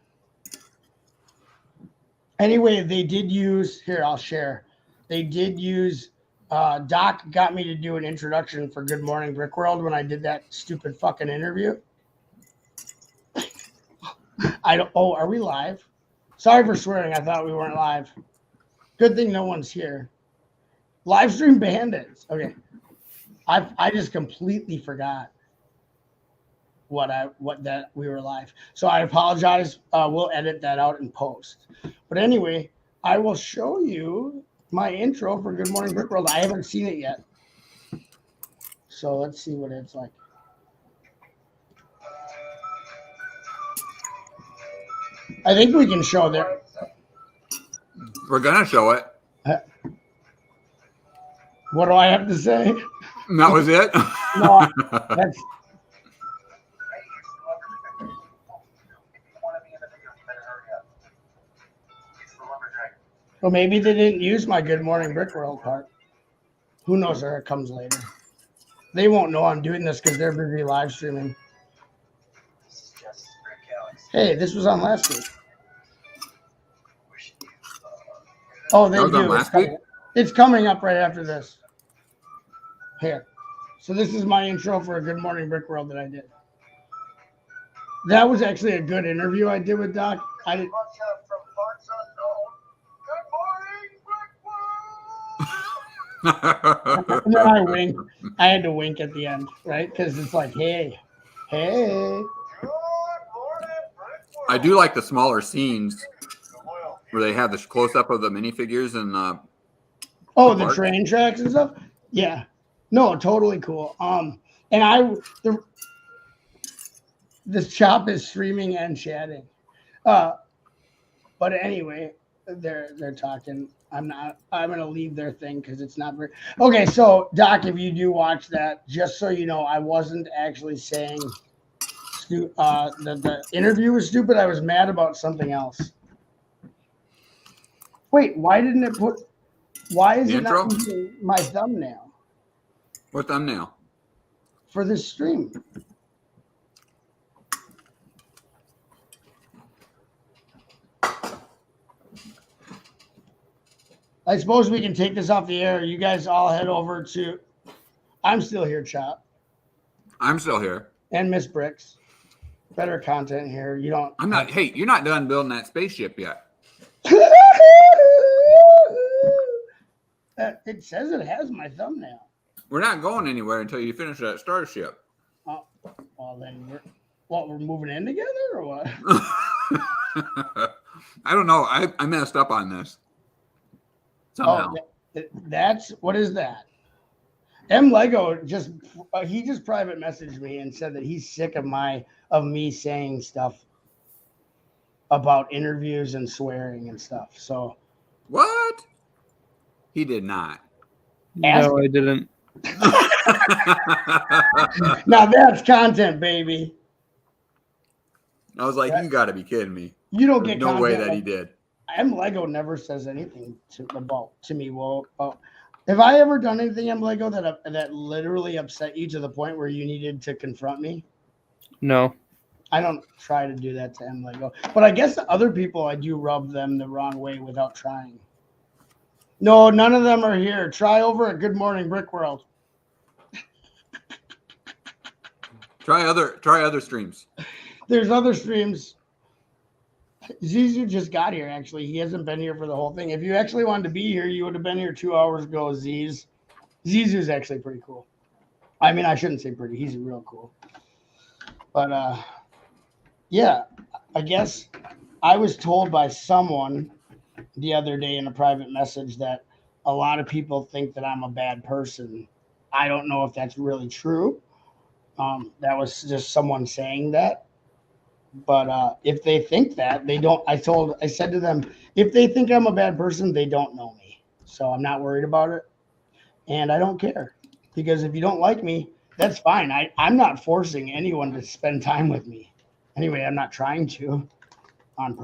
Anyway, they did use, here, I'll share. They did use, Doc got me to do an introduction for Good Morning Brick World when I did that stupid fucking interview. Are we live? Sorry for swearing. I thought we weren't live. Good thing no one's here. Live stream bandits. Okay. I just completely forgot that we were live. So I apologize. We'll edit that out in post. But anyway, I will show you my intro for Good Morning Brick World. I haven't seen it yet. So let's see what it's like. I think we can show that. We're going to show it. What do I have to say? And that was it? No, that's... Well, maybe they didn't use my Good Morning Brick World part. Who knows where it comes later. They won't know I'm doing this because they're busy live streaming. Hey, this was on last week. Oh, they do. It's coming up right after this. Here. So this is my intro for a Good Morning Brick World that I did. That was actually a good interview I did with Doc. And then I winked. I had to wink at the end, right? Because it's like, hey. I do like the smaller scenes where they have the close-up of the minifigures and the train tracks and stuff. Yeah, no, totally cool. The shop is streaming and chatting. But anyway, they're talking. I'm gonna leave their thing because it's not very okay. So Doc, if you do watch that, just so you know, I wasn't actually saying the interview was stupid. I was mad about something else. Wait, why is it not using my thumbnail? What thumbnail? For this stream. I suppose we can take this off the air. You guys all head over to... I'm still here, Chop. I'm still here. And Miss Bricks. Better content here. You don't... Hey, you're not done building that spaceship yet. It says it has my thumbnail. We're not going anywhere until you finish that starship. Oh, well then we're moving in together or what? I don't know. I messed up on this. Somehow. Oh, what is that? Lego he just private messaged me and said that he's sick of me saying stuff about interviews and swearing and stuff. So what? He did not. No, I didn't. Now that's content, baby. I was like, you got to be kidding me. You don't get no way that he did. Lego never says anything to me. Well, have I ever done anything Lego that literally upset you to the point where you needed to confront me? No. I don't try to do that to M Lego, but I guess the other people I do rub them the wrong way without trying. No, none of them are here. Try over at Good Morning Brick World. Try other streams. There's other streams. Zizu just got here, actually. He hasn't been here for the whole thing. If you actually wanted to be here, you would have been here 2 hours ago, Ziz. Zizu's actually pretty cool. I mean, I shouldn't say pretty. He's real cool. But, yeah, I guess I was told by someone the other day in a private message that a lot of people think that I'm a bad person. I don't know if that's really true. That was just someone saying that. But if they think that, they don't. I said to them, if they think I'm a bad person, they don't know me. So I'm not worried about it. And I don't care. Because if you don't like me, that's fine. I'm not forcing anyone to spend time with me. Anyway, I'm not trying to. I'm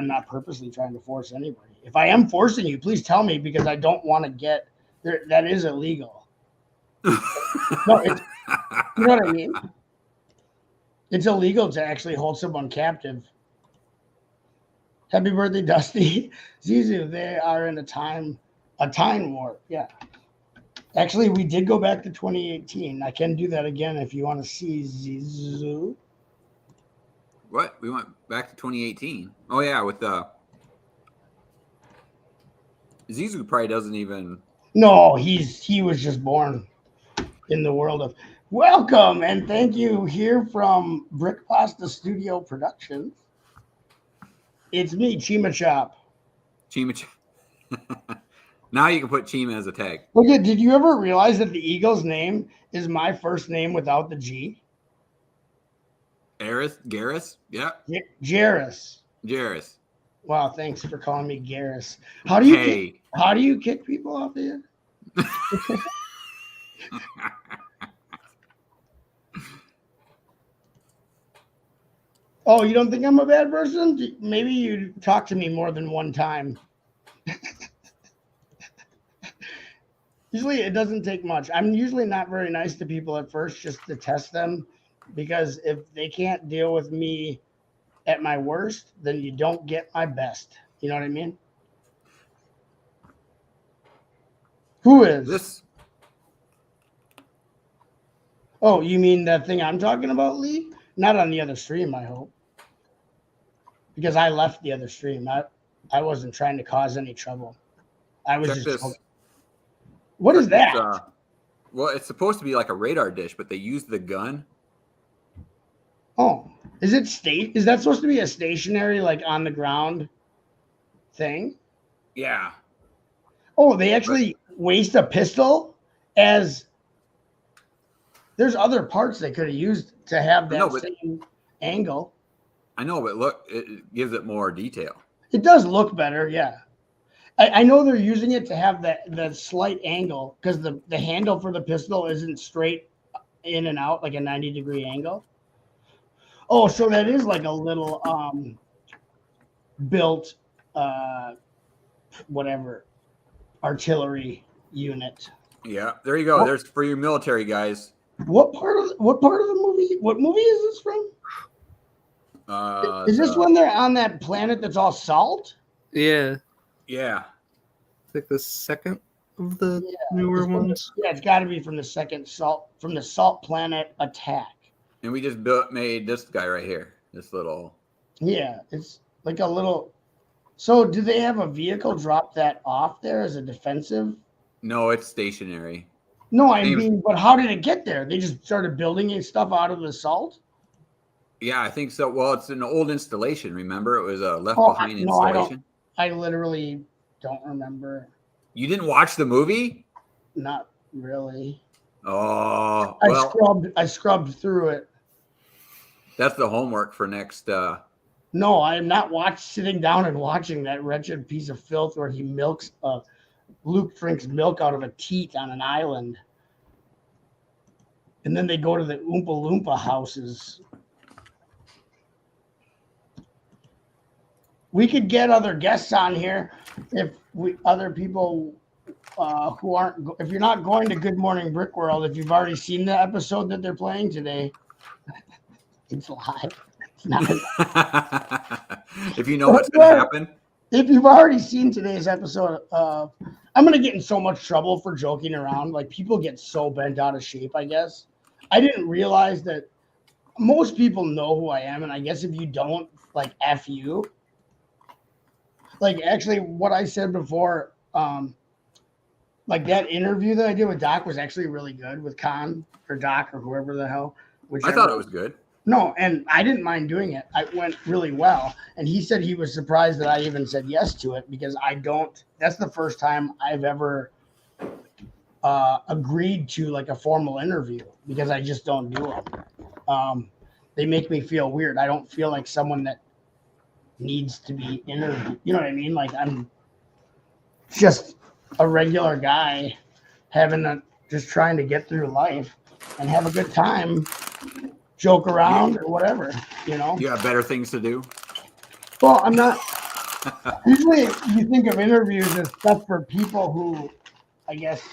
not purposely trying to force anybody. If I am forcing you, please tell me because I don't want to get there. That is illegal. No, you know what I mean? It's illegal to actually hold someone captive. Happy birthday, Dusty. Zizu, they are in a time warp. Yeah. Actually, we did go back to 2018. I can do that again if you want to see Zizu. What? We went back to 2018. Oh yeah, with Zizu probably doesn't even. No, he was just born in the world of welcome and thank you here from Brick Pasta Studio Productions. It's me, Chima Chop. Chima. Now you can put Chima as a tag. Look at. Did you ever realize that the Eagles' name is my first name without the G? Garris? Yeah. Jarris. Jarris. Wow, thanks for calling me Garris. How do you kick people off here? Oh, you don't think I'm a bad person? Maybe you talked to me more than one time. Usually it doesn't take much. I'm usually not very nice to people at first just to test them because if they can't deal with me at my worst, then you don't get my best. You know what I mean? Who is this? Oh, you mean that thing I'm talking about, Lee? Not on the other stream, I hope. Because I left the other stream. I wasn't trying to cause any trouble. I was Check just. this. What is that? Well, it's supposed to be like a radar dish, but they use the gun. Oh, is it Is that supposed to be a stationary, like on the ground thing? Yeah. Oh, they actually waste a pistol as. There's other parts they could have used to have that same angle. I know, but look, it gives it more detail. It does look better, yeah. I know they're using it to have that slight angle because the handle for the pistol isn't straight in and out like a 90-degree angle. Oh, so that is like a little built whatever artillery unit. Yeah, there you go. There's for your military guys. What part of the movie? What movie is this from? Is this when they're on that planet that's all salt? Yeah. Yeah. Like the second of the newer ones. Yeah, it's got to be from the salt planet Attack. And we just made this guy right here. This little. Yeah, it's like a little. So, do they have a vehicle drop that off there as a defensive? No, it's stationary. No, I mean, but how did it get there? They just started building stuff out of the salt? Yeah, I think so. Well, it's an old installation. Remember, it was a left behind installation. I literally don't remember. You didn't watch the movie? Not really. Oh, well, I scrubbed through it. That's the homework for next. No, I am not sitting down and watching that wretched piece of filth where he milks. Luke drinks milk out of a teat on an island, and then they go to the Oompa Loompa houses. We could get other guests on here if other people who aren't. If you're not going to Good Morning Brick World, if you've already seen the episode that they're playing today, It's live. It's not. If you know what's going to happen. If you've already seen today's episode of, I'm going to get in so much trouble for joking around. Like, people get so bent out of shape, I guess. I didn't realize that most people know who I am. And I guess if you don't, like, F you. Like, actually, what I said before, like, that interview that I did with Doc was actually really good with Con or Doc or whoever the hell. I thought it was good. No, and I didn't mind doing it. It went really well. And he said he was surprised that I even said yes to it because that's the first time I've ever agreed to like a formal interview because I just don't do them. They make me feel weird. I don't feel like someone that needs to be interviewed. You know what I mean? Like, I'm just a regular guy just trying to get through life and have a good time. Joke around or whatever, you know. You have better things to do. Well, I'm not. Usually, you think of interviews as stuff for people who, I guess,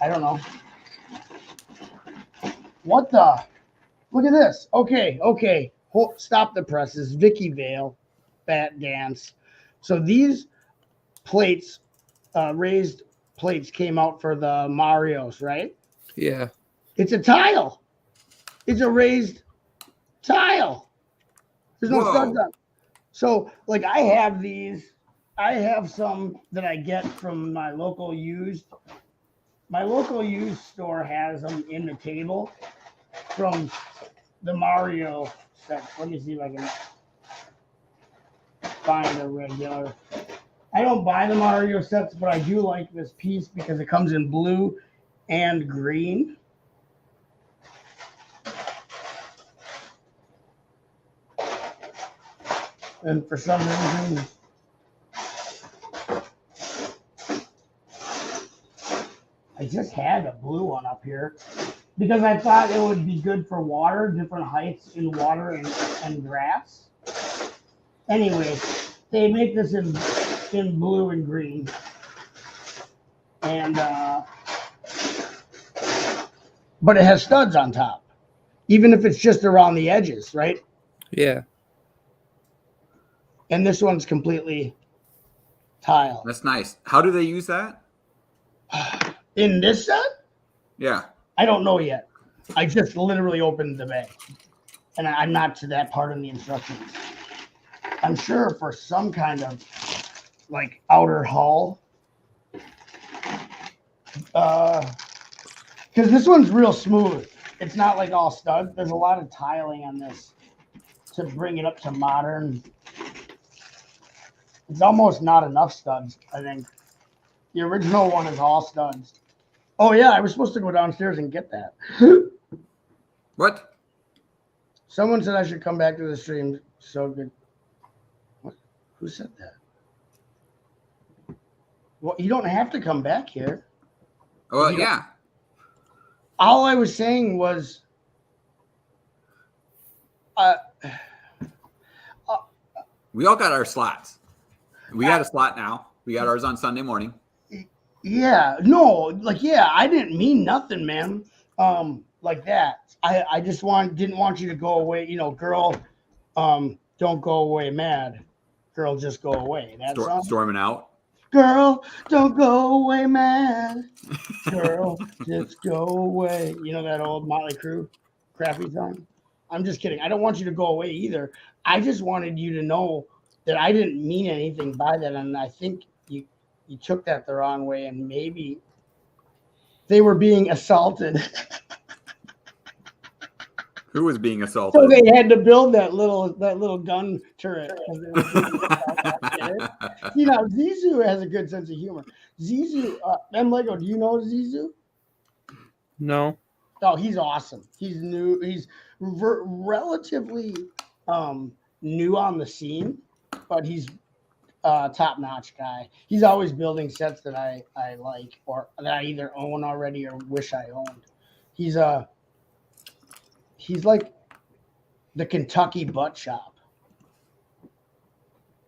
I don't know. What the? Look at this. Okay. Stop the presses. Vicky Vale, Bat Dance. So these plates, raised plates, came out for the Marios, right? Yeah. It's a tile. It's a raised tile. There's no studs on. So, like, I have these. I have some that I get from my local used. My local used store has them in the table from the Mario set. Let me see if I can find a regular. I don't buy the Mario sets, but I do like this piece because it comes in blue and green. And for some reason, I just had a blue one up here because I thought it would be good for water, different heights in water and grass. Anyway, they make this in blue and green. And, but it has studs on top, even if it's just around the edges, right? Yeah. And this one's completely tile. That's nice. How do they use that? In this set? Yeah. I don't know yet. I just literally opened the bag. And I'm not to that part in the instructions. I'm sure for some kind of like outer hull. Because this one's real smooth. It's not like all studs. There's a lot of tiling on this to bring it up to modern. It's almost not enough studs, I think. The original one is all studs. Oh, yeah, I was supposed to go downstairs and get that. What? Someone said I should come back to the stream. So good. What? Who said that? Well, you don't have to come back here. Oh, yeah. All I was saying was we all got our slots. We got a slot now. We got ours on Sunday morning. Yeah, no, like, yeah, I didn't mean nothing, man. Like that. I just didn't want you to go away, you know, girl, don't go away mad. Girl, just go away. That song? Storming out. Girl, don't go away mad. Girl, just go away. You know that old Motley Crue crappy song? I'm just kidding. I don't want you to go away either. I just wanted you to know that I didn't mean anything by that, and I think you took that the wrong way, and maybe they were being assaulted. Who was being assaulted? So they had to build that little gun turret. You know, Zizou has a good sense of humor. Zizou, Lego, do you know Zizou? No. Oh, he's awesome. He's new. He's relatively new on the scene, but he's top-notch guy. He's always building sets that I like or that I either own already or wish I owned. He's like the Kentucky butt shop.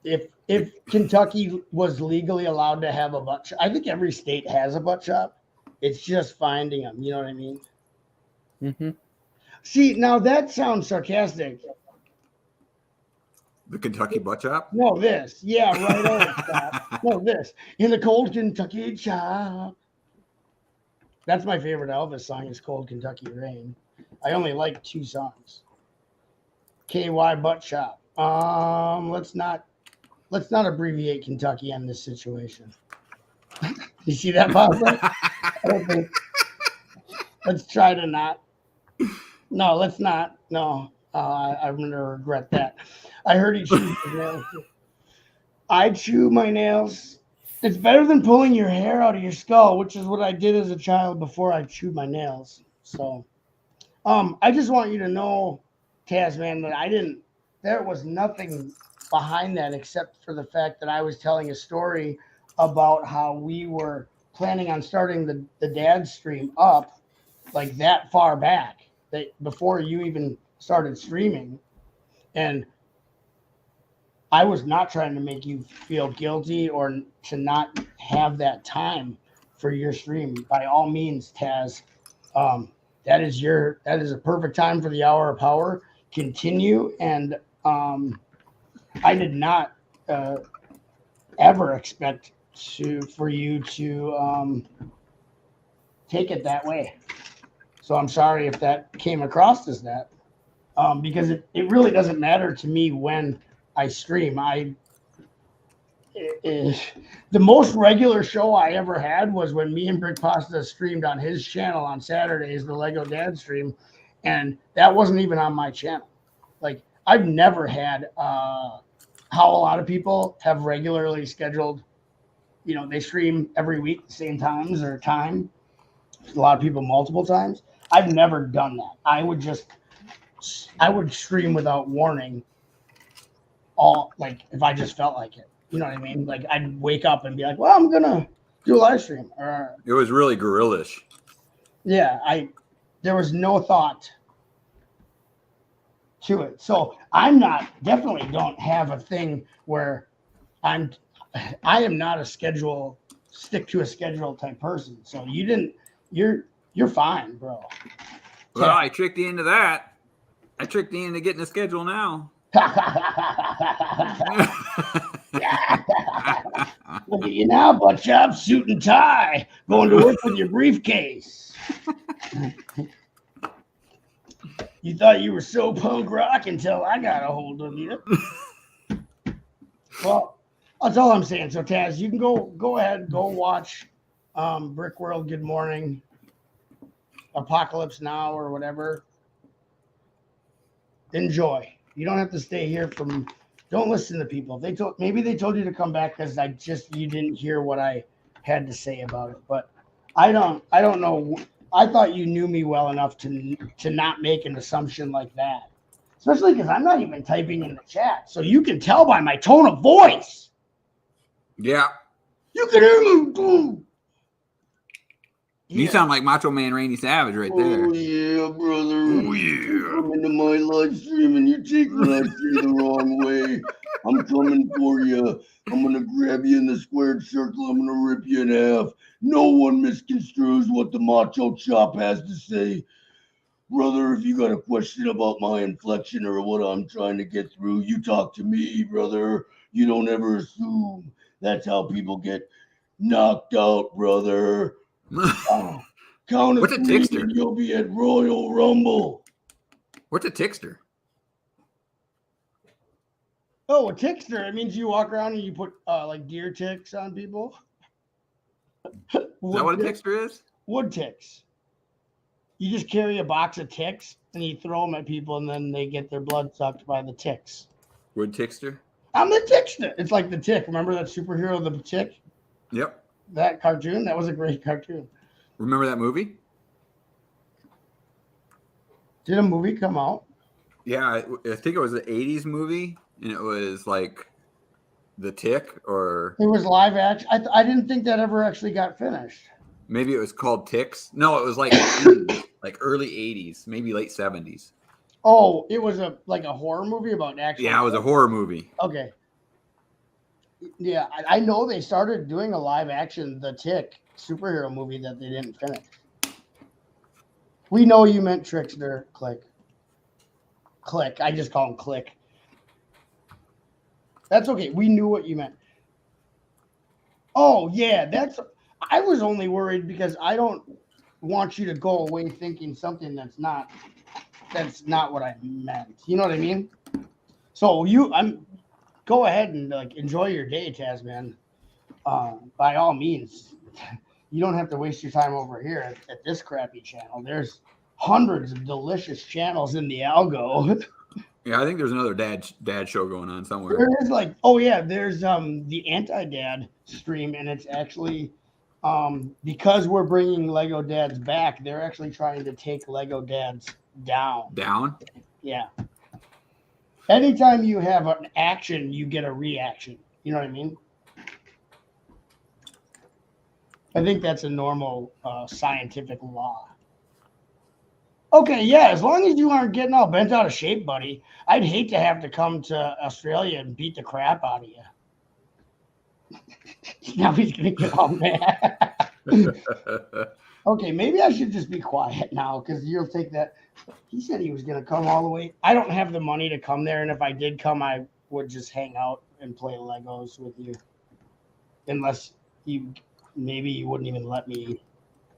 If Kentucky was legally allowed to have a butt shop, I think every state has a butt shop. It's just finding them. You know what I mean? Mm-hmm. See, now that sounds sarcastic. The Kentucky butt chop? No, this. Yeah, right on. Scott. No, this. In the cold Kentucky chop. That's my favorite Elvis song is Cold Kentucky Rain. I only like 2 songs. KY butt chop. Let's not abbreviate Kentucky on this situation. You see that, Papa? I don't think. Let's try to not. No, let's not. No, I'm going to regret that. I heard he chewed his nails. I chew my nails. It's better than pulling your hair out of your skull, which is what I did as a child before I chewed my nails. So, I just want you to know, Tasman, that there was nothing behind that except for the fact that I was telling a story about how we were planning on starting the dad stream up like that far back, that before you even started streaming. And I was not trying to make you feel guilty or to not have that time for your stream. By all means, Taz, that is a perfect time for the Hour of Power. Continue. And I did not ever expect for you to take it that way. So I'm sorry if that came across as that, because it really doesn't matter to me when I stream. The most regular show I ever had was when me and Brick Pasta streamed on his channel on Saturdays, the Lego Dad stream, and that wasn't even on my channel. Like, I've never had how a lot of people have regularly scheduled, they stream every week, the same times or time. A lot of people multiple times. I've never done that. I would stream without warning, if I just felt like it. You know what I mean? Like, I'd wake up and be like, well, I'm gonna do a live stream. It was really guerrillish. Yeah, there was no thought to it. So definitely don't have a thing where I am not stick to a schedule type person. So you're fine, bro. Well, I tricked you into that. I tricked you into getting a schedule now. Look at you now, butt chop, suit and tie, going to work with your briefcase. You thought you were so punk rock until I got a hold of you. Well, that's all I'm saying. So Taz, you can go ahead, go watch Brick World Good Morning, Apocalypse Now, or whatever. Enjoy. You don't have to stay here don't listen to people. Maybe they told you to come back because you didn't hear what I had to say about it. But I don't know. I thought you knew me well enough to not make an assumption like that. Especially because I'm not even typing in the chat. So you can tell by my tone of voice. Yeah. You can hear me, dude. You sound like Macho Man Randy Savage right there. Oh, yeah, brother. Oh, yeah. You come into my live stream and you take what I say the wrong way. I'm coming for you. I'm going to grab you in the squared circle. I'm going to rip you in half. No one misconstrues what the Macho Chop has to say. Brother, if you got a question about my inflection or what I'm trying to get through, you talk to me, brother. You don't ever assume. That's how people get knocked out, brother. Count What's of a 3 Tixter? and you'll be at Royal Rumble. What's a Tixter? Oh, a Tixter. It means you walk around and you put like deer ticks on people. Is that what a Tixter is? Wood ticks. You just carry a box of ticks and you throw them at people and then they get their blood sucked by the ticks. Wood Tixter? I'm the Tixter. It's like the Tick. Remember that superhero, the Tick? Yep. That cartoon? That was a great cartoon. Remember that movie? Did a movie come out? Yeah, I think it was an 80s movie, and it was like The Tick, or It was live action. I didn't think that ever actually got finished. maybe it was called Ticks. No, it was like like early 80s, maybe late 70s. Oh, it was a horror movie about actual. Yeah, it was a horror movie. Okay. Yeah, I know they started doing a live action The Tick superhero movie that they didn't finish. We know you meant Trickster, Click. Click. I just call him Click. That's okay. We knew what you meant. Oh yeah, I was only worried because I don't want you to go away thinking something that's not what I meant. You know what I mean? So go ahead and like enjoy your day, Tasman. By all means, you don't have to waste your time over here at this crappy channel. There's hundreds of delicious channels in the algo. Yeah, I think there's another dad show going on somewhere. There is like, oh yeah, there's the anti-dad stream, and it's actually because we're bringing Lego Dads back, they're actually trying to take Lego Dads down. Down? Yeah. Anytime you have an action, you get a reaction. You know what I mean? I think that's a normal scientific law. Okay, yeah, as long as you aren't getting all bent out of shape, buddy. I'd hate to have to come to Australia and beat the crap out of you. Now he's going to get all mad. Okay, maybe I should just be quiet now because you'll take that. He said he was going to come all the way. I don't have the money to come there, and if I did come, I would just hang out and play Legos with you. Unless maybe you wouldn't even let me.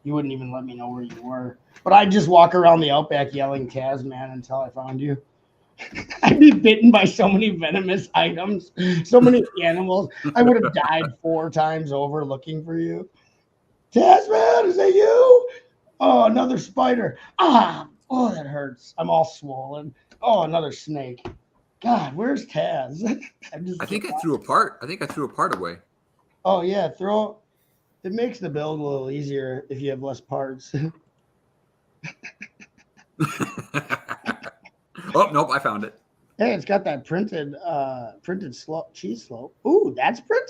You wouldn't even let me know where you were. But I'd just walk around the outback yelling Tasman until I found you. I'd be bitten by so many venomous items, so many animals. I would have died 4 times over looking for you. Tasman, is that you? Oh, another spider. Ah, oh, that hurts. I'm all swollen. Oh, another snake. God, where's Taz? I think I threw a part away. Oh, yeah, it makes the build a little easier if you have less parts. Oh, nope, I found it. Hey, it's got that printed cheese slope. Ooh, that's printed?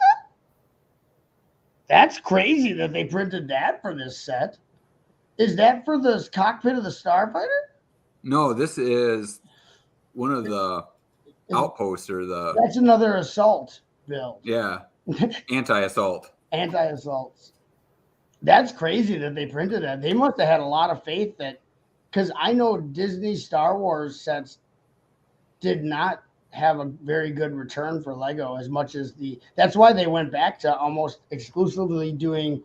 That's crazy that they printed that for this set. Is that for the cockpit of the Starfighter? No, this is one of the outposts or That's another assault build. Yeah, anti-assault. Anti-assaults. That's crazy that they printed that. They must have had a lot of faith that, because I know Disney Star Wars sets did not have a very good return for Lego as much as that's why they went back to almost exclusively doing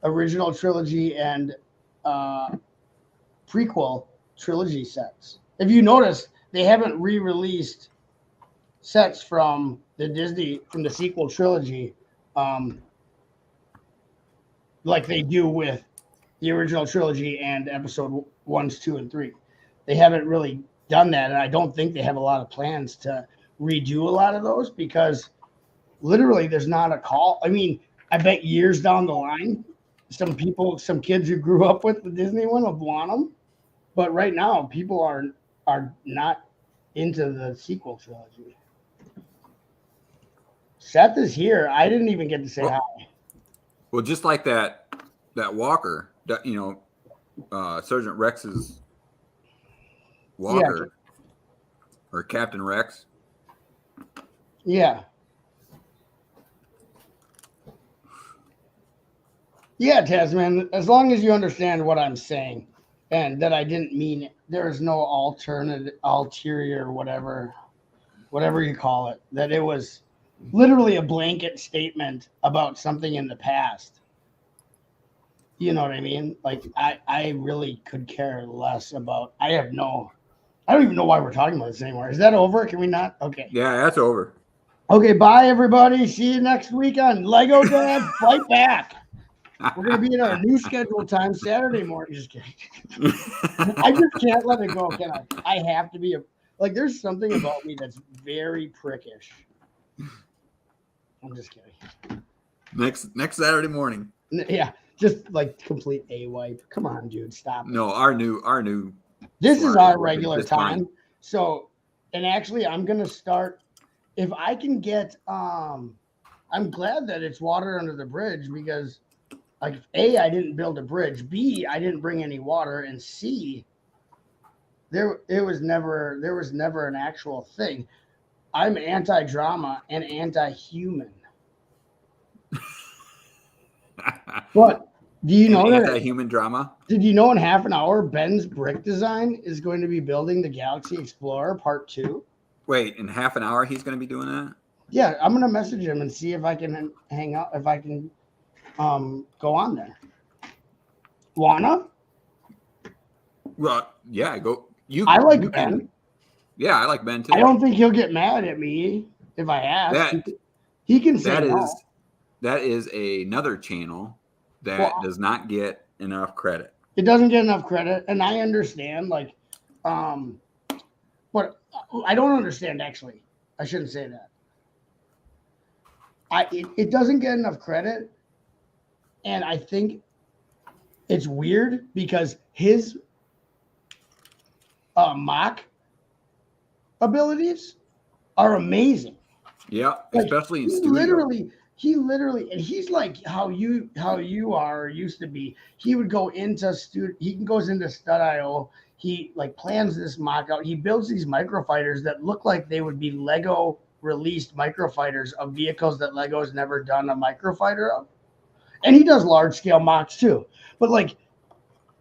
original trilogy and prequel trilogy sets. If you notice, they haven't re-released sets from the sequel trilogy like they do with the original trilogy and episode 1, 2, and 3. They haven't really done that, and I don't think they have a lot of plans to redo a lot of those because literally there's not a call. I mean, I bet years down the line, some kids who grew up with the Disney one will want them, but right now people are not into the sequel trilogy. Seth is here. I didn't even get to say hi. Well, just like that walker, that Sergeant Rex's walker, or Captain Rex. Yeah. Yeah, Tasman, as long as you understand what I'm saying and that I didn't mean it, there is no ulterior, whatever you call it, that it was literally a blanket statement about something in the past. You know what I mean? Like, I really could care less about, I don't even know why we're talking about this anymore. Is that over? Can we not? Okay. Yeah, that's over. Okay, bye, everybody. See you next week on Lego Dad Fight Back. We're going to be in our new scheduled time Saturday morning. Just kidding. I just can't let it go, can I? I have to be there's something about me that's very prickish. I'm just kidding. Next Saturday morning. Yeah, just like complete A-wipe. Come on, dude, stop. No, our new. This is our regular time. So, and actually, I'm going to start. If I can get, I'm glad that it's water under the bridge because, like, A, I didn't build a bridge. B, I didn't bring any water. And C, there was never an actual thing. I'm anti-drama and anti-human. But Do you and know that? anti-human drama. Did you know in half an hour, Ben's brick design is going to be building the Galaxy Explorer Part 2? Wait, in half an hour he's going to be doing that? Yeah, I'm going to message him and see if I can hang out, if I can go on there. Wanna? Well, yeah, go. I like you Ben. can- yeah, I like Ben too. I don't think he'll get mad at me if I ask. That He can say that no. is that is another channel that Well, does not get enough credit. It doesn't get enough credit, and I understand, like, but I don't understand, actually. I shouldn't say that. It doesn't get enough credit, and I think it's weird because his mock abilities are amazing. Yeah, Like, especially in he studio. literally, and he's like how you are or used to be. He would go into he goes into Stud.io. He like plans this mock out. He builds these microfighters that look like they would be Lego released microfighters of vehicles that Lego's never done a microfighter of. And he does large scale mocks too. But like,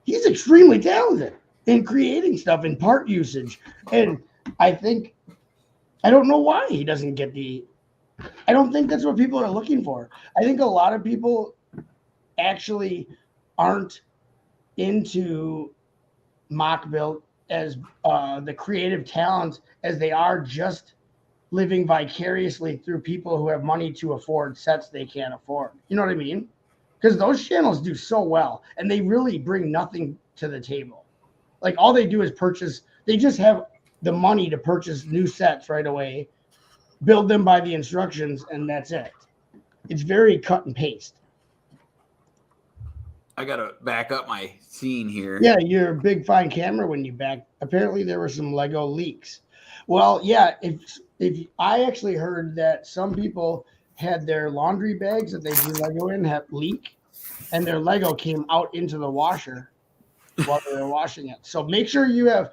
he's extremely talented in creating stuff in part usage. And I don't know why he doesn't get I don't think that's what people are looking for. I think a lot of people actually aren't into mock build as the creative talents as they are just living vicariously through people who have money to afford sets they can't afford. You know what I mean? Because those channels do so well and they really bring nothing to the table. Like all they do is purchase, they just have the money to purchase new sets right away, build them by the instructions, and that's it. It's very cut and paste. I gotta back up my scene here. Yeah, you're a big fine camera when you back. Apparently there were some Lego leaks. Well, yeah, if I actually heard that some people had their laundry bags that they do Lego in have leak, and their Lego came out into the washer while they were washing it. So make sure you have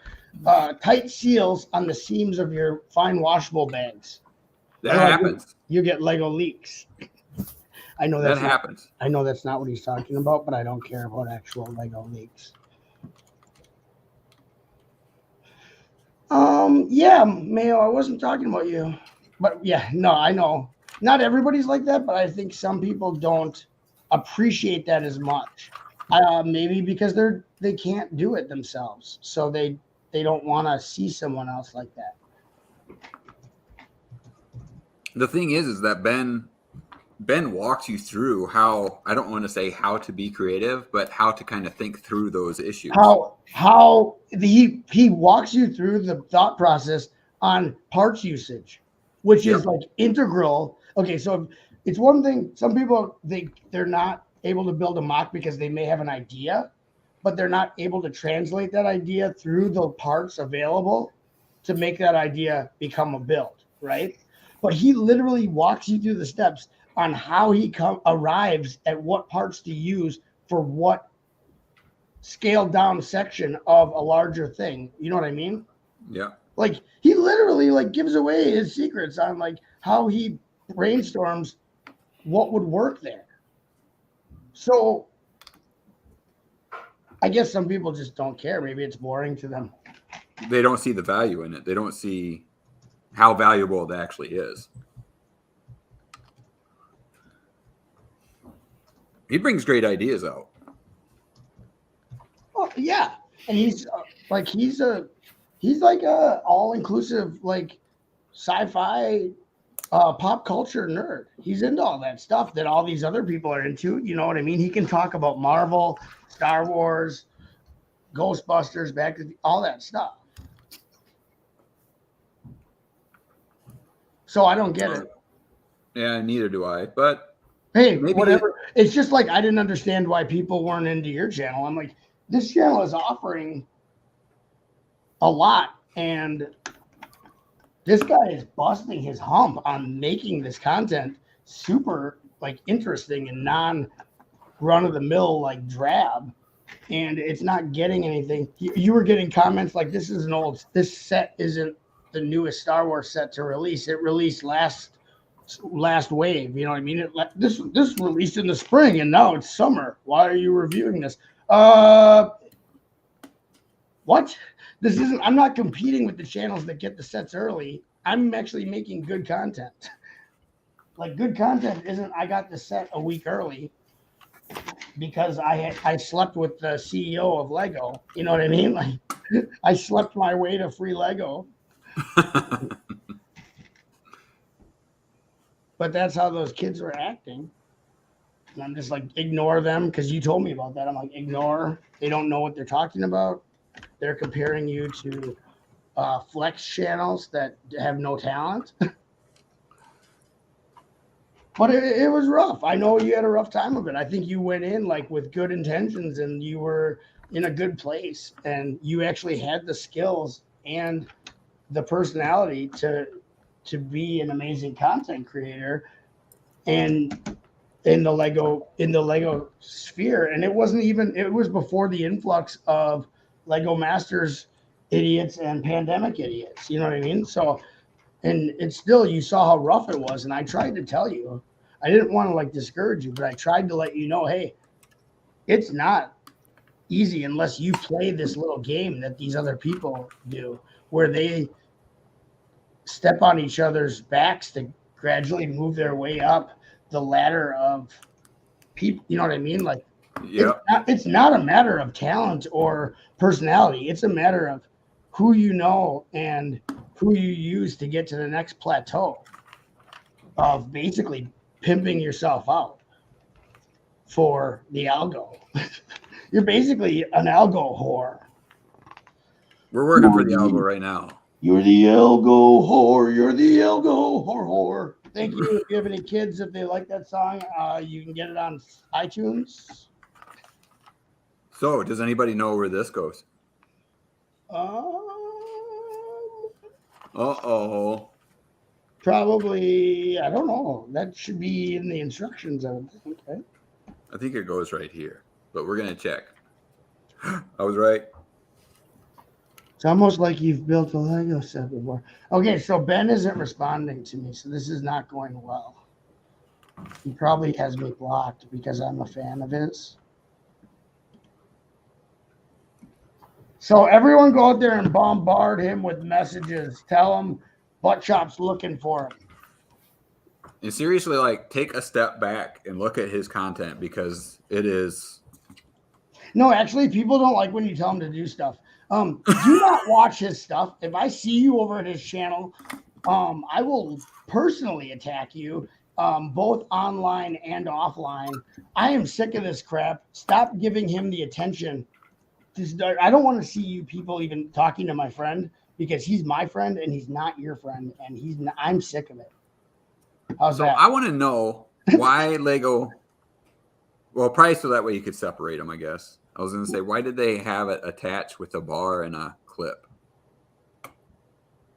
tight seals on the seams of your fine washable bags. That happens. You get Lego leaks. I know That happens. I know that's not what he's talking about, but I don't care about actual Lego leaks. Yeah, Mayo, I wasn't talking about you. But yeah, no, I know. Not everybody's like that, but I think some people don't appreciate that as much. Maybe because they can't do it themselves. So they don't want to see someone else like that. The thing is that Ben walks you through how, I don't want to say how to be creative, but how to kind of think through those issues. How he walks you through the thought process on parts usage, which is like integral. Okay, so it's one thing. Some people they're not able to build a mock because they may have an idea, but they're not able to translate that idea through the parts available to make that idea become a build, right? But he literally walks you through the steps on how he arrives at what parts to use for what scaled down section of a larger thing. You know what I mean? Yeah. Like he literally like gives away his secrets on like how he brainstorms what would work there. So I guess some people just don't care. Maybe it's boring to them. They don't see the value in it. They don't see how valuable it actually is. He brings great ideas out. Oh yeah, and he's like a all-inclusive like sci-fi pop culture nerd. He's into all that stuff that all these other people are into. You know what I mean? He can talk about Marvel, Star Wars, Ghostbusters, all that stuff. So I don't get it. Yeah, neither do I. But hey, whatever. It's just like I didn't understand why people weren't into your channel. I'm like, this channel is offering a lot, and this guy is busting his hump on making this content super like interesting and non-run-of-the-mill like drab, and it's not getting anything. You were getting comments like this set isn't the newest Star Wars set to release. It released last last wave. You know what I mean? This released in the spring, and now it's summer. Why are you reviewing this? What? This isn't. I'm not competing with the channels that get the sets early. I'm actually making good content. Like good content isn't. I got the set a week early because I slept with the CEO of Lego. You know what I mean? Like I slept my way to free Lego. But that's how those kids were acting. And I'm just like, ignore them because you told me about that. I'm like, ignore. They don't know what they're talking about. They're comparing you to flex channels that have no talent. But it was rough. I know you had a rough time of it. I think you went in like with good intentions and you were in a good place and you actually had the skills and the personality to be an amazing content creator and in the Lego sphere. And it was before the influx of Lego Masters idiots and pandemic idiots. You know what I mean? So, and it's still, you saw how rough it was. And I tried to tell you, I didn't want to like discourage you, but I tried to let you know, hey, it's not easy unless you play this little game that these other people do, where they step on each other's backs to gradually move their way up the ladder of people. You know what I mean? Like, it's not a matter of talent or personality. It's a matter of who you know and who you use to get to the next plateau of basically pimping yourself out for the algo. You're basically an algo whore. We're working for the algo right now. You're the algo whore. You're the algo whore. Thank you. If you have any kids, if they like that song, you can get it on iTunes. So, does anybody know where this goes? Probably, I don't know. That should be in the instructions, I would think. Right? I think it goes right here, but we're going to check. I was right. It's almost like you've built a Lego set before. Okay, so Ben isn't responding to me, so this is not going well. He probably has me blocked because I'm a fan of his. So everyone go out there and bombard him with messages. Tell him Buttchop's looking for him. And seriously, like, take a step back and look at his content because it is. No, actually, people don't like when you tell them to do stuff. Do not watch his stuff. If I see you over at his channel, I will personally attack you, both online and offline. I am sick of this crap. Stop giving him the attention. I don't want to see you people even talking to my friend because he's my friend and he's not your friend, and he's not, I'm sick of it. How's that? I want to know why Lego. Well, probably so that way you could separate them, I guess. I was going to say, why did they have it attached with a bar and a clip?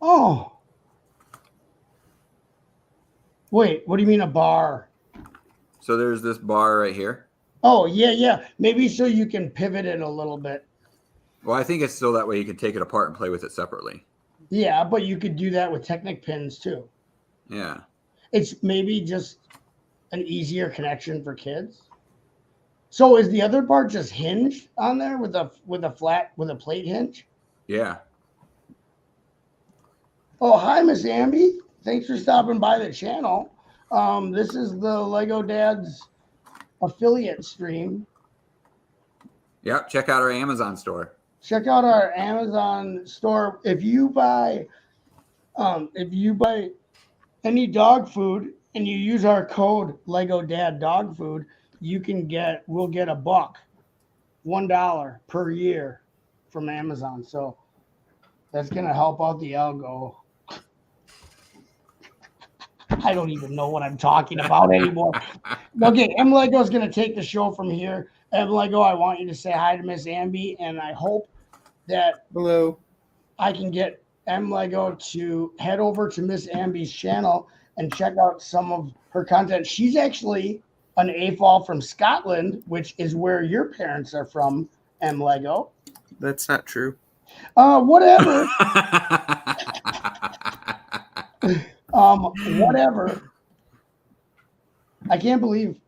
Oh. Wait, what do you mean a bar? So there's this bar right here. Oh, yeah. Maybe so you can pivot it a little bit. Well, I think it's so that way you can take it apart and play with it separately. Yeah, but you could do that with Technic pins too. Yeah. It's maybe just an easier connection for kids. So is the other part just hinged on there with a plate hinge? Yeah. Oh, hi, Miss Amby. Thanks for stopping by the channel. This is the Lego Dad's affiliate stream. Yep. Check out our Amazon store. Check out our Amazon store. If you buy any dog food and you use our code Lego Dad Dog Food, we'll get $1 per year from Amazon. So that's gonna help out the algo. I don't even know what I'm talking about anymore. Okay, M Lego is gonna take the show from here. M Lego, I want you to say hi to Miss Amby, and I hope that Hello. I can get M Lego to head over to Miss Amby's channel and check out some of her content. She's actually an AFOL from Scotland, which is where your parents are from, M Lego. That's not true. Whatever. Whatever. I can't believe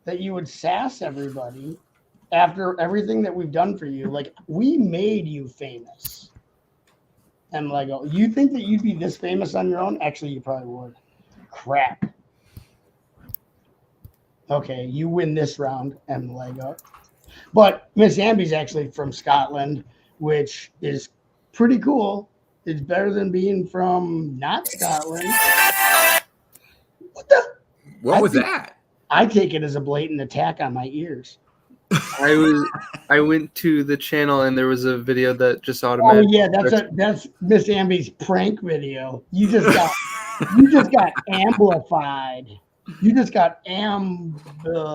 that you would sass everybody after everything that we've done for you. Like, we made you famous. And Lego, you think that you'd be this famous on your own? Actually, you probably would. Crap. Okay, you win this round, M Lego. But Miss Amby's actually from Scotland, which is pretty cool. It's better than being from not Scotland. What the? What was that? I take it as a blatant attack on my ears. I went to the channel and there was a video that just Oh automatically. yeah, that's Miss Amby's prank video. You just got amplified. You just got amplified.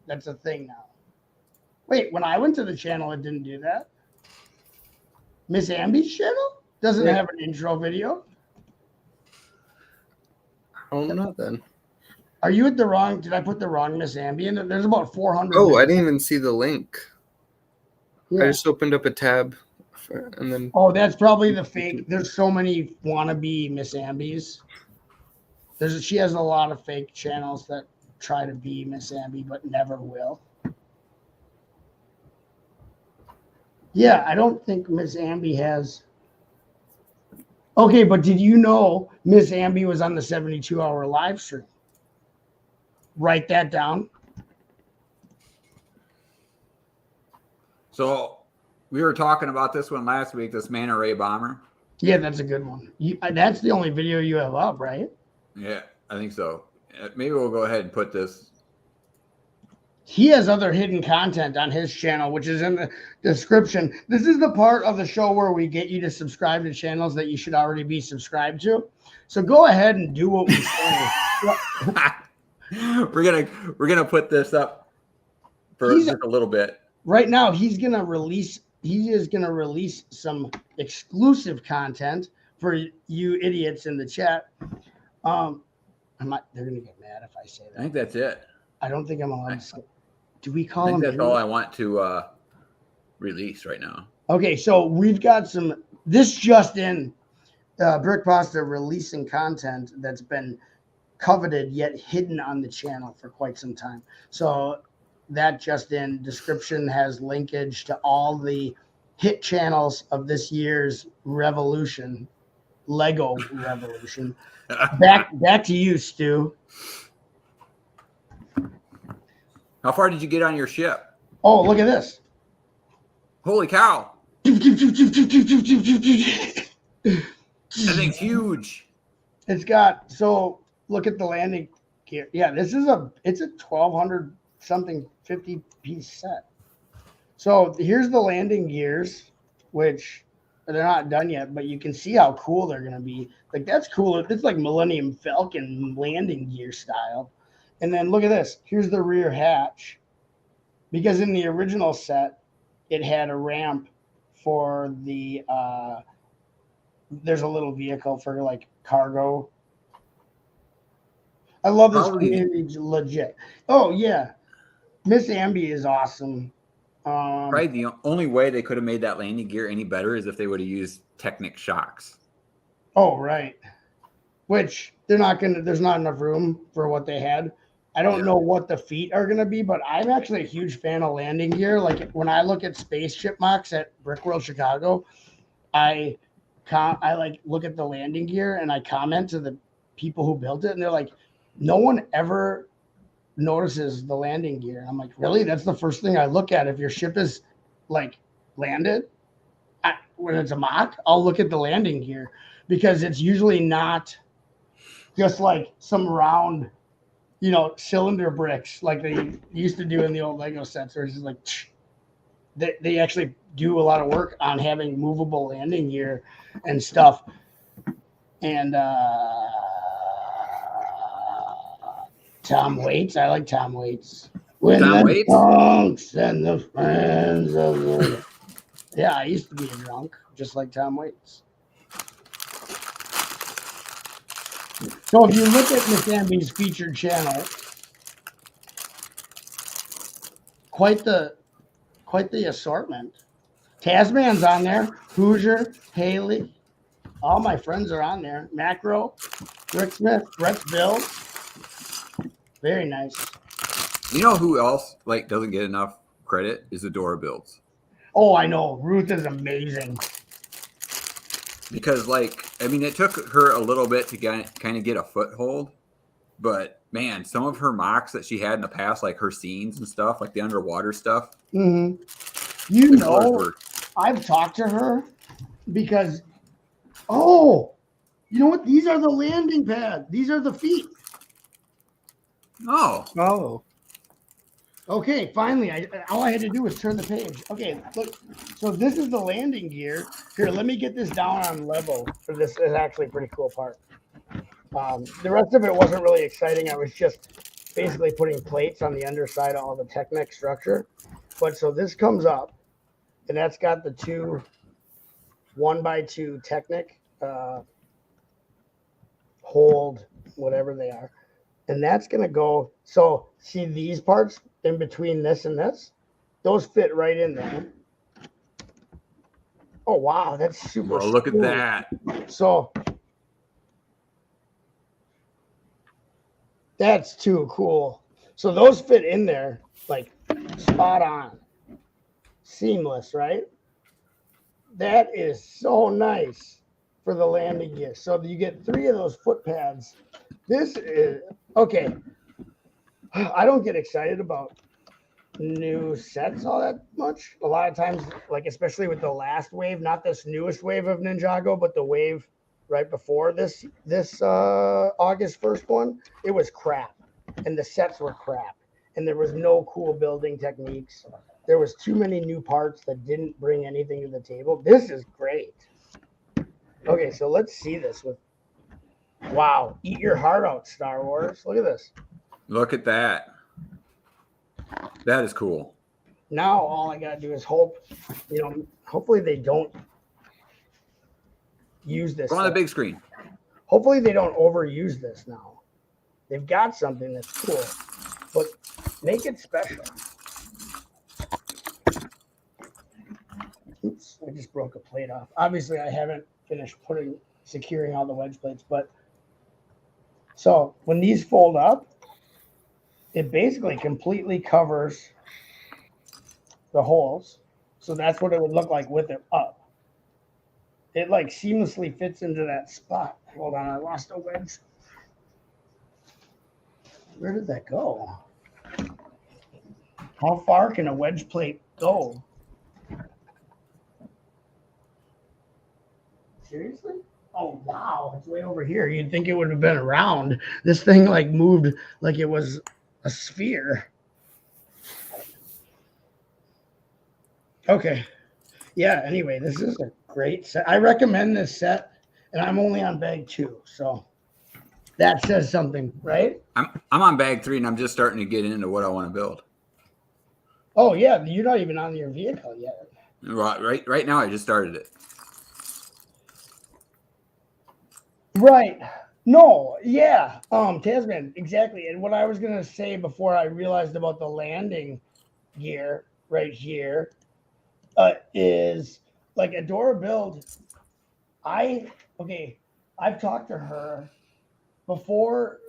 That's a thing now. Wait, when I went to the channel, it didn't do that. Miss Amby's channel doesn't have an intro video. I don't know then. Are you at the wrong? Did I put the wrong Miss Amby in it? There's about 400. Oh, I didn't even see the link. Yeah. I just opened up a tab, and then. Oh, that's probably the fake. There's so many wannabe Miss Ambys. She has a lot of fake channels that try to be Miss Amby but never will. Yeah, I don't think Miss Amby has. Okay, but did you know Miss Amby was on the 72-hour live stream? Write that down. So we were talking about this one last week, this Manta Ray bomber. Yeah, that's a good one. That's the only video you have up, right? Yeah, I think so. Maybe we'll go ahead and put this. He has other hidden content on his channel, which is in the description. This is the part of the show where we get you to subscribe to channels that you should already be subscribed to. So go ahead and do what we say. We're gonna put this up for just a little bit. Right now, he is gonna release some exclusive content for you idiots in the chat. They're gonna get mad if I say that. I think that's it. I don't think I'm allowed to say. Do we call I think them? that's all I want to release right now. Okay, so we've got some. This just in, Brick Pasta releasing content that's been coveted yet hidden on the channel for quite some time. So that just in description has linkage to all the hit channels of this year's revolution, Lego revolution. Back to you, Stu. How far did you get on your ship? Oh, look at this. Holy cow. That thing's huge. It's got, so look at the landing gear. Yeah, it's a 1,200 something 50 piece set. So here's the landing gears, which they're not done yet, but you can see how cool they're going to be. Like, that's cool. It's like Millennium Falcon landing gear style. And then look at this. Here's the rear hatch. Because in the original set, it had a ramp for the, there's a little vehicle for like cargo. I love this community, legit. Oh, yeah. Miss Amby is awesome. Right. The only way they could have made that landing gear any better is if they would have used Technic shocks. Oh, right. Which there's not enough room for what they had. I don't know what the feet are going to be, but I'm actually a huge fan of landing gear. Like, when I look at spaceship mocks at Brickworld Chicago, I like look at the landing gear and I comment to the people who built it, and they're like, no one ever notices the landing gear. And I'm like, really? That's the first thing I look at. If your ship is like landed, when it's a mock, I'll look at the landing gear, because it's usually not just like some round, cylinder bricks like they used to do in the old Lego sets, where it's just like, they actually do a lot of work on having movable landing gear and stuff. And Tom Waits, I like Tom Waits. When Tom the Waits? drunks and the friends of the... Yeah, I used to be a drunk, just like Tom Waits. So if you look at Miss Amby's featured channel, quite the assortment. Tasman's on there, Hoosier, Haley, all my friends are on there. Macro, Rick Smith, Brett's Bill. Very nice. You know who else like doesn't get enough credit is Adora Builds. Oh, I know. Ruth is amazing. Because like I mean it took her a little bit to kind of get a foothold, but man, some of her mocks that she had in the past, like her scenes and stuff, like the underwater stuff. You the colors know, were- I've talked to her because, oh, you know what? These are the landing pad. These are the feet. Oh. Okay, finally, all I had to do was turn the page. Okay, look. So this is the landing gear. Here, let me get this down on level. For this is actually a pretty cool part. The rest of it wasn't really exciting. I was just basically putting plates on the underside of all the Technic structure. But so this comes up, and that's got the two 1x2 Technic hold, whatever they are. And that's going to go. So see these parts in between this and this? Those fit right in there. Oh, wow. That's super Well, look at smooth. that. So that's too cool. So those fit in there like spot on. Seamless, right? That is so nice for the landing gear. So you get 3 of those foot pads. This is okay. I don't get excited about new sets all that much. A lot of times, like especially with the last wave, not this newest wave of Ninjago, but the wave right before this August 1st one, it was crap. And the sets were crap. And there was no cool building techniques. There was too many new parts that didn't bring anything to the table. This is great. Okay, so let's see this with wow, eat your heart out, Star Wars. Look at this. Look at that. That is cool. Now all I gotta do is hope, hopefully they don't use this. Go on the big screen. Hopefully they don't overuse this now. They've got something that's cool, but make it special. Oops, I just broke a plate off. Obviously I haven't finished securing all the wedge plates, but so when these fold up, it basically completely covers the holes. So that's what it would look like with it up. It like seamlessly fits into that spot. Hold on, I lost a wedge. Where did that go? How far can a wedge plate go? Seriously? Oh, wow. It's way over here. You'd think it would have been around. This thing like moved like it was a sphere. Okay. Yeah, anyway, this is a great set. I recommend this set, and I'm only on bag 2. So that says something, right? I'm on bag 3, and I'm just starting to get into what I want to build. Oh, yeah. You're not even on your vehicle yet. Right now, I just started it. Right. No, yeah. Tasman, exactly. And what I was gonna say before I realized about the landing gear right here is like Adora Build. I've talked to her before,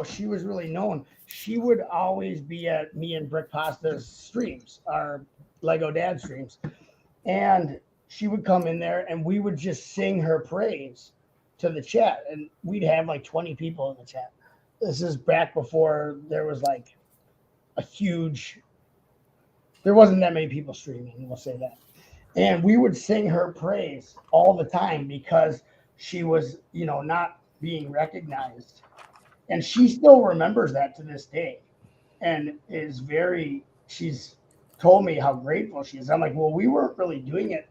she was really known. She would always be at me and Brick Pasta's streams, our Lego Dad streams. And she would come in there and we would just sing her praise to the chat, and we'd have like 20 people in the chat. This is back before there was like there wasn't that many people streaming, we'll say that. And we would sing her praise all the time because she was, not being recognized. And she still remembers that to this day and she's told me how grateful she is. I'm like, well, we weren't really doing it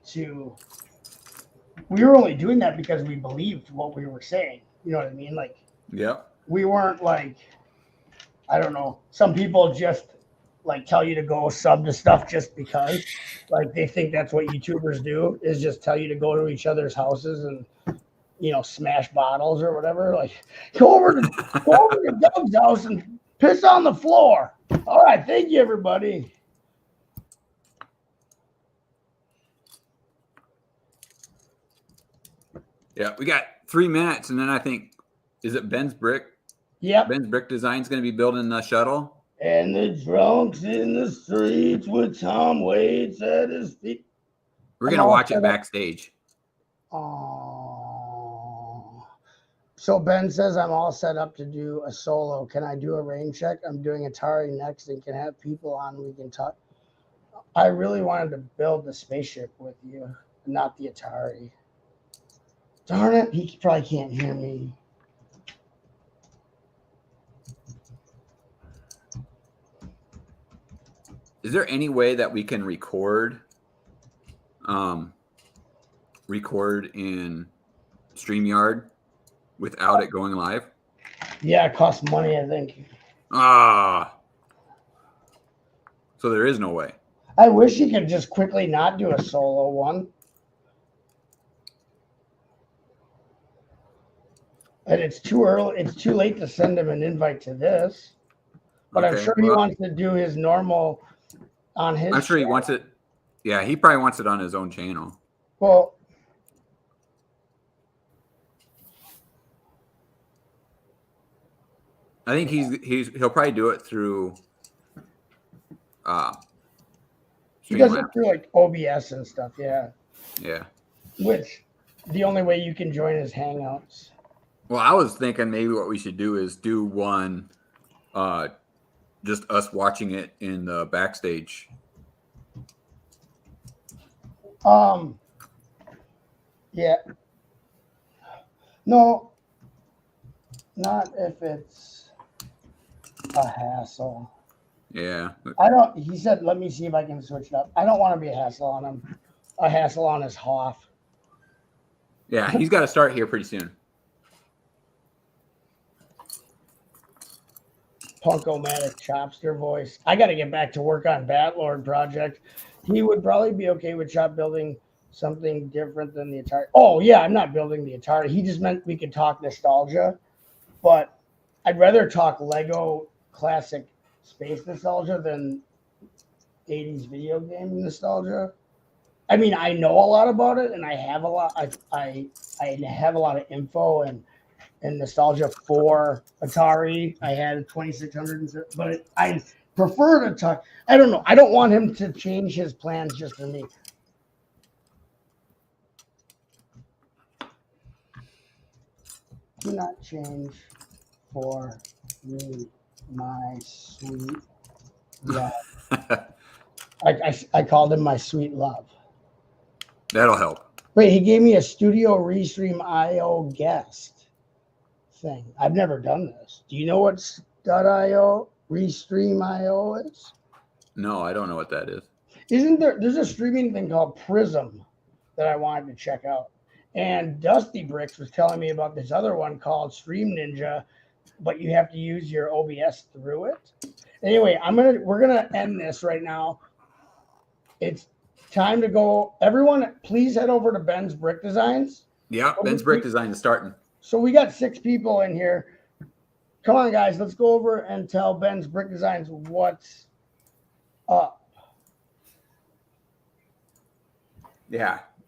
we were only doing that because we believed what we were saying. You know what I mean? Like, yeah, we weren't like, I don't know. Some people just like tell you to go sub to stuff just because, like, they think that's what YouTubers do is just tell you to go to each other's houses and, smash bottles or whatever. Like, go over to Doug's house and piss on the floor. All right, thank you, everybody. Yeah, we got 3 minutes, and then I think, is it Ben's Brick Yep. Ben's Brick Design's going to be building the shuttle. And the drunks in the streets with Tom Waits at his feet. We're going to watch it backstage. Oh. So Ben says I'm all set up to do a solo. Can I do a rain check? I'm doing Atari next and can have people on. We can talk. I really wanted to build the spaceship with you, not the Atari. Darn it, he probably can't hear me. Is there any way that we can record in StreamYard without it going live? Yeah, it costs money, I think. So there is no way. I wish you could just quickly not do a solo one. And it's too early. It's too late to send him an invite to this. But I'm sure he wants to do his normal on his I'm sure he wants it. Yeah, he probably wants it on his own channel. Well, I think he'll probably do it through he does it through like OBS and stuff, yeah. Yeah. Which the only way you can join is Hangouts. Well, I was thinking maybe what we should do is do one just us watching it in the backstage. Yeah. No, not if it's a hassle. Yeah. He said, let me see if I can switch it up. I don't want to be a hassle on him. A hassle on his Hoff. Yeah, he's got to start here pretty soon. Punkomatic Chopster voice. I got to get back to work on Batlord project. He would probably be okay with Chop building something different than the Atari. Oh, yeah, I'm not building the Atari. He just meant we could talk nostalgia, but I'd rather talk Lego classic space nostalgia than 80s video game nostalgia. I mean, I know a lot about it, and I have a lot. I have a lot of info and nostalgia for Atari. I had 2600, but I prefer to talk. I don't know. I don't want him to change his plans just for me. Do not change for me, my sweet love. I called him my sweet love. That'll help. Wait, he gave me a Studio Restream IO guest thing. I've never done this. Do you know what .io Restream IO is? No, I don't know what that is. There's a streaming thing called Prism that I wanted to check out. And Dusty Bricks was telling me about this other one called Stream Ninja, but you have to use your OBS through it. Anyway, we're gonna end this right now. It's time to go. Everyone, please head over to Ben's Brick Designs. Yeah, Ben's Brick Design is starting. So we got 6 people in here. Come on, guys, let's go over and tell Ben's Brick Designs what's up. Yeah.